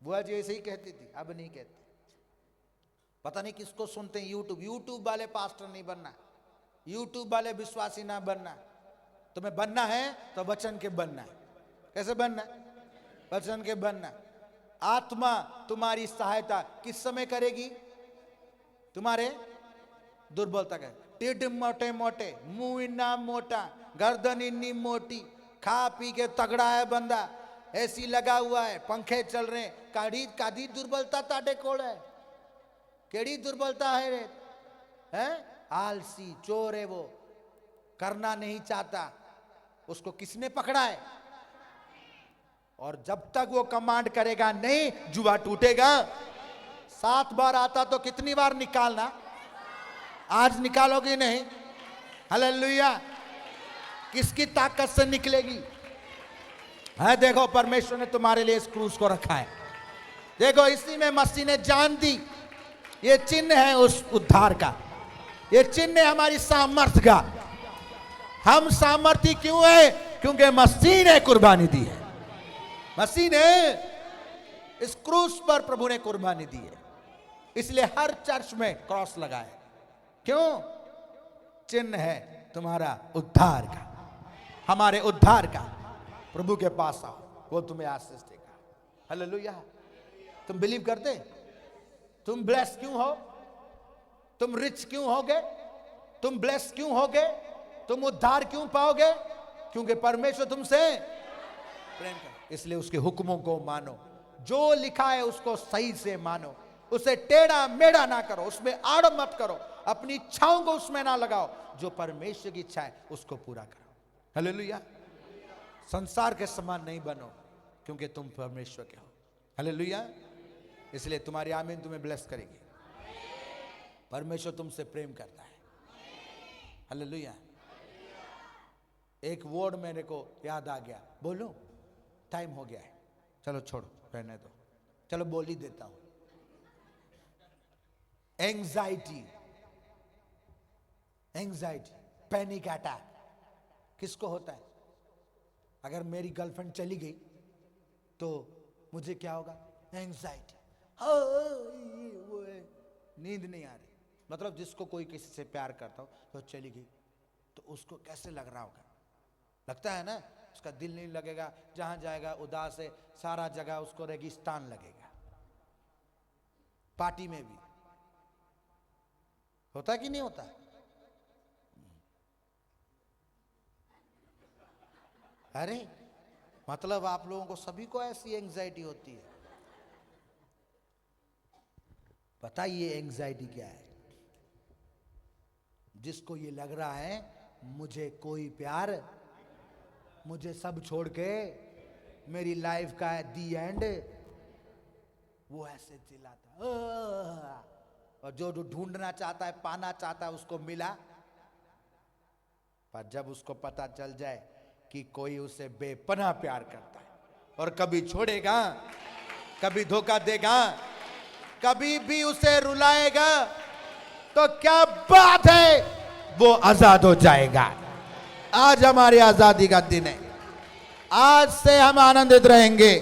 बुआ जी ऐसे ही कहती थी, अब नहीं कहती। पता नहीं किसको सुनते हैं। यूट्यूब वाले पास्टर नहीं बनना, यूट्यूब वाले विश्वासी ना बनना। तुम्हें बनना है तो वचन के बनना है। कैसे बनना है? वचन के बनना। आत्मा तुम्हारी सहायता किस समय करेगी? तुम्हारे दुर्बलता का। टिड मोटे मोटे, मुंह इन्ना मोटा, गर्दन इन्नी मोटी, खा पी के तगड़ा है बंदा, एसी लगा हुआ है, पंखे चल रहे हैं, कादी दुर्बलता ताडे कोल है। केड़ी दुर्बलता है रे? है आलसी चोर है वो, करना नहीं चाहता। उसको किसने पकड़ा है? और जब तक वो कमांड करेगा नहीं, जुआ टूटेगा। 7 बार आता तो कितनी बार निकालना? आज निकालोगी नहीं? हालेलुया। किसकी ताकत से निकलेगी? है देखो, परमेश्वर ने तुम्हारे लिए इस क्रूस को रखा है। देखो इसी में मसीह ने जान दी। ये चिन्ह है उस उद्धार का, ये चिन्ह है हमारी सामर्थ्य का। हम सामर्थ्य क्यों है? क्योंकि मसीह ने कुर्बानी दी है। मसीह ने इस क्रूस पर प्रभु ने कुर्बानी दी है, इसलिए हर चर्च में क्रॉस लगा है। क्यों? चिन्ह है तुम्हारा उद्धार का, हमारे उद्धार का। प्रभु के पास आओ, वो तुम्हें आशीष देगा। हालेलुया। तुम बिलीव करते? तुम ब्लेस क्यों हो? तुम रिच क्यों होगे? तुम ब्लेस क्यों होगे? तुम उद्धार क्यों पाओगे? क्योंकि परमेश्वर तुमसे प्रेम कर। इसलिए उसके हुक्मों को मानो, जो लिखा है उसको सही से मानो, उसे टेढ़ा मेढ़ा ना करो, उसमें आड़ मत करो, अपनी इच्छाओं को उसमें ना लगाओ, जो परमेश्वर की इच्छा है उसको पूरा करो। हालेलुया। संसार के समान नहीं बनो, क्योंकि तुम परमेश्वर के हो। हालेलुया। इसलिए तुम्हारी आमीन तुम्हें ब्लेस करेगी। परमेश्वर तुमसे प्रेम करता है। हालेलुया। एक वर्ड मेरे को याद आ गया, बोलो? टाइम हो गया है, चलो छोड़ो, रहने दो, चलो बोल ही देता हूं। एंजाइटी, एंजाइटी, पैनिक अटैक किसको होता है? अगर मेरी गर्लफ्रेंड चली गई तो मुझे क्या होगा? एंजाइटी, वो है, नींद नहीं आ रही। मतलब जिसको कोई किसी से प्यार करता हो तो चली गई तो उसको कैसे लग रहा होगा? लगता है ना, उसका दिल नहीं लगेगा, जहां जाएगा उदास है, सारा जगह उसको रेगिस्तान लगेगा। पार्टी में भी होता कि नहीं होता? अरे मतलब आप लोगों को सभी को ऐसी एंजाइटी होती है? बताइए एंजाइटी क्या है? जिसको ये लग रहा है मुझे कोई प्यार, मुझे सब छोड़ के मेरी लाइफ का है दी एंड, वो ऐसे चिल्लाता है। और जो ढूंढना चाहता है, पाना चाहता है, उसको मिला, पर जब उसको पता चल जाए कि कोई उसे बेपनाह प्यार करता है और कभी छोड़ेगा, कभी धोखा देगा, कभी भी उसे रुलाएगा, तो क्या बात है, वो आजाद हो जाएगा। आज हमारी आजादी का दिन है, आज से हम आनंदित रहेंगे।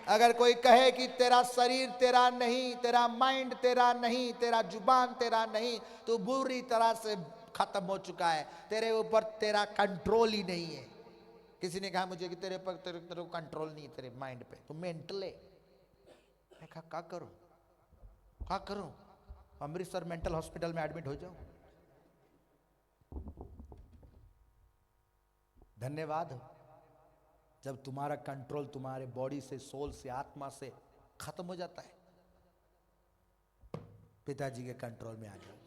अगर कोई कहे कि तेरा शरीर तेरा नहीं, तेरा माइंड तेरा नहीं, तेरा जुबान तेरा नहीं, तो बुरी तरह से खत्म हो चुका है, तेरे ऊपर तेरा कंट्रोल ही नहीं है। किसी ने कहा मुझे कि तेरे पर तेरे को कंट्रोल नहीं है, तेरे माइंड पे, तो मेंटल है। मैं कहा क्या करूं, क्या करूं? अमृतसर मेंटल हॉस्पिटल में एडमिट हो जाऊं? धन्यवाद हो जब तुम्हारा कंट्रोल तुम्हारे बॉडी से, सोल से, आत्मा से खत्म हो जाता है। पिताजी के कंट्रोल में आ जाओगे,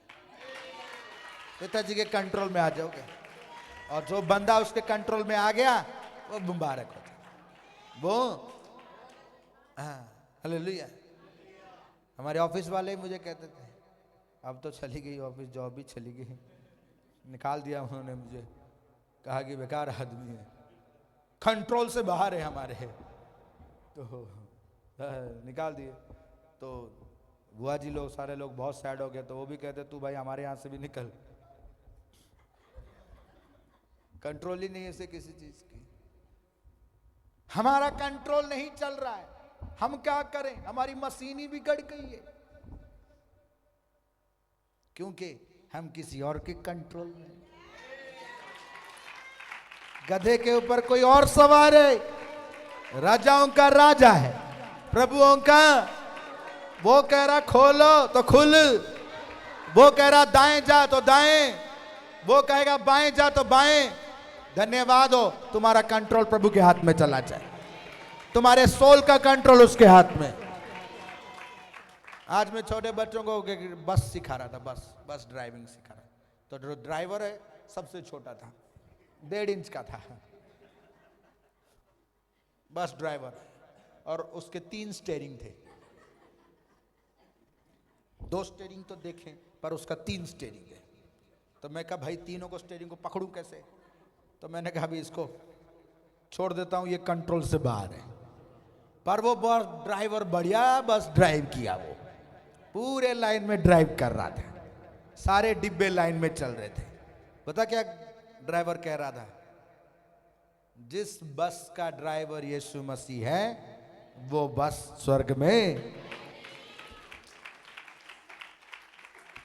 पिताजी के कंट्रोल में आ जाओगे, और जो बंदा उसके कंट्रोल में आ गया वो मुबारक होता है। वो हालेलुया। हमारे ऑफिस वाले मुझे कहते थे, अब तो चली गई ऑफिस, जॉब भी चली गई, निकाल दिया उन्होंने मुझे, कहा कि बेकार आदमी है, कंट्रोल से बाहर है हमारे, तो निकाल दिए। तो बुआ जी लोग, सारे लोग बहुत सैड हो गए, तो वो भी कहते तू भाई हमारे यहाँ से भी निकल, कंट्रोल ही नहीं है इसे किसी चीज की। हमारा कंट्रोल नहीं चल रहा है, हम क्या करें? हमारी मशीन ही बिगड़ गई है, क्योंकि हम किसी और के कंट्रोल में। गधे के ऊपर कोई और सवार है, राजाओं का राजा है, प्रभुओं का। वो कह रहा खोलो तो खुल, वो कह रहा दाएं जा तो दाएं, वो कहेगा बाएं जा तो बाएं। धन्यवाद हो तुम्हारा कंट्रोल प्रभु के हाथ में चला जाए, तुम्हारे सोल का कंट्रोल उसके हाथ में। आज मैं छोटे बच्चों को बस सिखा रहा था, बस ड्राइविंग सिखा रहा, तो जो ड्राइवर है सबसे छोटा था, 1.5 इंच का था बस ड्राइवर, और उसके 3 स्टीयरिंग थे। 2 स्टीयरिंग तो देखें, पर उसका 3 स्टीयरिंग है। तो मैं कहा भाई तीनों को स्टीयरिंग को पकड़ूं कैसे? तो मैंने कहा भाई इसको छोड़ देता हूं, ये कंट्रोल से बाहर है। पर वो बस ड्राइवर बढ़िया बस ड्राइव किया, वो पूरे लाइन में ड्राइव कर रहा था, सारे डिब्बे लाइन में चल रहे थे। पता क्या ड्राइवर कह रहा था? जिस बस का ड्राइवर यीशु मसीह है वो बस स्वर्ग में।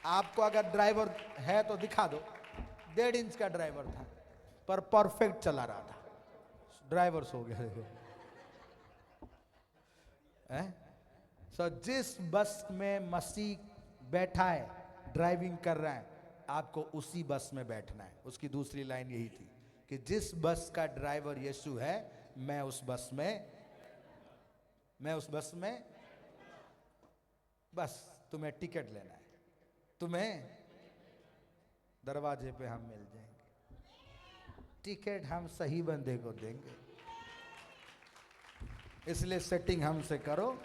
आपको अगर ड्राइवर है तो दिखा दो। 1.5 इंच का ड्राइवर था, पर परफेक्ट चला रहा था, ड्राइवर सो गया। सो जिस बस में मसीह बैठा है, ड्राइविंग कर रहा है, आपको उसी बस में बैठना है। उसकी दूसरी लाइन यही थी कि जिस बस का ड्राइवर यीशु है, मैं उस बस में बस तुम्हें टिकट लेना है, तुम्हें दरवाजे पे हम मिल जाएंगे, टिकट हम सही बंदे को देंगे, इसलिए सेटिंग हमसे करो,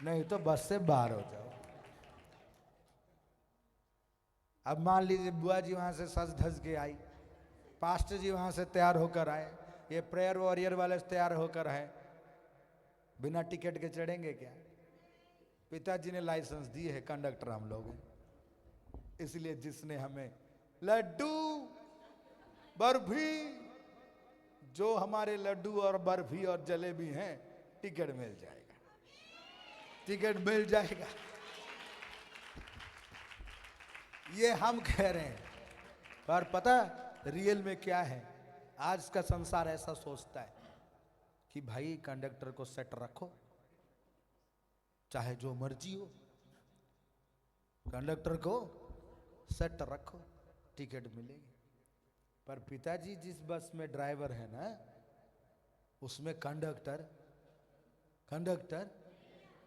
नहीं तो बस से बाहर हो जाओ। अब मान लीजिए बुआ जी वहां से सज धज के आई, पास्टर जी वहां से तैयार होकर आए, ये प्रेयर वॉरियर वाले तैयार होकर आए, बिना टिकट के चढ़ेंगे क्या? पिताजी ने लाइसेंस दिए है, कंडक्टर हम लोग हैं, इसलिए जिसने हमें लड्डू बर्फी, जो हमारे लड्डू और बर्फी और जलेबी हैं, टिकट मिल जाएगा, टिकट मिल जाएगा। ये हम कह रहे हैं, पर पता रियल में क्या है? आज का संसार ऐसा सोचता है कि भाई कंडक्टर को सेट रखो, चाहे जो मर्जी हो, कंडक्टर को सेट रखो, टिकट मिलेगी। पर पिताजी जिस बस में ड्राइवर है ना, उसमें कंडक्टर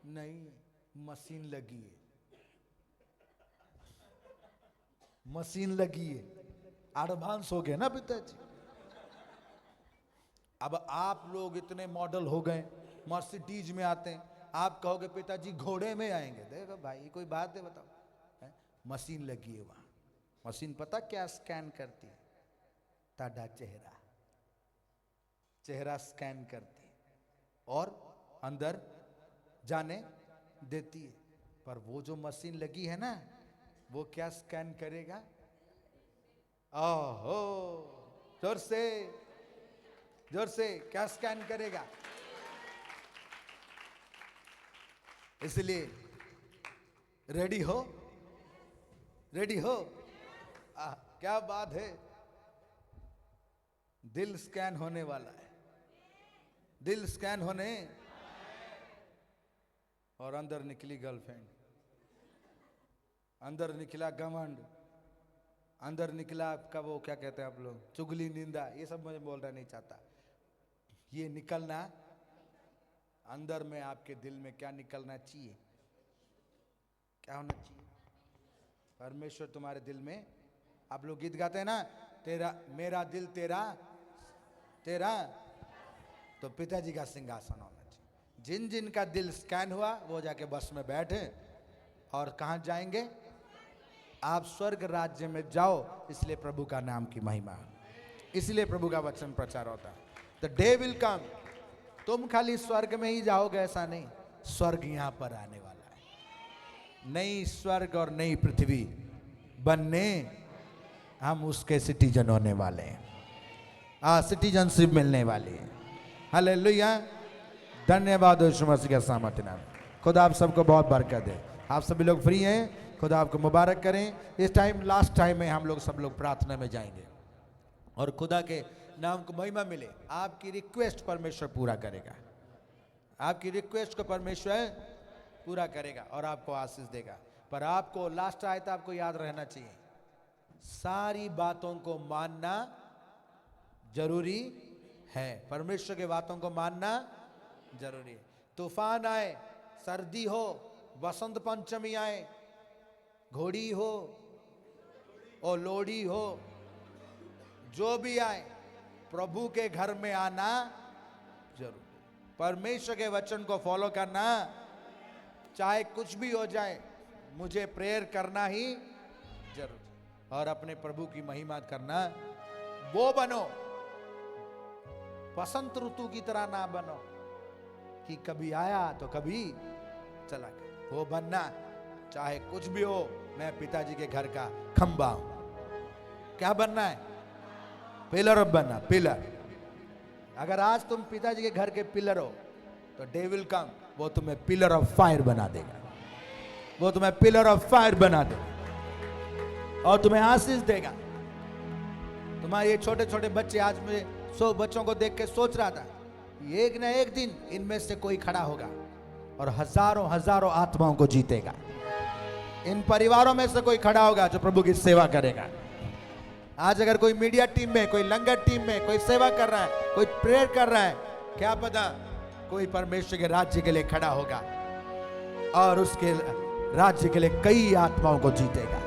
नहीं, मशीन लगी है, मशीन लगी है, एडवांस हो गए ना पिताजी। अब आप लोग इतने मॉडल हो गए, मर्सिडीज में आते हैं, आप कहोगे पिताजी घोड़े में आएंगे, देखो भाई कोई बात है, बताओ है? मशीन लगी है वहां, मशीन पता क्या स्कैन करती है? ताड़ा चेहरा स्कैन करती है और अंदर जाने देती है। पर वो जो मशीन लगी है ना, वो क्या स्कैन करेगा? ओहो, जोर से क्या स्कैन करेगा? इसलिए रेडी हो क्या बात है, दिल स्कैन होने वाला है, दिल स्कैन होने, और अंदर निकली गर्लफ्रेंड, अंदर निकला घमंड, अंदर निकला आपका वो क्या कहते हैं आप लोग, चुगली, निंदा, ये सब मुझे बोलना नहीं चाहता। ये निकलना अंदर में, आपके दिल में क्या निकलना चाहिए? क्या होना चाहिए? परमेश्वर तुम्हारे दिल में, आप लोग गीत गाते हैं ना, तेरा मेरा दिल तेरा, तो पिताजी का सिंहासन होना चाहिए। जिन जिन का दिल स्कैन हुआ वो जाके बस में बैठे, और कहां जाएंगे? आप स्वर्ग राज्य में जाओ, इसलिए प्रभु का नाम की महिमा, इसलिए प्रभु का वचन प्रचार होता है। द डे विल कम, तुम खाली स्वर्ग में ही जाओगे ऐसा नहीं, स्वर्ग यहां पर आने वाला है। नई स्वर्ग और नई पृथ्वी बनने हम उसके सिटीजन होने वाले हैं, सिटीजनशिप मिलने वाली है। हालेलुया, धन्यवाद यीशु मसीह के सामर्थ्य नाम। खुदा आप सबको बहुत बरकत दे। आप सभी लोग फ्री हैं, खुदा आपको मुबारक करें। इस टाइम लास्ट टाइम में हम लोग सब लोग प्रार्थना में जाएंगे और खुदा के नाम को महिमा मिले। आपकी रिक्वेस्ट परमेश्वर पूरा करेगा, आपकी रिक्वेस्ट को परमेश्वर पूरा करेगा और आपको आशीष देगा। पर आपको लास्ट आयत आपको याद रहना चाहिए, सारी बातों को मानना जरूरी है। परमेश्वर के बातों को मानना जरूरी है। तूफान आए, सर्दी हो, वसंत पंचमी आए, घोड़ी हो और लोहड़ी हो, जो भी आए, प्रभु के घर में आना जरूरी। परमेश्वर के वचन को फॉलो करना, चाहे कुछ भी हो जाए, मुझे प्रेयर करना ही जरूरी। और अपने प्रभु की महिमा करना, वो बनो, बसंत ऋतु की तरह ना बनो कि कभी आया तो कभी चला गया। वो बनना, चाहे कुछ भी हो, मैं पिताजी के घर का खंबा हूं। क्या बनना है? पिलर बनना, पिलर। अगर आज तुम पिताजी के घर के पिलर हो तो डे विल कम, वो तुम्हें पिलर ऑफ फायर बना देगा, वो तुम्हें पिलर ऑफ फायर बना देगा और तुम्हें आशीष देगा। तुम्हारे ये छोटे छोटे बच्चे, आज मुझे बच्चों को देख के सोच रहा था, एक ना एक दिन इनमें से कोई खड़ा होगा और हजारों हजारों आत्माओं को जीतेगा। इन परिवारों में से कोई खड़ा होगा जो प्रभु की सेवा करेगा। आज अगर कोई मीडिया टीम में, कोई लंगर टीम में कोई सेवा कर रहा है, कोई प्रेयर कर रहा है, क्या पता कोई परमेश्वर के राज्य के लिए खड़ा होगा और उसके राज्य के लिए कई आत्माओं को जीतेगा।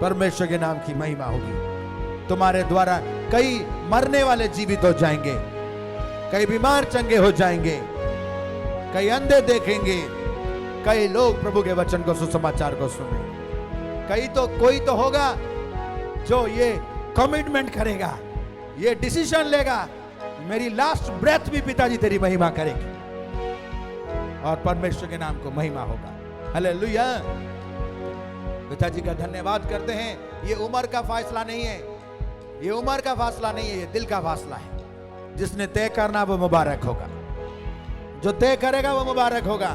परमेश्वर के नाम की महिमा होगी। तुम्हारे द्वारा कई मरने वाले जीवित हो जाएंगे, कई बीमार चंगे हो जाएंगे, कई अंधे देखेंगे, कई लोग प्रभु के वचन को, सुसमाचार को सुने। कोई तो होगा जो ये कमिटमेंट करेगा, ये डिसीजन लेगा, मेरी लास्ट ब्रेथ भी पिताजी तेरी महिमा करेगी और परमेश्वर के नाम को महिमा होगा। हालेलुया। पिताजी का धन्यवाद करते हैं। ये उम्र का फैसला नहीं है, ये उम्र का फैसला नहीं है, ये दिल का फैसला है। जिसने तय करना वो मुबारक होगा, जो तय करेगा वो मुबारक होगा।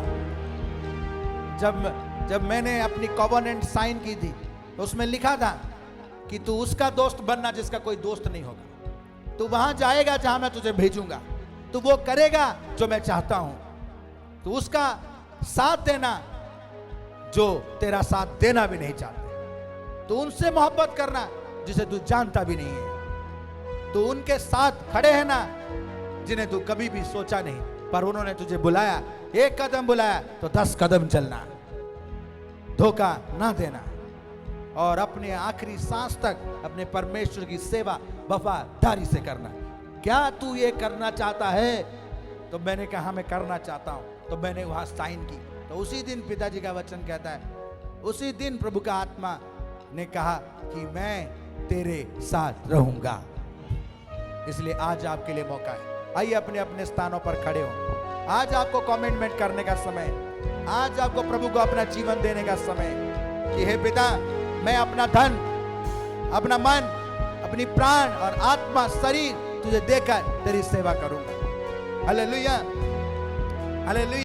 जब मैंने अपनी कॉवेनेंट साइन की थी तो उसमें लिखा था कि तू उसका दोस्त बनना जिसका कोई दोस्त नहीं होगा। तू वहां जाएगा जहां मैं तुझे भेजूंगा, तू वो करेगा जो मैं चाहता हूं, तू उसका साथ देना जो तेरा साथ देना भी नहीं चाहते, तो उनसे मोहब्बत करना जिसे तू जानता भी नहीं है, तो उनके साथ खड़े है ना जिन्हें तू कभी भी सोचा नहीं, पर उन्होंने तुझे बुलाया, एक कदम बुलाया तो 10 कदम चलना, धोखा ना देना और अपने आखिरी सांस तक अपने परमेश्वर की सेवा वफादारी से करना। क्या तू ये करना चाहता है? तो मैंने कहा मैं करना चाहता हूं, तो मैंने वहां साइन की। तो उसी दिन पिताजी का वचन कहता है, उसी दिन प्रभु का आत्मा ने कहा कि मैं तेरे साथ रहूंगा। इसलिए आज आपके लिए मौका है, आइए अपने अपने स्थानों पर खड़े हो। आज आपको कमिटमेंट करने का समय, आज आपको प्रभु को अपना जीवन देने का समय कि हे पिता, मैं अपना धन, अपना मन, अपनी प्राण और आत्मा, शरीर तुझे देकर तेरी सेवा करूंगा। Hallelujah, hallelujah.